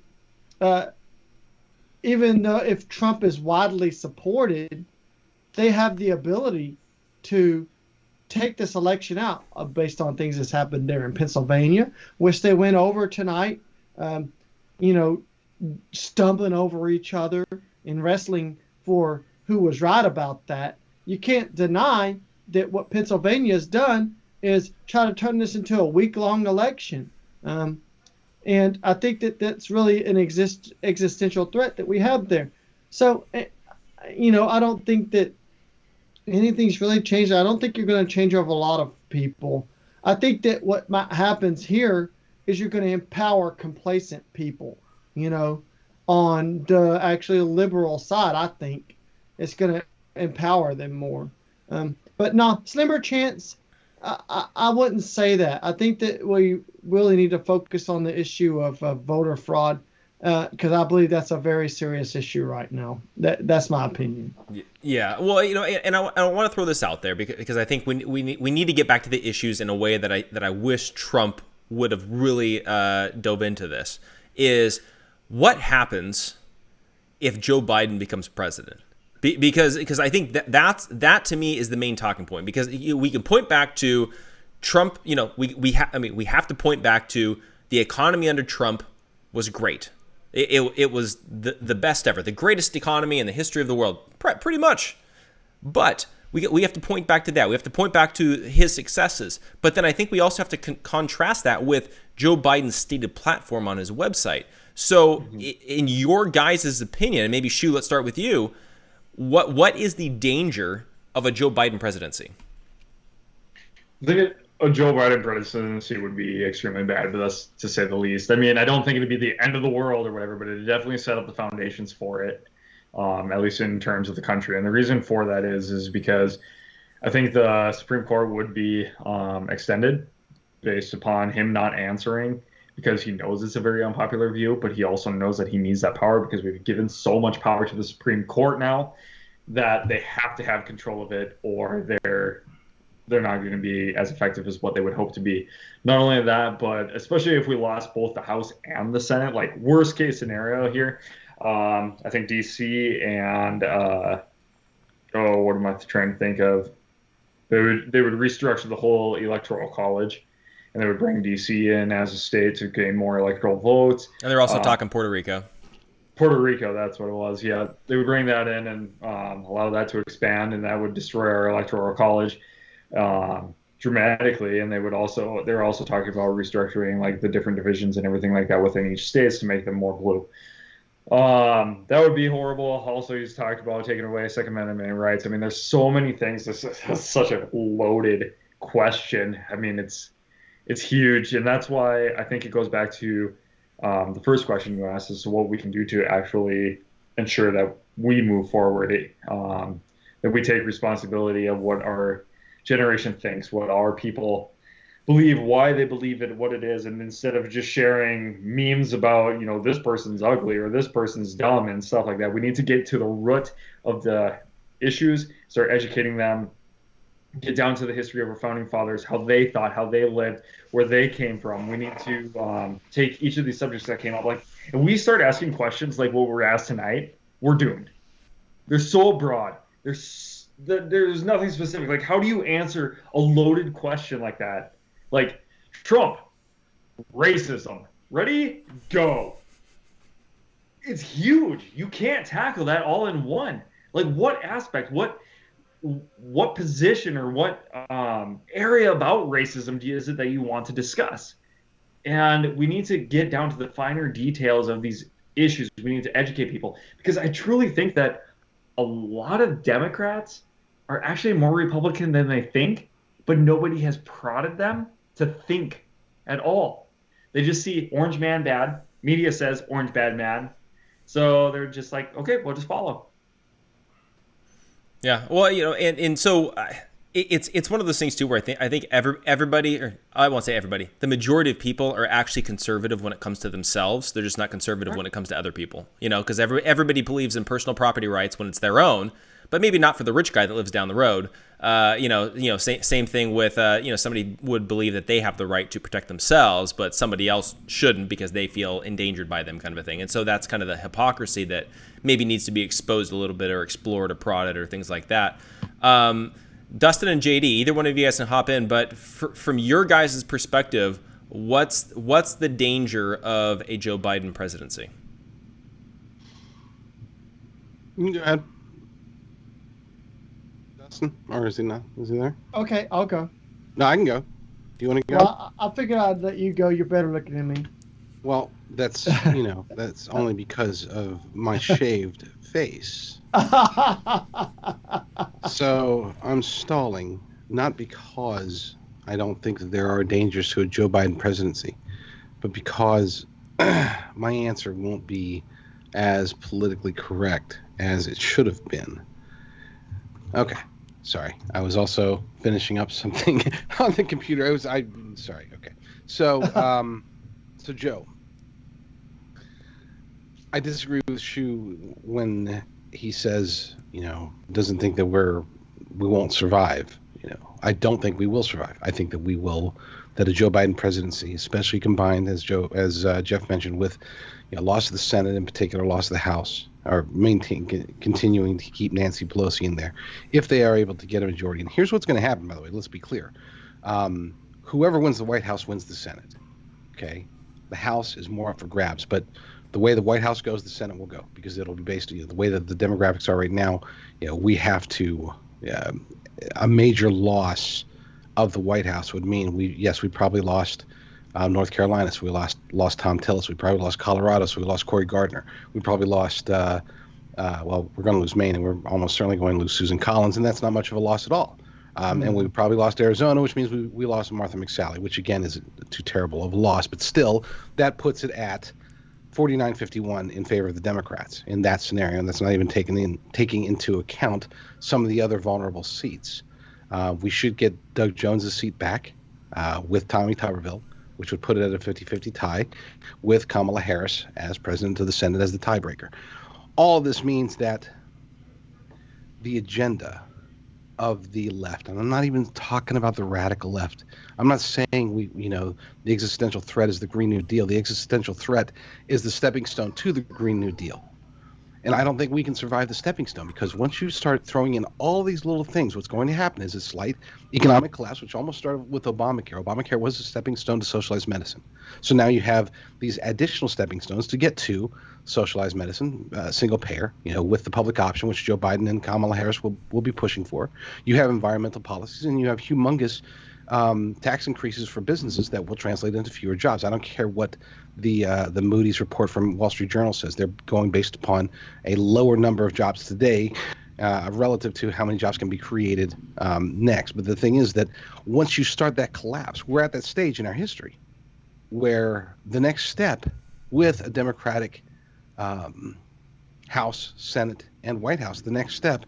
even though if Trump is widely supported, they have the ability to take this election out based on things that's happened there in Pennsylvania, which they went over tonight, stumbling over each other and wrestling for who was right about that. You can't deny that what Pennsylvania has done is try to turn this into a week-long election. And I think that that's really an existential threat that we have there. So, I don't think that anything's really changed. I don't think you're going to change over a lot of people. I think that what happens here is you're going to empower complacent people, on the actually liberal side. I think it's going to empower them more. But no, slimmer chance, I wouldn't say that. I think that we really need to focus on the issue of voter fraud, because I believe that's a very serious issue right now. That's my opinion. Yeah, well, and I want to throw this out there because I think we need to get back to the issues in a way that I wish Trump would have really dove into this. Is what happens if Joe Biden becomes president? Because I think that to me is the main talking point. Because we can point back to Trump. We have to point back to the economy under Trump was great. It was the best ever, the greatest economy in the history of the world, pretty much. But we have to point back to that. We have to point back to his successes. But then I think we also have to contrast that with Joe Biden's stated platform on his website. So in your guys' opinion, and maybe Shu, let's start with you. What is the danger of a Joe Biden presidency? I think a Joe Biden presidency would be extremely bad, but that's to say the least. I mean, I don't think it'd be the end of the world or whatever, but it definitely set up the foundations for it, at least in terms of the country. And the reason for that is because I think the Supreme Court would be extended based upon him not answering, because he knows it's a very unpopular view, but he also knows that he needs that power because we've given so much power to the Supreme Court now that they have to have control of it, or they're not going to be as effective as what they would hope to be. Not only that, but especially if we lost both the House and the Senate, like worst case scenario here, I think DC and what am I trying to think of? They would restructure the whole Electoral College, and they would bring DC in as a state to gain more electoral votes. And they're also talking Puerto Rico. Puerto Rico, that's what it was. Yeah, they would bring that in and allow that to expand, and that would destroy our Electoral College dramatically. And they're also talking about restructuring like the different divisions and everything like that within each state to make them more blue. That would be horrible. Also, he's talked about taking away Second Amendment rights. I mean, there's so many things. This is such a loaded question. I mean, it's It's huge, and that's why I think it goes back to the first question you asked is what we can do to actually ensure that we move forward, that we take responsibility of what our generation thinks, what our people believe, why they believe it, what it is, and instead of just sharing memes about, this person's ugly or this person's dumb and stuff like that, we need to get to the root of the issues, start educating them, get down to the history of our founding fathers, how they thought, how they lived, where they came from. We need to take each of these subjects that came up, if we start asking questions like what we're asked tonight, we're doomed. They're so broad. There's nothing specific. Like, how do you answer a loaded question like that? Like, Trump, racism. Ready? Go. It's huge. You can't tackle that all in one. Like, what aspect, what position or what area about racism is it that you want to discuss? And we need to get down to the finer details of these issues. We need to educate people, because I truly think that a lot of Democrats are actually more Republican than they think, but nobody has prodded them to think at all. They just see orange man bad. Media says orange bad man. So they're just like, okay, we'll just follow. Yeah, well, and so it's one of those things too where I think everybody, or I won't say everybody, the majority of people are actually conservative when it comes to themselves. They're just not conservative when it comes to other people. Because everybody believes in personal property rights when it's their own, but maybe not for the rich guy that lives down the road. Same thing with somebody would believe that they have the right to protect themselves, but somebody else shouldn't because they feel endangered by them, kind of a thing. And so that's kind of the hypocrisy that maybe needs to be exposed a little bit or explored or prodded or things like that. Dustin and JD, either one of you guys can hop in, but from your guys' perspective, what's the danger of a Joe Biden presidency? Go ahead. Dustin, or is he not? Is he there? Okay, I'll go. No, I can go. Do you want to go? Well, I figured I'd let you go. You're better looking than me. Well, that's that's only because of my shaved face. So I'm stalling, not because I don't think that there are dangers to a Joe Biden presidency, but because my answer won't be as politically correct as it should have been. Okay, sorry. I was also finishing up something on the computer. Sorry. Okay, so so Joe, I disagree with Shu when he says, doesn't think that we won't survive. I don't think we will survive. I think that that a Joe Biden presidency, especially combined, as Jeff mentioned, with loss of the Senate, in particular, loss of the House, are continuing to keep Nancy Pelosi in there, if they are able to get a majority. And here's what's going to happen, by the way. Let's be clear. Whoever wins the White House wins the Senate. Okay? The House is more up for grabs, but the way the White House goes, the Senate will go, because it'll be based on the way that the demographics are right now. We have to a major loss of the White House would mean we probably lost North Carolina, so we lost Tom Tillis. We probably lost Colorado, so we lost Cory Gardner. We probably lost we're going to lose Maine, and we're almost certainly going to lose Susan Collins, and that's not much of a loss at all. And we probably lost Arizona, which means we lost Martha McSally, which again isn't too terrible of a loss, but still that puts it at 49-51 in favor of the Democrats in that scenario, and that's not even taking into account some of the other vulnerable seats. We should get Doug Jones's seat back with Tommy Tuberville, which would put it at a 50-50 tie, with Kamala Harris as president of the Senate as the tiebreaker. All of this means that the agenda of the left, and I'm not even talking about the radical left. I'm not saying the existential threat is the Green New Deal. The existential threat is the stepping stone to the Green New Deal. And I don't think we can survive the stepping stone, because once you start throwing in all these little things, what's going to happen is a slight economic collapse, which almost started with Obamacare. Obamacare was a stepping stone to socialized medicine. So now you have these additional stepping stones to get to socialized medicine, single payer, with the public option, which Joe Biden and Kamala Harris will be pushing for. You have environmental policies, and you have humongous tax increases for businesses that will translate into fewer jobs. I don't care what the Moody's report from Wall Street Journal says. They're going based upon a lower number of jobs today relative to how many jobs can be created next. But the thing is that once you start that collapse, we're at that stage in our history where the next step with a Democratic House, Senate, and White House, the next step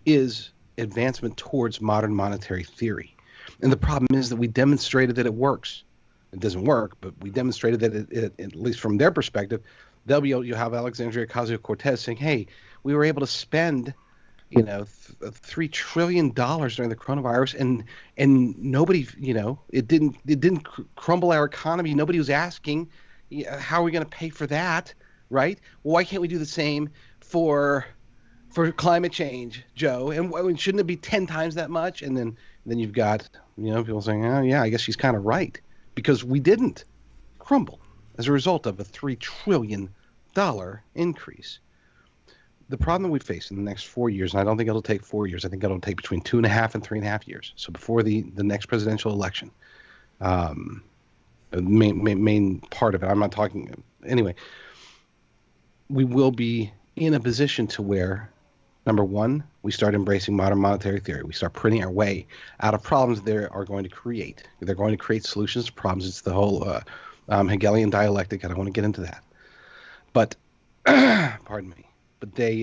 is advancement towards modern monetary theory. And the problem is that we demonstrated that it works. It doesn't work, but we demonstrated that it at least from their perspective, you'll have Alexandria Ocasio-Cortez saying, hey, we were able to spend, $3 trillion during the coronavirus, and nobody, it didn't crumble our economy. Nobody was asking, how are we going to pay for that, right? Well, why can't we do the same for climate change, Joe? And shouldn't it be 10 times that much? And then you've got, people saying, oh yeah, I guess she's kind of right, because we didn't crumble as a result of a $3 trillion increase. The problem that we face in the next 4 years, and I don't think it'll take 4 years, I think it'll take between 2.5 and 3.5 years. So before the next presidential election, the main part of it, I'm not talking, anyway, we will be in a position to where, number one, we start embracing modern monetary theory. We start printing our way out of problems they are going to create. They're going to create solutions to problems. It's the whole Hegelian dialectic. I don't want to get into that. But, pardon me, but they,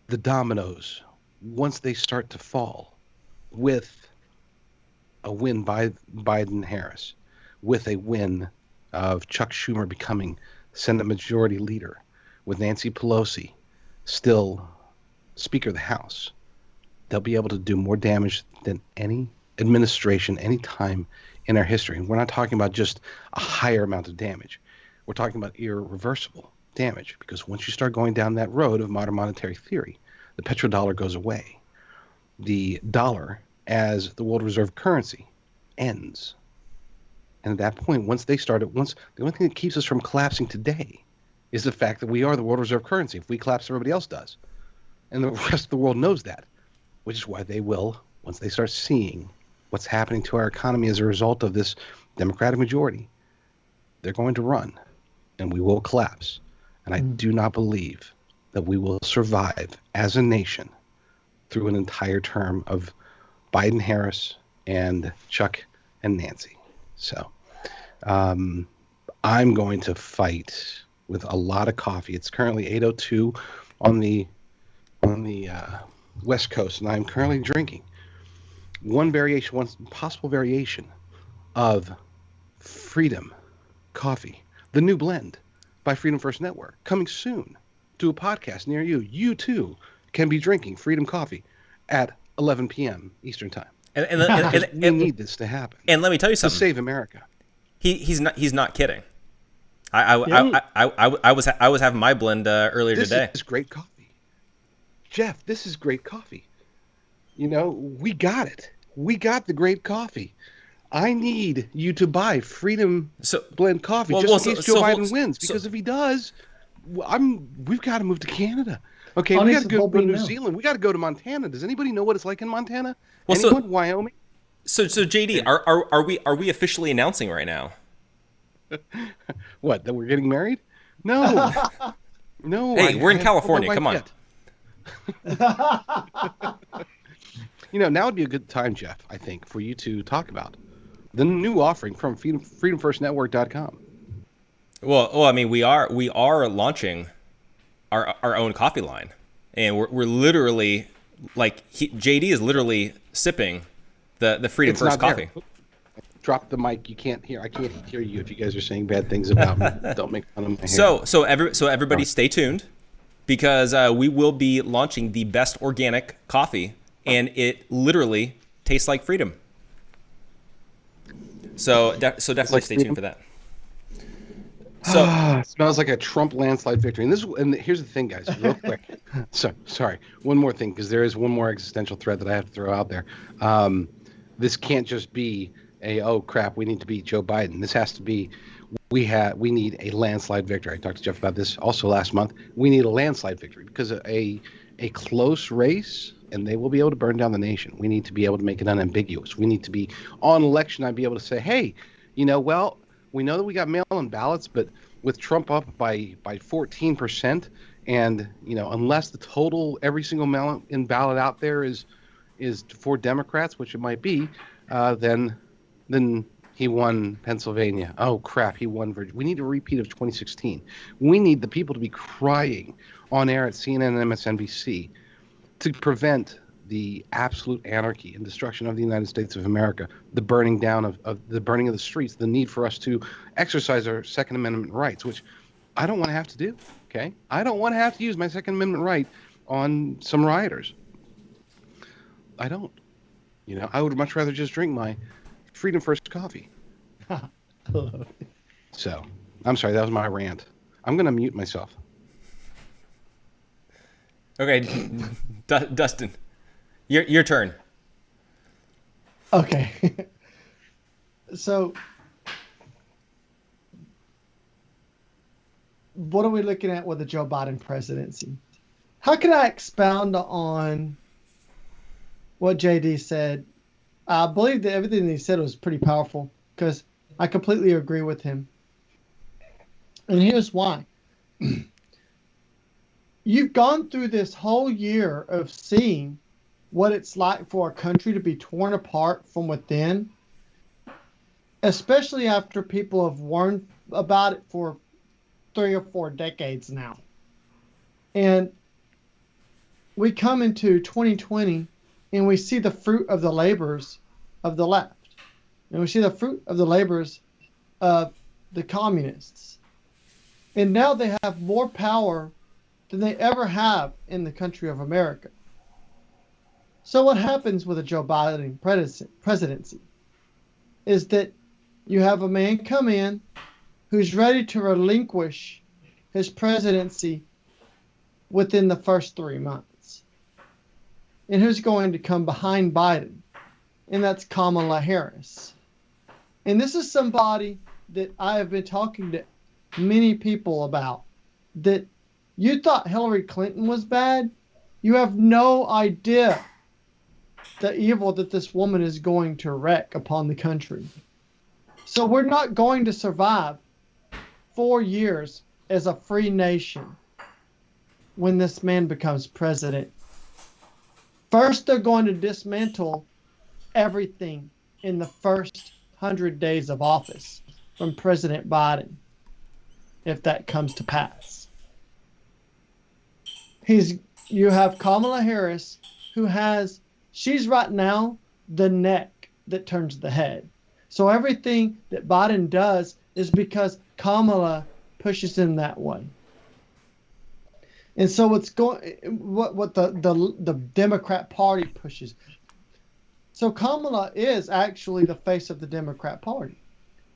the dominoes, once they start to fall with a win by Biden-Harris, with a win of Chuck Schumer becoming Senate Majority Leader, with Nancy Pelosi still Speaker of the House, they'll be able to do more damage than any administration, any time in our history. And we're not talking about just a higher amount of damage. We're talking about irreversible damage, because once you start going down that road of modern monetary theory, the petrodollar goes away. The dollar as the world reserve currency ends. And at that point, the only thing that keeps us from collapsing today is the fact that we are the world reserve currency. If we collapse, everybody else does. And the rest of the world knows that, which is why they will, once they start seeing what's happening to our economy as a result of this Democratic majority, they're going to run, and we will collapse. And I do not believe that we will survive as a nation through an entire term of Biden-Harris and Chuck and Nancy. So I'm going to fight with a lot of coffee. It's currently 8:02 on the West Coast, and I'm currently drinking one possible variation of Freedom Coffee, the new blend by Freedom First Network, coming soon to a podcast near you. You too can be drinking Freedom Coffee at 11 p.m. Eastern Time. And we need this to happen. And let me tell you something. To save America. He's not kidding. I was having my blend earlier today. This is great coffee, Jeff. This is great coffee. We got it. We got the great coffee. I need you to buy Freedom Blend Coffee in case Joe Biden wins. Because if he does, we've got to move to Canada. Okay, we got to go to New Zealand. We got to go to Montana. Does anybody know what it's like in Montana? Anyone? Wyoming? So JD, are we officially announcing right now? What, that we're getting married? No. No. Hey, we're in California. Come on. Now would be a good time, Jeff, I think, for you to talk about the new offering from freedomfirstnetwork.com. Well, I mean, we are launching our own coffee line, and we're literally JD is literally sipping the Freedom First coffee. Drop the mic. You can't hear. I can't hear you if you guys are saying bad things about me. Don't make fun of my hair. So everybody stay tuned, because we will be launching the best organic coffee, and it literally tastes like freedom. So definitely stay tuned for that. So it smells like a Trump landslide victory. And here's the thing, guys, real quick. Sorry. One more thing, because there is one more existential threat that I have to throw out there. This can't just be oh crap, we need to beat Joe Biden. This has to be we need a landslide victory. I talked to Jeff about this also last month. We need a landslide victory, because a close race, and they will be able to burn down the nation. We need to be able to make it unambiguous. We need to be on election night, be able to say, hey, we know that we got mail-in ballots, but with Trump up by 14%, and unless the total every single ballot out there is for Democrats, which it might be, then he won Pennsylvania. Oh crap, he won Virginia. We need a repeat of 2016. We need the people to be crying on air at CNN and MSNBC to prevent the absolute anarchy and destruction of the United States of America, the burning down of the burning of the streets, the need for us to exercise our Second Amendment rights, which I don't want to have to do. Okay, I don't want to have to use my Second Amendment right on some rioters. I don't. I would much rather just drink my Freedom First coffee. So, I'm sorry, that was my rant. I'm going to mute myself. Okay, Dustin, your turn. Okay. So, what are we looking at with the Joe Biden presidency? How can I expound on what JD said? I believe that everything he said was pretty powerful because I completely agree with him. And here's why. You've gone through this whole year of seeing what it's like for a country to be torn apart from within, especially after people have warned about it for 3 or 4 decades now. And we come into 2020 and we see the fruit of the labors of the left. And we see the fruit of the labors of the communists. And now they have more power than they ever have in the country of America. So what happens with a Joe Biden presidency is that you have a man come in who's ready to relinquish his presidency within the first 3 months. And who's going to come behind Biden? And that's Kamala Harris. And this is somebody that I have been talking to many people about, that you thought Hillary Clinton was bad. You have no idea the evil that this woman is going to wreak upon the country. So we're not going to survive 4 years as a free nation when this man becomes president. First, they're going to dismantle everything in the first 100 days of office from President Biden, if that comes to pass. You have Kamala Harris, she's right now the neck that turns the head. So everything that Biden does is because Kamala pushes him that way. And so what the Democrat Party pushes. So Kamala is actually the face of the Democrat Party.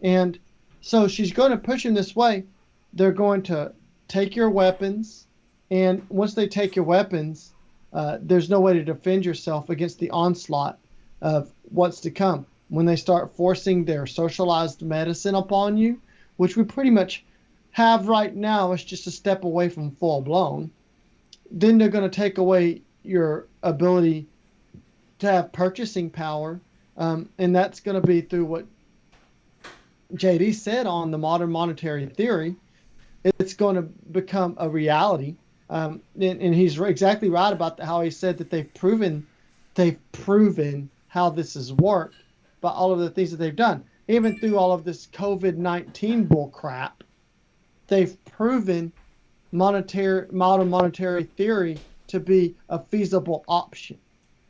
And so she's going to push him this way. They're going to take your weapons. And once they take your weapons, there's no way to defend yourself against the onslaught of what's to come. When they start forcing their socialized medicine upon you, which we pretty much have right now, it's just a step away from full blown, then they're going to take away your ability to have purchasing power. And that's going to be through what JD said on the modern monetary theory. It's going to become a reality. And he's exactly right about how he said that they've proven how this has worked by all of the things that they've done. Even through all of this COVID-19 bull crap, they've proven modern monetary theory to be a feasible option.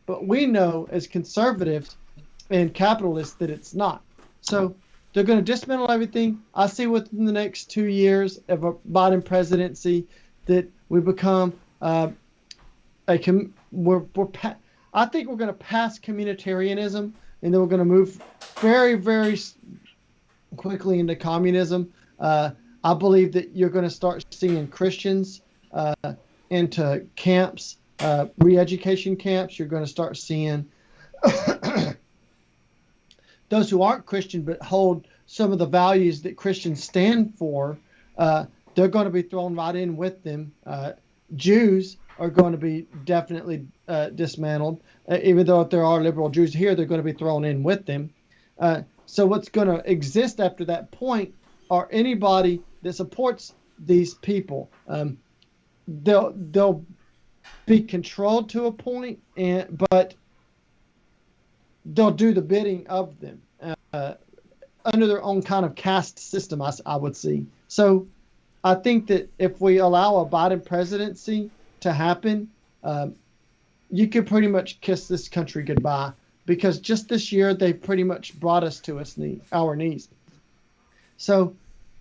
But we know as conservatives and capitalists that it's not. So they're going to dismantle everything. I see within the next 2 years of a Biden presidency that we become I think we're going to pass communitarianism, and then we're going to move very, very quickly into communism. I believe that you're going to start seeing Christians into camps, re-education camps. You're going to start seeing those who aren't Christian but hold some of the values that Christians stand for. They're going to be thrown right in with them. Jews are going to be definitely dismantled. Even though if there are liberal Jews here, they're going to be thrown in with them. So what's going to exist after that point are anybody that supports these people. They'll be controlled to a point, but they'll do the bidding of them under their own kind of caste system, I would see. So I think that if we allow a Biden presidency to happen, you could pretty much kiss this country goodbye, because just this year they've pretty much brought us to our knees. So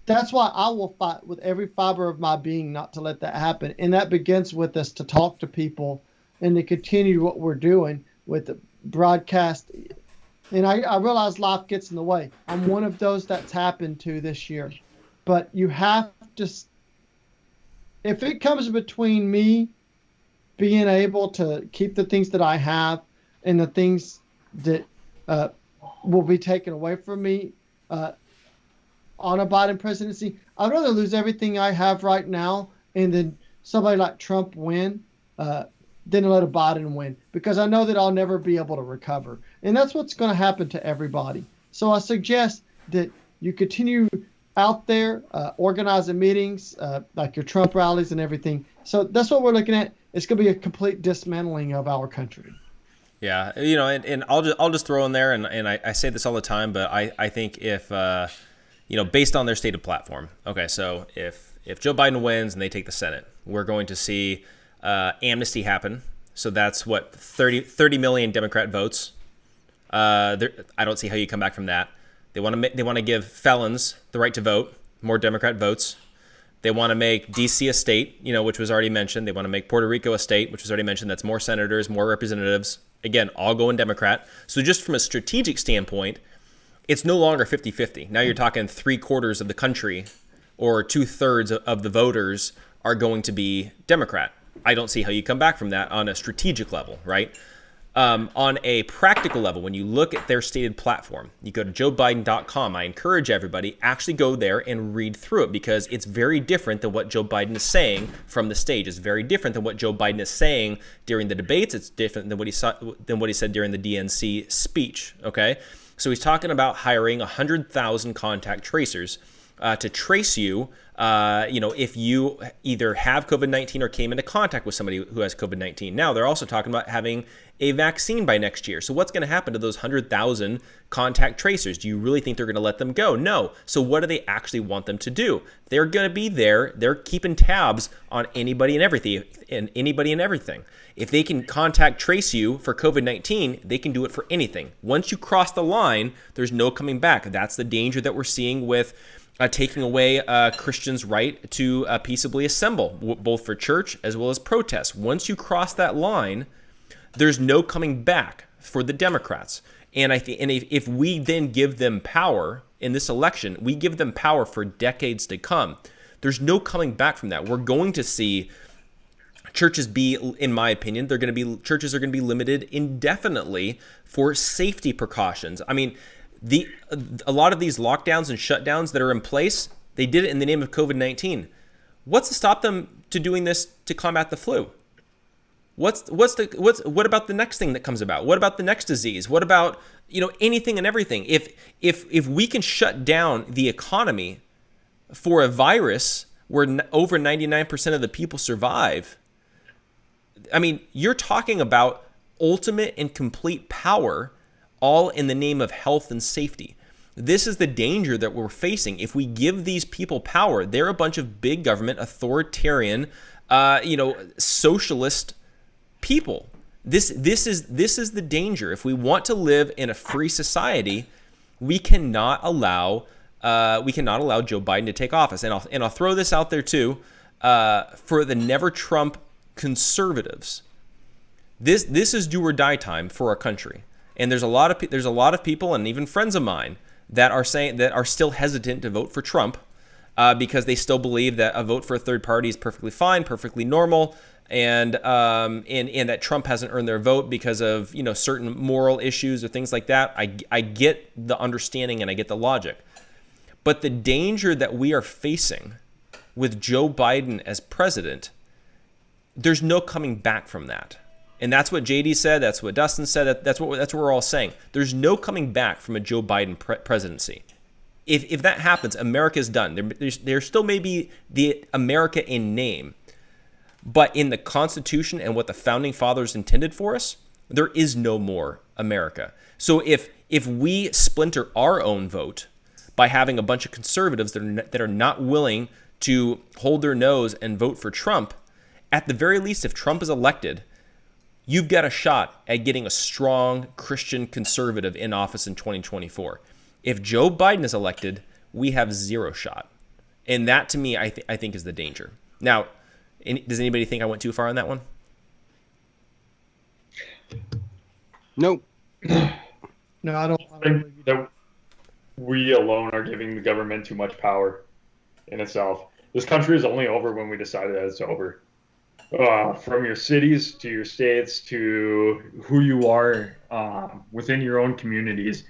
that's why I will fight with every fiber of my being not to let that happen. And that begins with us to talk to people and to continue what we're doing with the broadcast. And I realize life gets in the way. I'm one of those that's happened to this year. But you have to, if it comes between me being able to keep the things that I have and the things that will be taken away from me on a Biden presidency, I'd rather lose everything I have right now and then somebody like Trump win than to let a Biden win, because I know that I'll never be able to recover. And that's what's going to happen to everybody. So I suggest that you continue out there organizing meetings like your Trump rallies and everything. So that's what we're looking at. It's going to be a complete dismantling of our country. Yeah, and I'll just throw in there, and I say this all the time, but I think if based on their stated platform, okay, so if Joe Biden wins and they take the Senate, we're going to see amnesty happen. So that's what 30 million Democrat votes. I don't see how you come back from that. They want to give felons the right to vote, more Democrat votes. They want to make D.C. a state, which was already mentioned. They want to make Puerto Rico a state, which was already mentioned. That's more senators, more representatives. Again, all going Democrat. So just from a strategic standpoint, it's no longer 50-50. Now you're talking 3/4 of the country or 2/3 of the voters are going to be Democrat. I don't see how you come back from that on a strategic level, right? On a practical level, when you look at their stated platform, you go to joebiden.com. I encourage everybody, actually go there and read through it, because it's very different than what Joe Biden is saying from the stage. It's very different than what Joe Biden is saying during the debates. It's different than what he said during the DNC speech, okay? So he's talking about hiring 100,000 contact tracers to trace you, if you either have COVID-19 or came into contact with somebody who has COVID-19. Now, they're also talking about having a vaccine by next year. So what's going to happen to those 100,000 contact tracers? Do you really think they're going to let them go? No. So what do they actually want them to do? They're going to be there. They're keeping tabs on anybody and everything. If they can contact trace you for COVID-19, they can do it for anything. Once you cross the line, there's no coming back. That's the danger that we're seeing with taking away Christians' right to peaceably assemble, both for church as well as protest. Once you cross that line, there's no coming back for the Democrats. And if we then give them power in this election, we give them power for decades to come. There's no coming back from that. We're going to see churches in my opinion, churches are going to be limited indefinitely for safety precautions. I mean, a lot of these lockdowns and shutdowns that are in place, they did it in the name of COVID-19. What's to stop them to doing this to combat the flu? What about the next thing that comes about? What about the next disease? What about, anything and everything? If we can shut down the economy for a virus where over 99% of the people survive, I mean, you're talking about ultimate and complete power, all in the name of health and safety. This is the danger that we're facing. If we give these people power, they're a bunch of big government, authoritarian, socialist people. This is the danger. If we want to live in a free society, we cannot allow Joe Biden to take office. And I'll throw this out there too, for the never Trump conservatives. This is do or die time for our country. And there's a lot of people, and even friends of mine, that are still hesitant to vote for Trump because they still believe that a vote for a third party is perfectly fine, perfectly normal, and that Trump hasn't earned their vote because of certain moral issues or things like that. I get the understanding and I get the logic, but the danger that we are facing with Joe Biden as president, there's no coming back from that. And that's what JD said. That's what Dustin said. That's what we're all saying. There's no coming back from a Joe Biden presidency. if that happens, America's done. There still may be the America in name, but in the Constitution and what the Founding Fathers intended for us, there is no more America. So if we splinter our own vote by having a bunch of conservatives that are not willing to hold their nose and vote for Trump, at the very least, if Trump is elected, you've got a shot at getting a strong Christian conservative in office in 2024. If Joe Biden is elected, we have zero shot. And that, to me, I think is the danger. Now, does anybody think I went too far on that one? Nope. No, I don't. I think that we alone are giving the government too much power in itself. This country is only over when we decide that it's over. From your cities to your states to who you are within your own communities.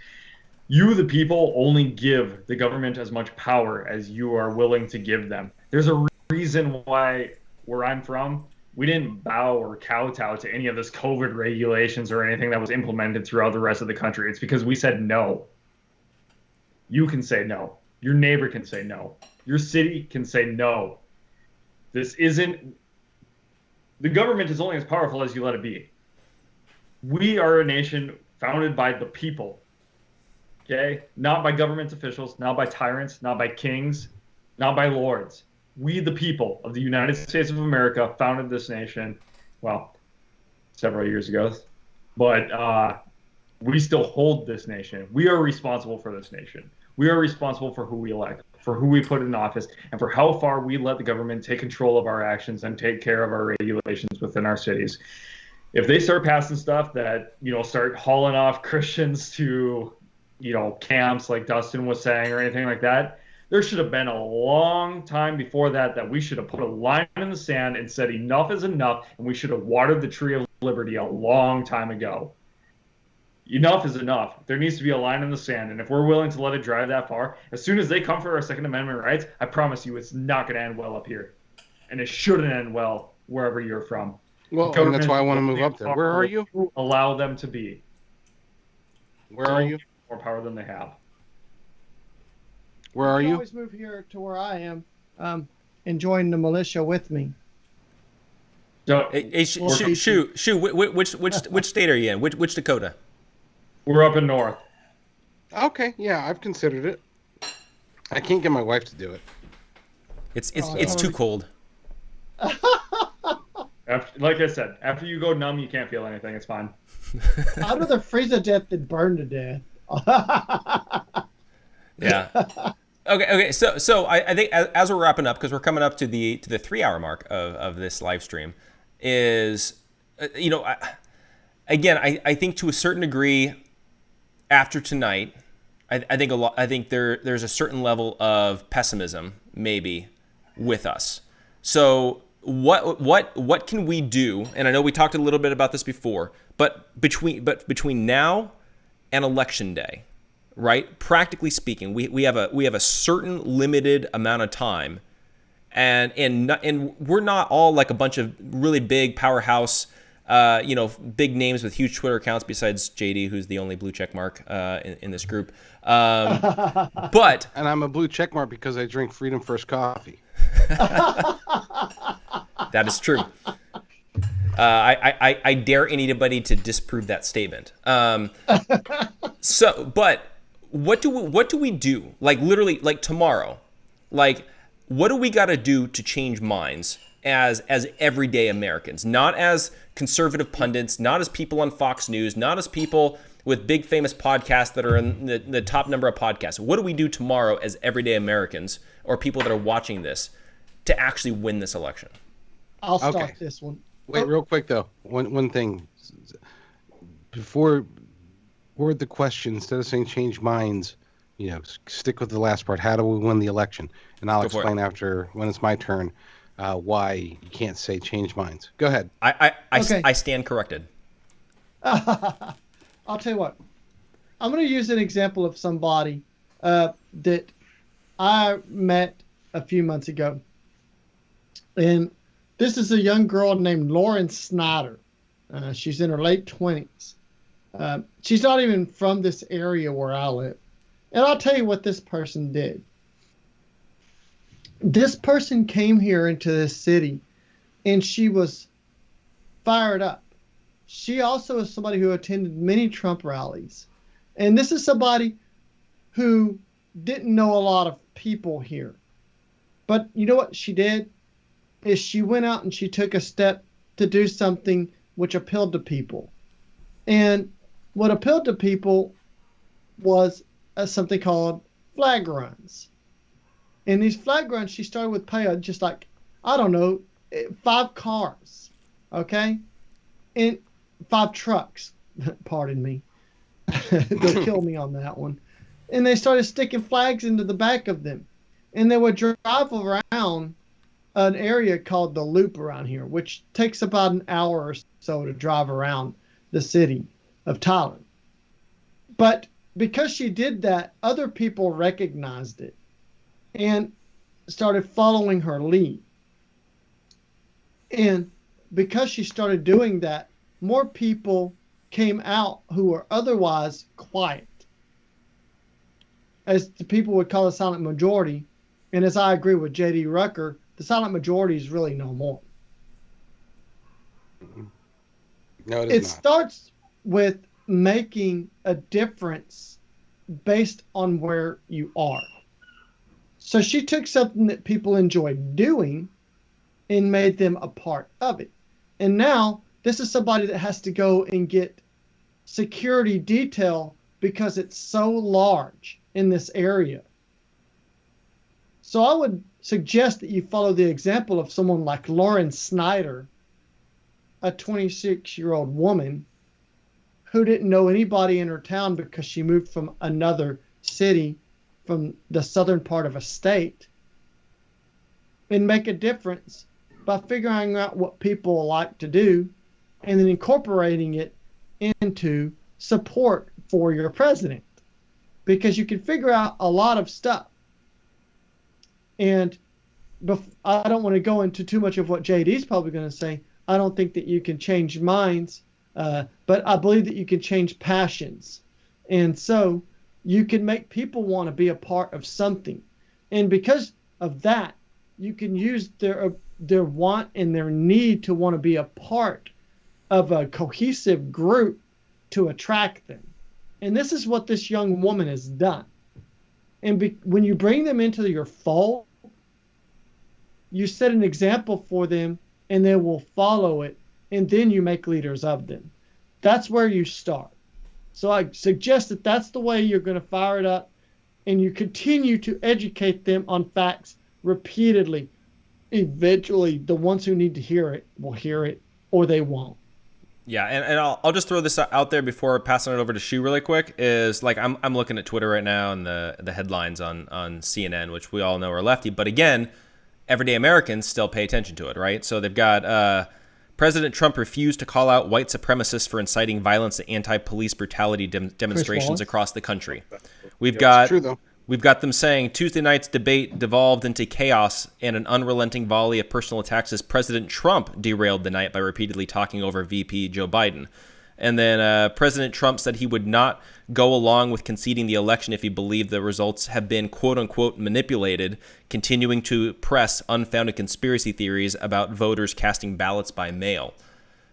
You, the people, only give the government as much power as you are willing to give them. There's a reason why where I'm from, we didn't bow or kowtow to any of this COVID regulations or anything that was implemented throughout the rest of the country. It's because we said no. You can say no. Your neighbor can say no. Your city can say no. This isn't... The government is only as powerful as you let it be. We are a nation founded by the people. Okay? Not by government officials, not by tyrants, not by kings, not by lords. We, the people of the United States of America, founded this nation, well, several years ago. But we still hold this nation. We are responsible for this nation. We are responsible for who we elect, for who we put in office, and for how far we let the government take control of our actions and take care of our regulations within our cities. If they start passing stuff that, start hauling off Christians to, camps like Dustin was saying or anything like that, there should have been a long time before that we should have put a line in the sand and said enough is enough, and we should have watered the tree of liberty a long time ago. Enough is enough. There needs to be a line in the sand, and if we're willing to let it drive that far, as soon as they come for our Second Amendment rights, I promise you it's not going to end well up here. And it shouldn't end well wherever you're from. Well, and that's why I want to move up there. Where are you? Allow them to be. Where are you? More power than they have. Where are you? Always move here to where I am, and join the militia with me. So, which state are you in? Which Dakota? We're up in north. Okay, yeah, I've considered it. I can't get my wife to do it. It's too cold. Like I said, after you go numb, you can't feel anything. It's fine. I'd rather freeze to death than burn to death. Yeah. Okay. So I think as we're wrapping up, because we're coming up to the 3-hour mark of this live stream, is I think to a certain degree, after tonight, I think there's a certain level of pessimism maybe with us. So what can we do? And I know we talked a little bit about this before, but between now and election day, right? Practically speaking, we have a certain limited amount of time, and we're not all like a bunch of really big powerhouse, big names with huge Twitter accounts besides JD, who's the only blue check mark in this group. But and I'm a blue check mark because I drink Freedom First coffee. That is true. I dare anybody to disprove that statement. But what do we do? Like literally, like tomorrow, like what do we got to do to change minds as everyday Americans, not as conservative pundits, not as people on Fox News, not as people with big famous podcasts that are in the top number of podcasts. What do we do tomorrow as everyday Americans or people that are watching this to actually win this election? I'll start this one. Wait, real quick though. One thing before the question, instead of saying change minds, stick with the last part. How do we win the election? And I'll explain after when it's my turn why you can't say change minds. Go ahead. I stand corrected. I'll tell you what. I'm going to use an example of somebody that I met a few months ago. And this is a young girl named Lauren Snyder. She's in her late 20s. She's not even from this area where I live. And I'll tell you what this person did. This person came here into this city, and she was fired up. She also is somebody who attended many Trump rallies. And this is somebody who didn't know a lot of people here. But you know what she did? Is she went out and she took a step to do something which appealed to people. And what appealed to people was something called flag runs. And these flag runs, she started with just like, I don't know, 5 cars, okay? And 5 trucks, pardon me. They'll kill me on that one. And they started sticking flags into the back of them. And they would drive around an area called the Loop around here, which takes about an hour or so to drive around the city of Thailand. But because she did that, other people recognized it and started following her lead. And because she started doing that, more people came out who were otherwise quiet, as the people would call the silent majority. And as I agree with JD Rucker, the silent majority is really no more. No, it It is not. starts with making a difference based on where you are. So she took something that people enjoyed doing and made them a part of it. And now this is somebody that has to go and get security detail because it's so large in this area. So I would suggest that you follow the example of someone like Lauren Snyder, a 26-year-old woman who didn't know anybody in her town because she moved from another city from the southern part of a state, and make a difference by figuring out what people like to do and then incorporating it into support for your president. Because you can figure out a lot of stuff. And I don't want to go into too much of what JD's probably going to say. I don't think that you can change minds, but I believe that you can change passions. And so you can make people want to be a part of something. And because of that, you can use their want and their need to want to be a part of a cohesive group to attract them. And this is what this young woman has done. And when you bring them into your fold, you set an example for them and they will follow it. And then you make leaders of them. That's where you start. So I suggest that that's the way you're going to fire it up. And you continue to educate them on facts repeatedly. Eventually, the ones who need to hear it will hear it or they won't. Yeah, and I'll just throw this out there before passing it over to Shu really quick. Is like I'm looking at Twitter right now and the headlines on CNN, which we all know are lefty. But again, everyday Americans still pay attention to it, right? So they've got President Trump refused to call out white supremacists for inciting violence and anti-police brutality demonstrations across the country. We've got true, though. We've got them saying Tuesday night's debate devolved into chaos and an unrelenting volley of personal attacks as President Trump derailed the night by repeatedly talking over VP Joe Biden. And then President Trump said he would not go along with conceding the election if he believed the results have been quote-unquote manipulated, continuing to press unfounded conspiracy theories about voters casting ballots by mail.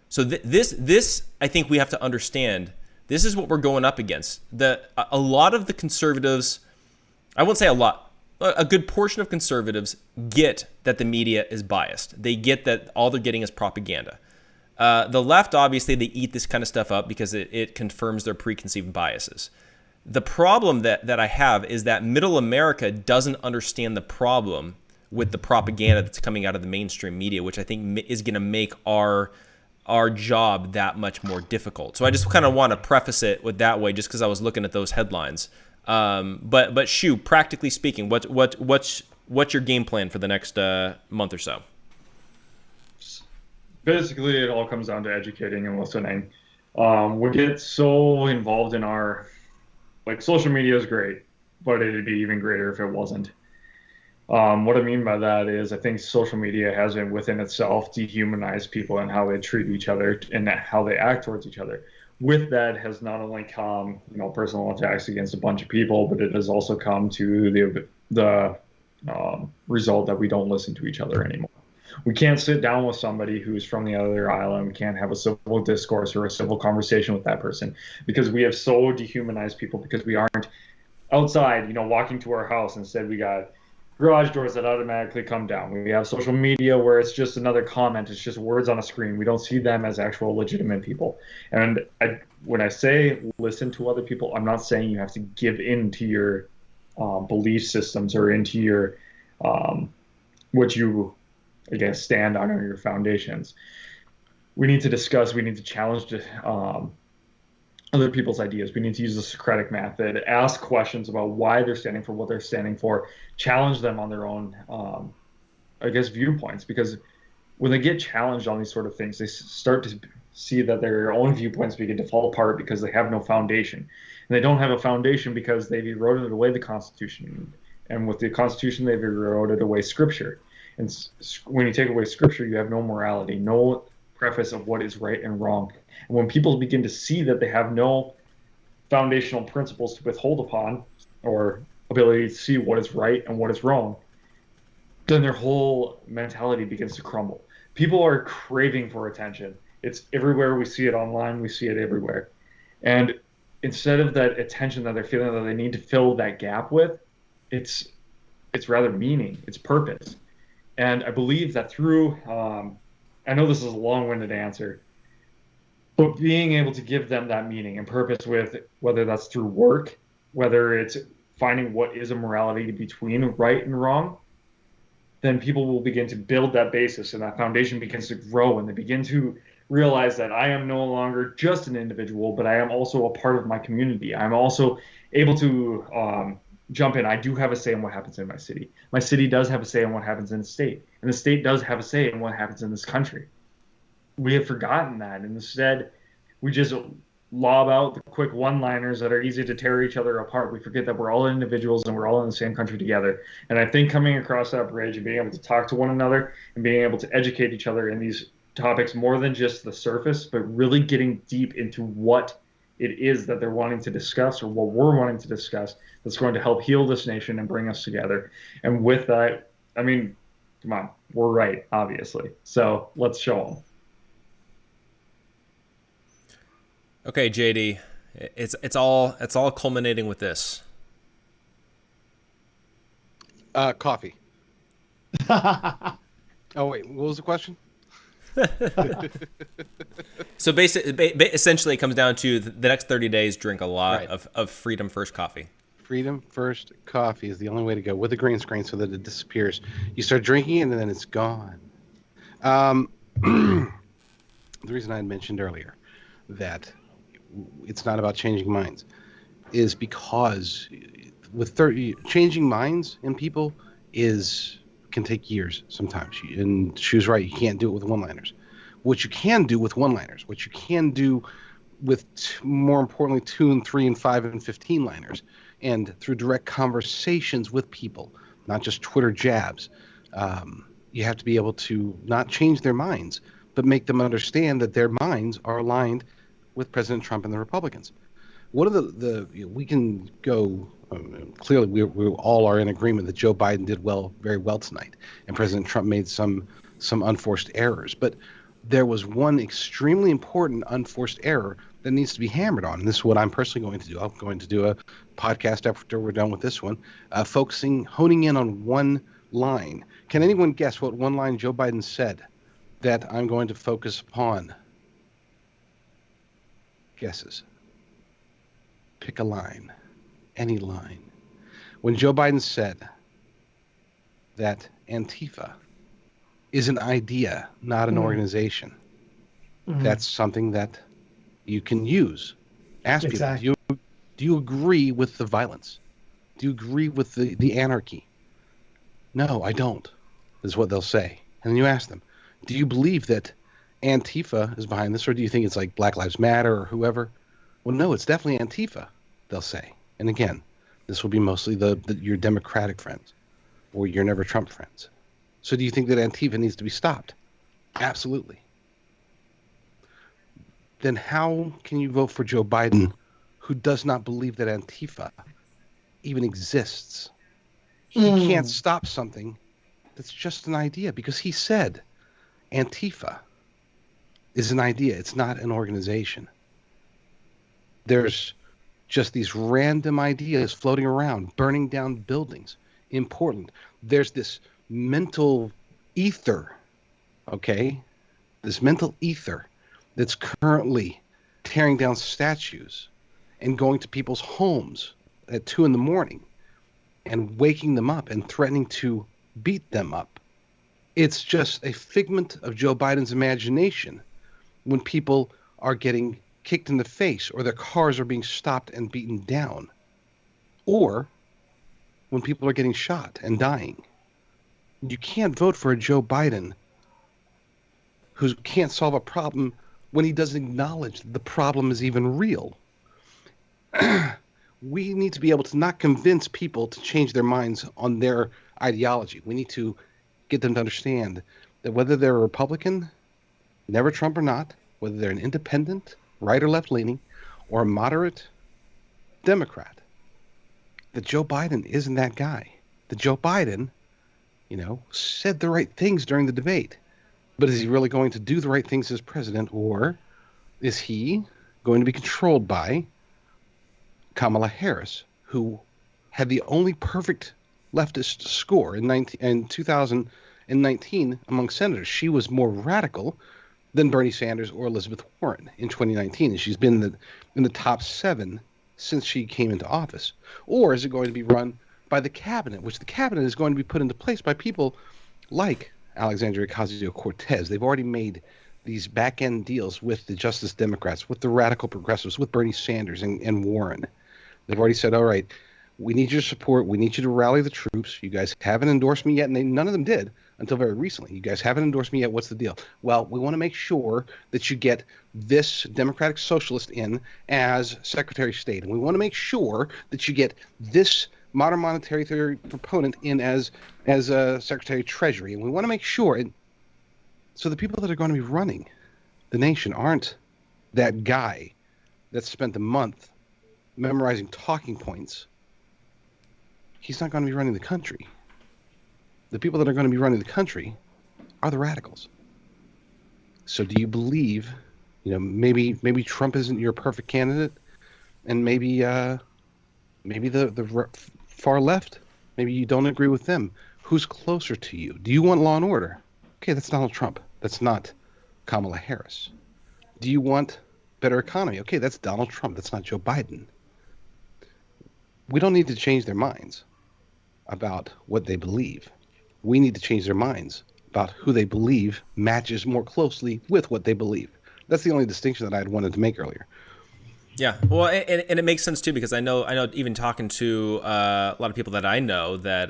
So this I think we have to understand. This is what we're going up against. A lot of the conservatives, I won't say a lot, a good portion of conservatives get that the media is biased. They get that all they're getting is propaganda. The left, obviously, they eat this kind of stuff up because it confirms their preconceived biases. The problem that I have is that middle America doesn't understand the problem with the propaganda that's coming out of the mainstream media, which I think is going to make our job that much more difficult. So I just kind of want to preface it with that way, just because I was looking at those headlines. But Shu, practically speaking, what's your game plan for the next month or so? Basically, it all comes down to educating and listening. We get so involved in our, social media is great, but it'd be even greater if it wasn't. What I mean by that is I think social media hasn't within itself dehumanized people and how they treat each other and how they act towards each other. with that has not only come, personal attacks against a bunch of people, but it has also come to the result that we don't listen to each other anymore. We can't sit down with somebody who's from the other island. We can't have a civil discourse or a civil conversation with that person because we have so dehumanized people because we aren't outside, walking to our house. Instead, we got garage doors that automatically come down. We have social media where it's just another comment. It's just words on a screen. We don't see them as actual legitimate people. And when I say listen to other people, I'm not saying you have to give in to your belief systems or into your what you, stand on or your foundations. We need to discuss. We need to challenge other people's ideas. We need to use the Socratic method, ask questions about why they're standing for what they're standing for, challenge them on their own, viewpoints. Because when they get challenged on these sort of things, they start to see that their own viewpoints begin to fall apart because they have no foundation. And they don't have a foundation because they've eroded away the Constitution. And with the Constitution, they've eroded away Scripture. And when you take away Scripture, you have no morality, no preface of what is right and wrong. And when people begin to see that they have no foundational principles to withhold upon or ability to see what is right and what is wrong, then their whole mentality begins to crumble. People are craving for attention. It's everywhere. We see it online. We see it everywhere. And instead of that attention that they're feeling that they need to fill that gap with, it's rather meaning. It's purpose. And I believe that through, I know this is a long-winded answer, but being able to give them that meaning and purpose with, whether that's through work, whether it's finding what is a morality between right and wrong, then people will begin to build that basis and that foundation begins to grow and they begin to realize that I am no longer just an individual, but I am also a part of my community. I'm also able to jump in. I do have a say in what happens in my city. My city does have a say in what happens in the state. And the state does have a say in what happens in this country. We have forgotten that. And instead, we just lob out the quick one-liners that are easy to tear each other apart. We forget that we're all individuals and we're all in the same country together. And I think coming across that bridge and being able to talk to one another and being able to educate each other in these topics more than just the surface, but really getting deep into what it is that they're wanting to discuss or what we're wanting to discuss that's going to help heal this nation and bring us together. And with that, I mean, come on, we're right, obviously. So let's show them. Okay, JD, it's all culminating with this. Coffee. Oh wait, what was the question? So essentially, it comes down to the next 30 days. Drink a lot of Freedom First coffee. Freedom First coffee is the only way to go, with a green screen so that it disappears. You start drinking it and then it's gone. The reason I had mentioned earlier that it's not about changing minds is because with changing minds in people can take years sometimes. And she was right. You can't do it with one-liners. What you can do with one-liners, what you can do with, more importantly, 2 and 3 and 5 and 15-liners, and through direct conversations with people, not just Twitter jabs, you have to be able to not change their minds, but make them understand that their minds are aligned with President Trump and the Republicans. One of we can go, clearly we all are in agreement that Joe Biden did very well tonight, and President Trump made some unforced errors. But there was one extremely important unforced error that needs to be hammered on, and this is what I'm personally going to do. I'm going to do a podcast after we're done with this one, honing in on one line. Can anyone guess what one line Joe Biden said that I'm going to focus upon? Guesses. Pick a line. Any line. When Joe Biden said that Antifa is an idea, not an organization, that's something that you can use. Ask people, do you agree with the violence? Do you agree with the anarchy? No, I don't, is what they'll say. And then you ask them, do you believe that Antifa is behind this, or do you think it's like Black Lives Matter or whoever? Well, no, it's definitely Antifa, they'll say. And again, this will be mostly your Democratic friends or your Never Trump friends. So do you think that Antifa needs to be stopped? Absolutely. then how can you vote for Joe Biden, who does not believe that Antifa even exists? He can't stop something that's just an idea, because he said Antifa is an idea. It's not an organization. There's just these random ideas floating around, burning down buildings in Portland. There's this mental ether, okay? This mental ether that's currently tearing down statues and going to people's homes at 2 a.m. and waking them up and threatening to beat them up. It's just a figment of Joe Biden's imagination when people are getting kicked in the face, or their cars are being stopped and beaten down, or when people are getting shot and dying. You can't vote for a Joe Biden who can't solve a problem when he doesn't acknowledge that the problem is even real. We need to be able to not convince people to change their minds on their ideology. We need to get them to understand that whether they're a Republican, never Trump or not, whether they're an independent, right or left-leaning, or a moderate Democrat, that Joe Biden isn't that guy. That Joe Biden, said the right things during the debate. But is he really going to do the right things as president, or is he going to be controlled by Kamala Harris, who had the only perfect leftist score in 2019 among senators? She was more radical than Bernie Sanders or Elizabeth Warren in 2019, and she's been in the top 7 since she came into office. Or is it going to be run by the cabinet, which the cabinet is going to be put into place by people like Alexandria Ocasio-Cortez? They've already made these back-end deals with the Justice Democrats, with the radical progressives, with Bernie Sanders and Warren. They've already said, all right, we need your support. We need you to rally the troops. You guys haven't endorsed me yet, and none of them did until very recently. You guys haven't endorsed me yet. What's the deal? Well, we want to make sure that you get this Democratic Socialist in as Secretary of State, and we want to make sure that you get this modern monetary theory proponent in as Secretary of Treasury, and we want to make sure. And so the people that are going to be running the nation aren't that guy that spent a month memorizing talking points. He's not going to be running the country. The people that are going to be running the country are the radicals. So do you believe, maybe Trump isn't your perfect candidate, and maybe the far left, maybe you don't agree with them. Who's closer to you? Do you want law and order? Okay, that's Donald Trump. That's not Kamala Harris. Do you want better economy? Okay, that's Donald Trump. That's not Joe Biden. We don't need to change their minds about what they believe. We need to change their minds about who they believe matches more closely with what they believe. That's the only distinction that I had wanted to make earlier. Yeah, well, and it makes sense too, because I know even talking to a lot of people that I know that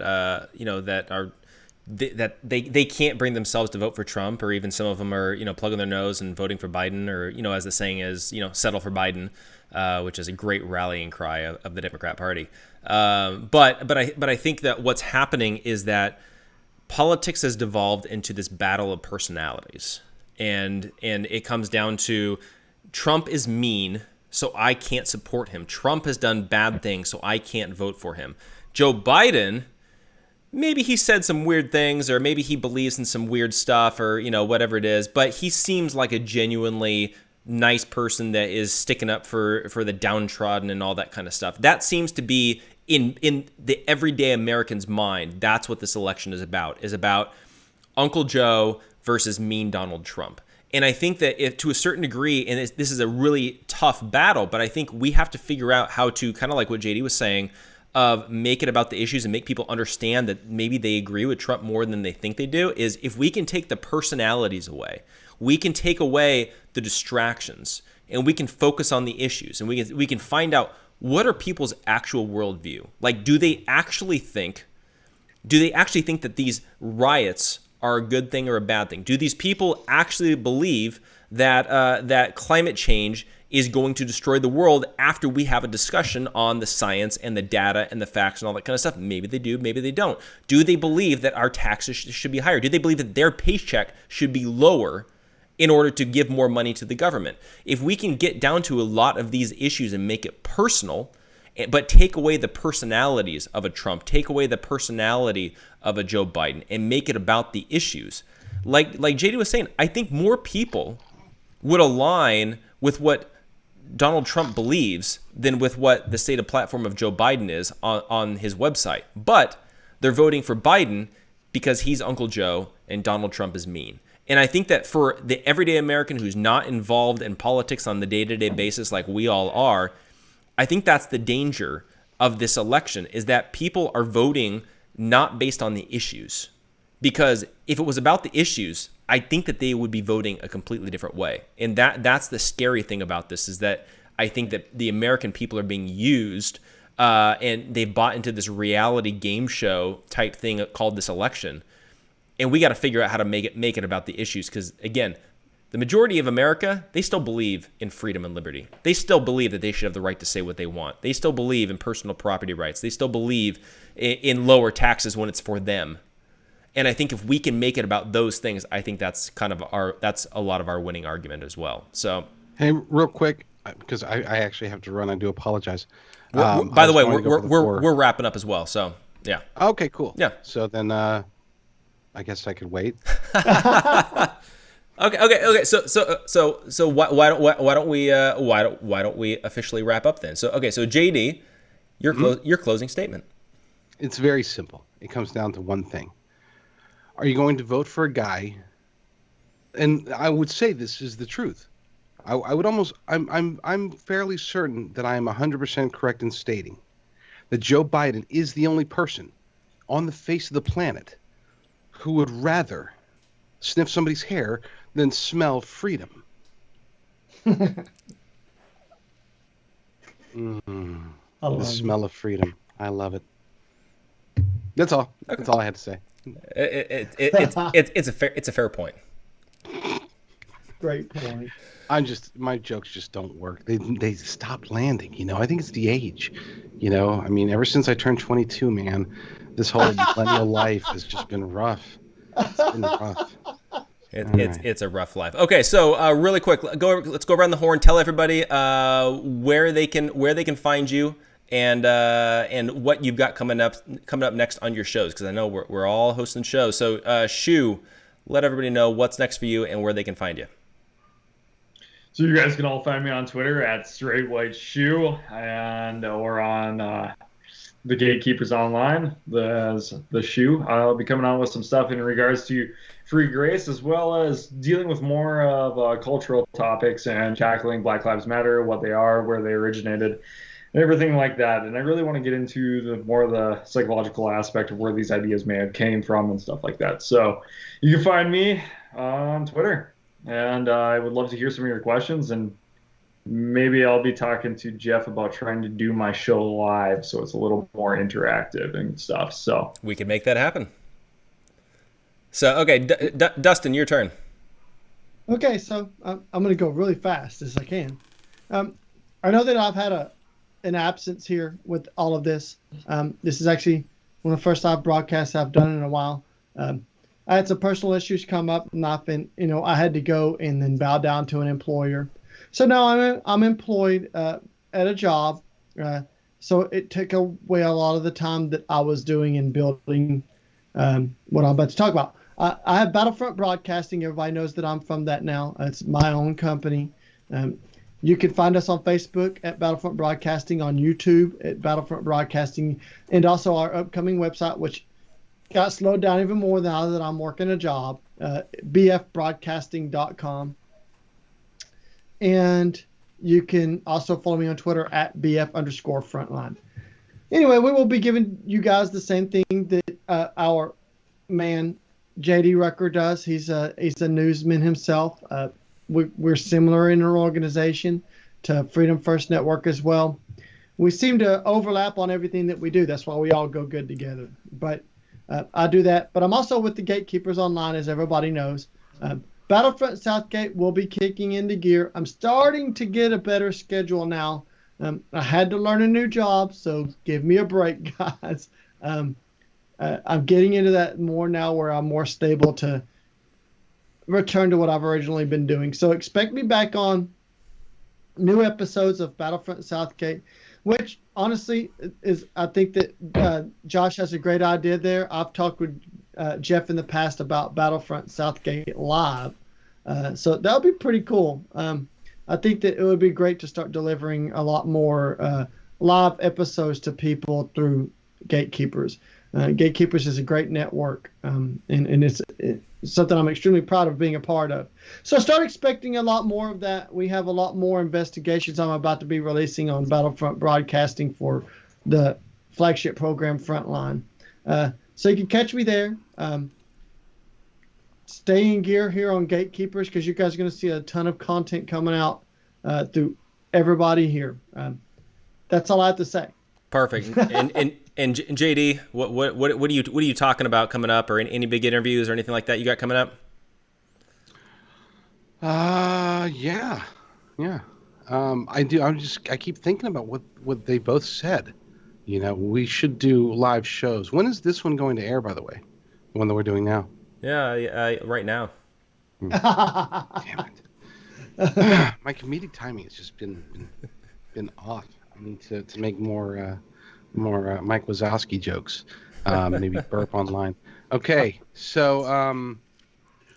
that they can't bring themselves to vote for Trump, or even some of them are plugging their nose and voting for Biden, or as the saying is, settle for Biden, which is a great rallying cry of the Democrat Party. But I think that what's happening is that politics has devolved into this battle of personalities, and it comes down to Trump is mean, so I can't support him. Trump has done bad things, so I can't vote for him. Joe Biden, maybe he said some weird things, or maybe he believes in some weird stuff, or whatever it is, but he seems like a genuinely nice person that is sticking up for the downtrodden and all that kind of stuff. That seems to be in the everyday American's mind. That's what this election is about Uncle Joe versus mean Donald Trump. And I think that if, to a certain degree, and this is a really tough battle, but I think we have to figure out how to, kind of like what JD was saying, of make it about the issues and make people understand that maybe they agree with Trump more than they think they do, is if we can take the personalities away, we can take away the distractions, and we can focus on the issues, and we can find out what are people's actual worldview. Like, do they actually think that these riots are a good thing or a bad thing? Do these people actually believe that that climate change is going to destroy the world after we have a discussion on the science and the data and the facts and all that kind of stuff? Maybe they do, maybe they don't. Do they believe that our taxes should be higher? Do they believe that their paycheck should be lower in order to give more money to the government. If we can get down to a lot of these issues and make it personal, but take away the personalities of a Trump, take away the personality of a Joe Biden, and make it about the issues. Like JD was saying, I think more people would align with what Donald Trump believes than with what the stated platform of Joe Biden is on his website. But they're voting for Biden because he's Uncle Joe and Donald Trump is mean. And I think that for the everyday American who's not involved in politics on the day-to-day basis like we all are, I think that's the danger of this election, is that people are voting not based on the issues. Because if it was about the issues, I think that they would be voting a completely different way. And that's the scary thing about this, is that I think that the American people are being used and they bought into this reality game show type thing called this election. And we got to figure out how to make it about the issues. Because, again, the majority of America, they still believe in freedom and liberty. They still believe that they should have the right to say what they want. They still believe in personal property rights. They still believe in lower taxes when it's for them. And I think if we can make it about those things, I think that's that's a lot of our winning argument as well. So, hey, real quick, because I actually have to run. I do apologize. By the way, we're wrapping up as well. So yeah. Okay, cool. Yeah. So then, I guess I could wait. Okay. So why don't we officially wrap up then? So JD, your closing statement. It's very simple. It comes down to one thing. Are you going to vote for a guy? And I would say this is the truth. I would almost, I'm fairly certain that I am 100% correct in stating that Joe Biden is the only person on the face of the planet who would rather sniff somebody's hair than smell freedom. The smell of freedom. I love it. That's all. Okay. That's all I had to say. It's a fair point. Great point. My jokes just don't work. They stopped landing. I think it's the age. I mean, ever since I turned 22, man, this whole millennial life has just been rough. It's been rough. It's a rough life. Okay, so really quick, let's go around the horn. Tell everybody where they can find you. And what you've got coming up next on your shows, because I know we're all hosting shows. So, Shu, let everybody know what's next for you and where they can find you. So you guys can all find me on Twitter at StraightWhiteShu or on the Gatekeepers Online, the Shu. I'll be coming on with some stuff in regards to free grace, as well as dealing with more of cultural topics and tackling Black Lives Matter, what they are, where they originated, and everything like that. And I really want to get into more of the psychological aspect of where these ideas may have came from and stuff like that. So you can find me on Twitter, and I would love to hear some of your questions, and maybe I'll be talking to Jeff about trying to do my show live so it's a little more interactive and stuff. So we can make that happen. So, okay, Dustin, your turn. Okay, so I'm going to go really fast as I can. I know that I've had an absence here with all of this. This is actually one of the first live broadcasts I've done in a while. I had some personal issues come up, and I had to go and then bow down to an employer. So now I'm employed at a job. So it took away a lot of the time that I was doing in building what I'm about to talk about. I have Battlefront Broadcasting. Everybody knows that I'm from that now. It's my own company. You can find us on Facebook at Battlefront Broadcasting, on YouTube at Battlefront Broadcasting, and also our upcoming website, which got slowed down even more now that I'm working a job, bfbroadcasting.com. And you can also follow me on Twitter at BF_Frontline. Anyway, we will be giving you guys the same thing that our man JD Rucker does. He's a newsman himself. We're similar in our organization to Freedom First Network as well. We seem to overlap on everything that we do. That's why we all go good together. But I do that. But I'm also with the Gatekeepers Online, as everybody knows. Battlefront SouthGate will be kicking into gear. I'm starting to get a better schedule now. I had to learn a new job, so give me a break, guys. I'm getting into that more now, where I'm more stable to return to what I've originally been doing. So expect me back on new episodes of Battlefront Southgate, which honestly is, I think that Josh has a great idea there. I've talked with Jeff in the past about Battlefront Southgate Live. So that would be pretty cool. I think that it would be great to start delivering a lot more live episodes to people through GateKeepers. GateKeepers is a great network, and it's something I'm extremely proud of being a part of. So start expecting a lot more of that. We have a lot more investigations I'm about to be releasing on Battlefront Broadcasting for the flagship program Frontline. So you can catch me there. Stay in gear here on GateKeepers because you guys are going to see a ton of content coming out through everybody here. That's all I have to say. Perfect. And JD, what are you talking about coming up, or any big interviews or anything like that you got coming up? Yeah. I do. I keep thinking about what they both said. You know, we should do live shows. When is this one going to air, by the way? The one that we're doing now? Yeah, right now. Damn it. My comedic timing has just been off. I need to make more Mike Wazowski jokes. Maybe burp online. Okay, so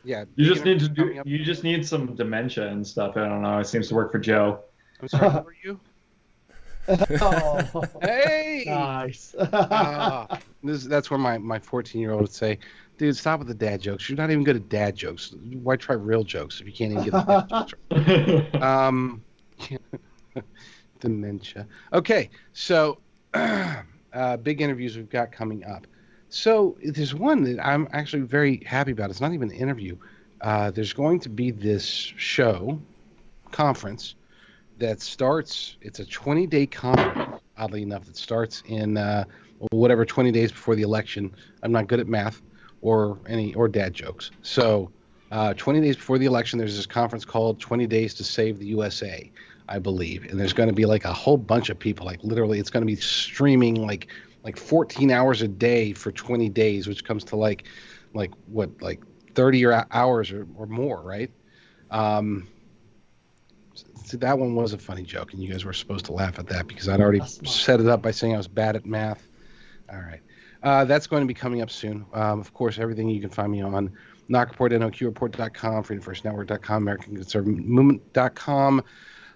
yeah. You just need some dementia and stuff. I don't know. It seems to work for Joe. I'm sorry. Who are you? Oh, hey. Nice. That's where my 14-year-old would say, "Dude, stop with the dad jokes. You're not even good at dad jokes. Why try real jokes if you can't even get the dad jokes right?" Dementia. Okay, so big interviews we've got coming up. So there's one that I'm actually very happy about. It's not even an interview. There's going to be this conference that starts. It's a 20-day conference, oddly enough, that starts in whatever 20 days before the election. I'm not good at math or dad jokes. So 20 days before the election, there's this conference called 20 Days to Save the USA, I believe. And there's going to be like a whole bunch of people, like literally it's going to be streaming like 14 hours a day for 20 days, which comes to like 30 hours or more, right? See, that one was a funny joke, and you guys were supposed to laugh at that because I'd already set it up by saying I was bad at math. All right. That's going to be coming up soon. Of course, everything you can find me on NOQ Report, NOQReport.com, FreedomFirstNetwork.com, AmericanConservative.com,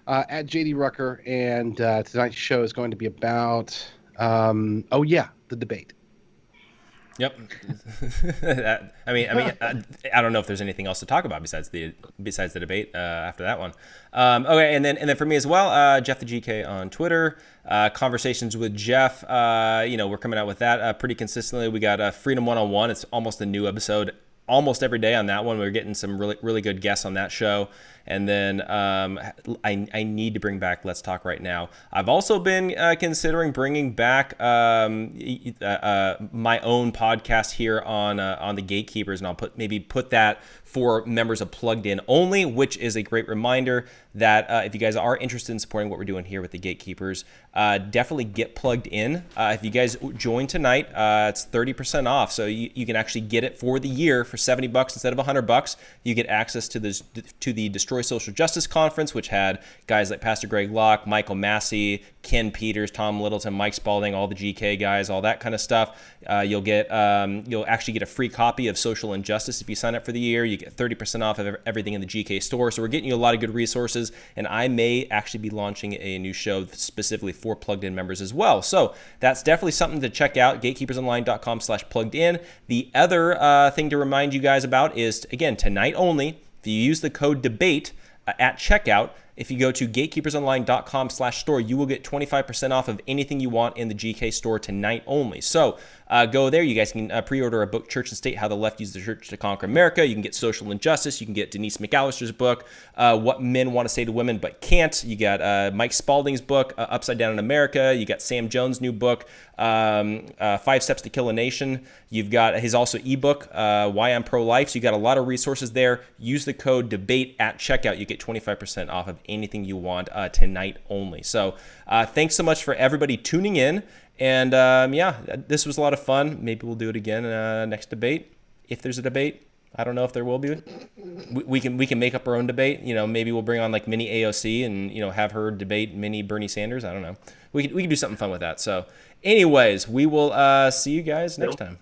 at JD Rucker. And tonight's show is going to be about, the debate. Yep. I don't know if there's anything else to talk about besides the debate after that one. Okay, and then for me as well, Jeff the GK on Twitter. Conversations with Jeff. We're coming out with that pretty consistently. We got Freedom 101. It's almost a new episode almost every day on that one. We're getting some really, really good guests on that show. And then I need to bring back Let's Talk Right Now. I've also been considering bringing back my own podcast here on the GateKeepers, and I'll put that for members of Plugged In Only, which is a great reminder that if you guys are interested in supporting what we're doing here with the GateKeepers, definitely get plugged in. If you guys join tonight, it's 30% off, so you can actually get it for the year for $70 instead of $100. You get access to the Destroy Social Justice Conference, which had guys like Pastor Greg Locke, Michael Massey, Ken Peters, Tom Littleton, Mike Spalding, all the GK guys, all that kind of stuff. You'll actually get a free copy of Social Injustice if you sign up for the year. You get 30% off of everything in the GK store. So we're getting you a lot of good resources, and I may actually be launching a new show specifically for Plugged In members as well. So that's definitely something to check out, gatekeepersonline.com/plugged-in. The other thing to remind you guys about is, again, tonight only, if you use the code DEBATE at checkout, if you go to gatekeepersonline.com/store, you will get 25% off of anything you want in the GK store tonight only. So go there. You guys can pre-order a book, Church and State, How the Left Used the Church to Conquer America. You can get Social Injustice. You can get Denise McAllister's book, What Men Want to Say to Women But Can't. You got Mike Spalding's book, Upside Down in America. You got Sam Jones' new book, 5 Steps to Kill a Nation. You've got his also ebook, Why I'm Pro-Life. So you got a lot of resources there. Use the code DEBATE at checkout. You get 25% off of anything you want tonight only. So thanks so much for everybody tuning in. And this was a lot of fun. Maybe we'll do it again next debate, if there's a debate. I don't know if there will be. We can make up our own debate. Maybe we'll bring on like mini AOC and have her debate mini Bernie Sanders. I don't know. We can do something fun with that. So, anyways, we will see you guys next time.